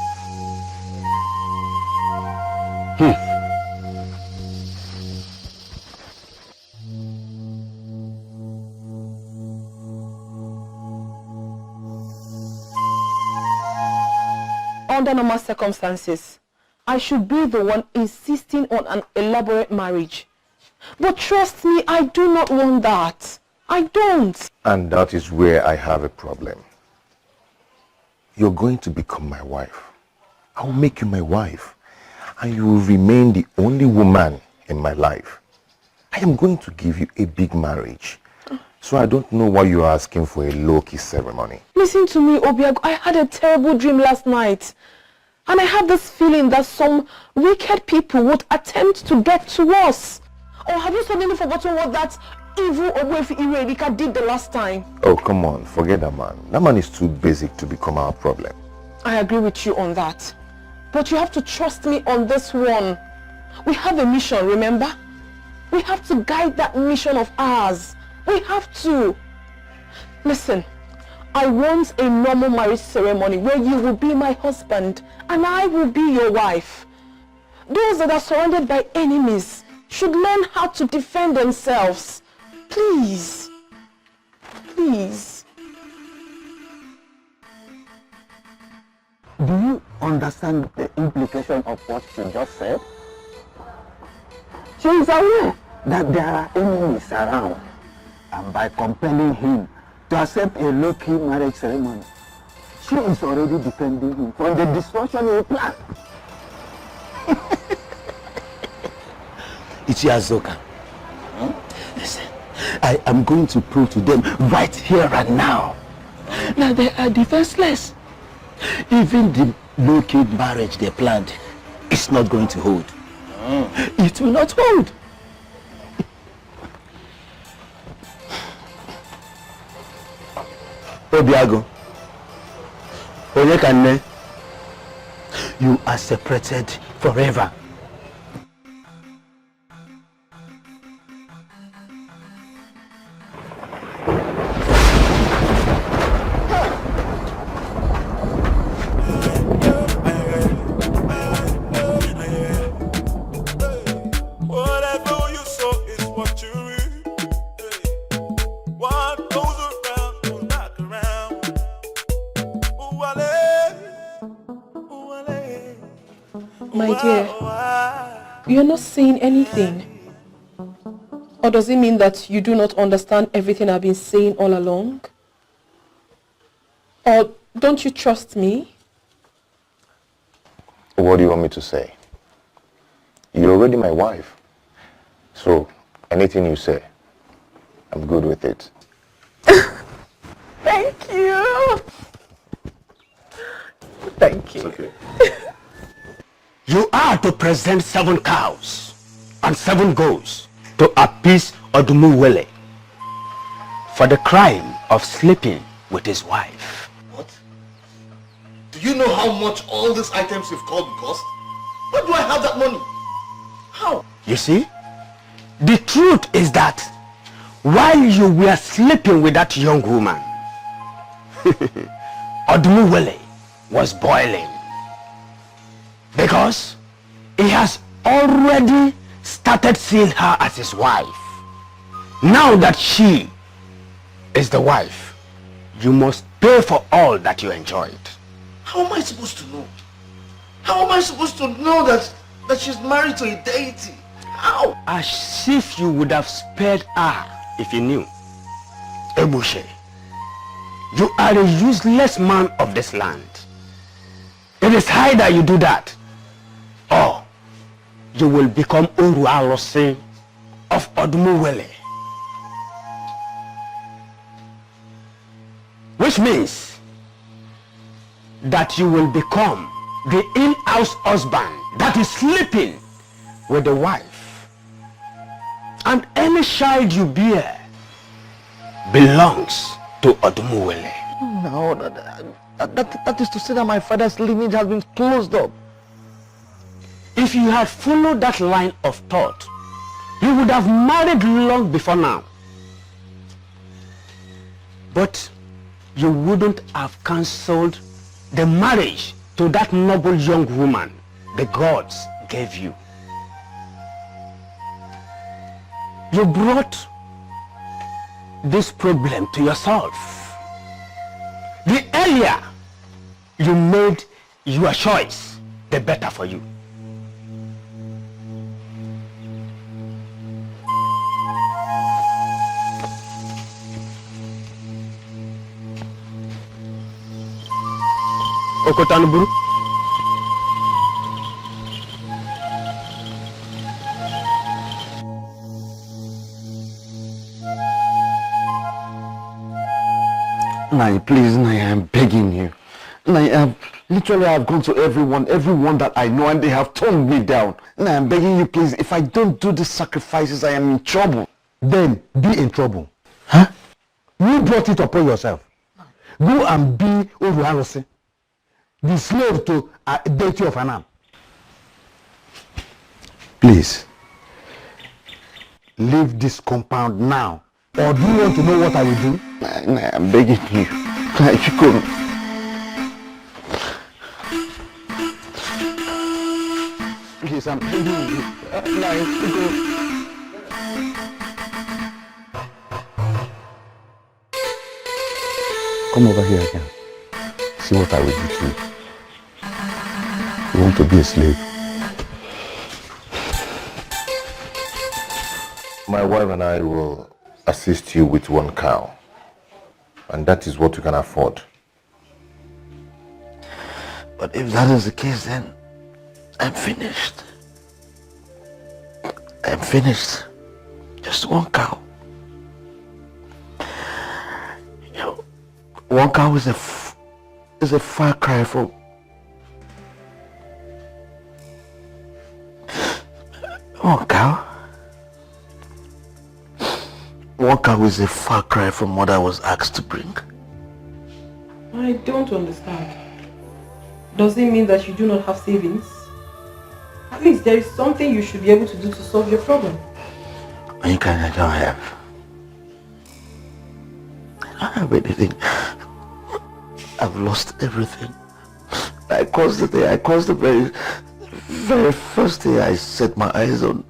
Speaker 16: Under normal circumstances, I should be the one insisting on an elaborate marriage. But trust me, I do not want that. I don't.
Speaker 14: And that is where I have a problem. You're going to become my wife. I will make you my wife. And you will remain the only woman in my life. I am going to give you a big marriage. So I don't know why you are asking for a low-key ceremony.
Speaker 16: Listen to me, Obiago. I had a terrible dream last night. And I had this feeling that some wicked people would attempt to get to us. Or have you suddenly forgotten what that evil Ogbuefi Irerika did the last time?
Speaker 14: Oh, come on. Forget that man. That man is too basic to become our problem.
Speaker 16: I agree with you on that. But you have to trust me on this one. We have a mission, remember? We have to guide that mission of ours. We have to. Listen, I want a normal marriage ceremony where you will be my husband and I will be your wife. Those that are surrounded by enemies should learn how to defend themselves. Please. Please.
Speaker 8: Do you understand the implication of what she just said? She is aware that there are enemies around, and by compelling him to accept a low-key marriage ceremony, she is already defending him from the destruction he planned.
Speaker 20: Ichiazoka, listen, I am going to prove to them right here and now that they are defenseless. Even the low-key marriage they planned is not going to hold. It will not hold. Obiago, Onyekane, you are separated forever.
Speaker 16: My dear, you're not saying anything. Or does it mean that you do not understand everything I've been saying all along? Or don't you trust me?
Speaker 14: What do you want me to say? You're already my wife. So, anything you say, I'm good with it.
Speaker 16: Thank you. Thank you.
Speaker 20: It's okay. You are to present 7 cows and 7 goats to appease Odumuwele for the crime of sleeping with his wife.
Speaker 6: What? Do you know how much all these items you've called cost? Where do I have that money? How?
Speaker 20: You see, the truth is that while you were sleeping with that young woman, Odumuwele was boiling. Because he has already started seeing her as his wife. Now that she is the wife, you must pay for all that you enjoyed.
Speaker 6: How am I supposed to know? How am I supposed to know that she's married to a deity? How?
Speaker 20: As if you would have spared her if you knew. Ebushe, you are a useless man of this land. It is high that you do that. Or you will become Urualose of Odumuwele. Which means that you will become the in-house husband that is sleeping with the wife. And any child you bear belongs to Odumuwele.
Speaker 6: No, that is to say that my father's lineage has been closed up.
Speaker 20: If you had followed that line of thought, you would have married long before now. But you wouldn't have cancelled the marriage to that noble young woman the gods gave you. You brought this problem to yourself. The earlier you made your choice, the better for you. Okotanuburu.
Speaker 6: Nai, please, Nai, I'm begging you. Nai, literally I've gone to everyone that I know, and they have toned me down. Nai, I'm begging you, please, if I don't do these sacrifices, I am in trouble.
Speaker 18: Then be in trouble. Huh? You brought it upon yourself. Go and be Urualose. the slave to a deity of Anam.
Speaker 6: Please.
Speaker 18: Leave this compound now. Or do you want to know what I will do?
Speaker 6: I'm begging you. Etiko. Please, I'm begging you. Etiko. Come over here again. See what I will do to you. You want to be a slave?
Speaker 14: My wife and I will assist you with 1 cow. And that is what you can afford.
Speaker 6: But if that is the case, then I'm finished. I'm finished. Just 1 cow. You know, 1 cow is a far cry from 1 cow. 1 cow is a far cry from what I was asked to bring.
Speaker 16: I don't understand. Does it mean that you do not have savings? At least there is something you should be able to do to solve your problem.
Speaker 6: I don't have. I don't have anything. I've lost everything. I caused the very first day I set my eyes on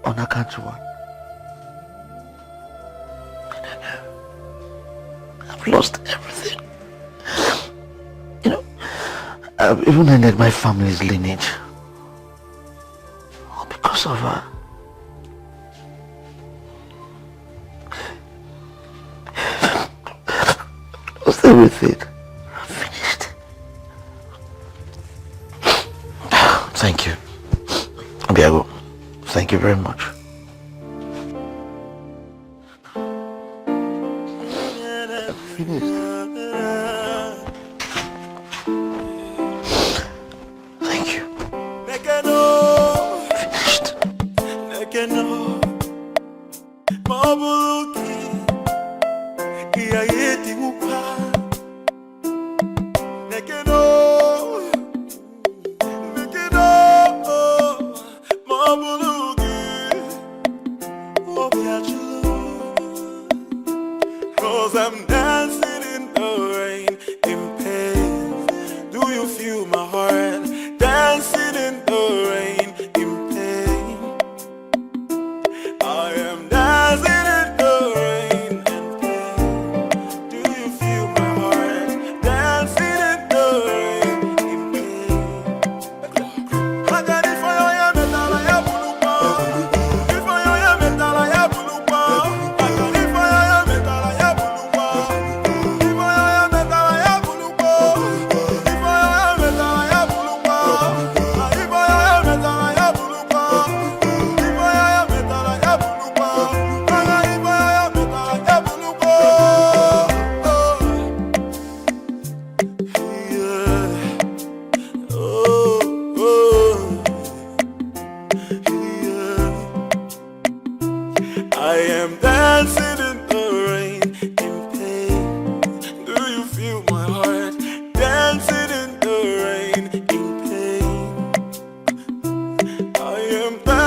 Speaker 6: Akanchuan. I've lost everything. You know, I've even ended my family's lineage. All because of her. I lost everything. I'm finished. Thank you. Abiago, thank you very much. Finished. Thank you.
Speaker 9: Cause I'm dancing in the rain, in pain. Do you feel my heart? Dancing in the rain, in pain. I am dancing in the rain and pain. Do you feel my heart? Dancing in the rain, in pain. I got it for you, metal, I have bulupa. If I am metal, I have bulupa. I got it for you, metal, I have bulupa. If I am metal, I have bulupa. If I am metal, I have bulupa. If I am metal, I have bulupa. If I am metal, I have bulupa. If I am metal, I have bulupa. Yeah. Oh, oh. Yeah. I am dancing in the rain, in pain. Do you feel my heart? Dancing in the rain, in pain. I am dancing.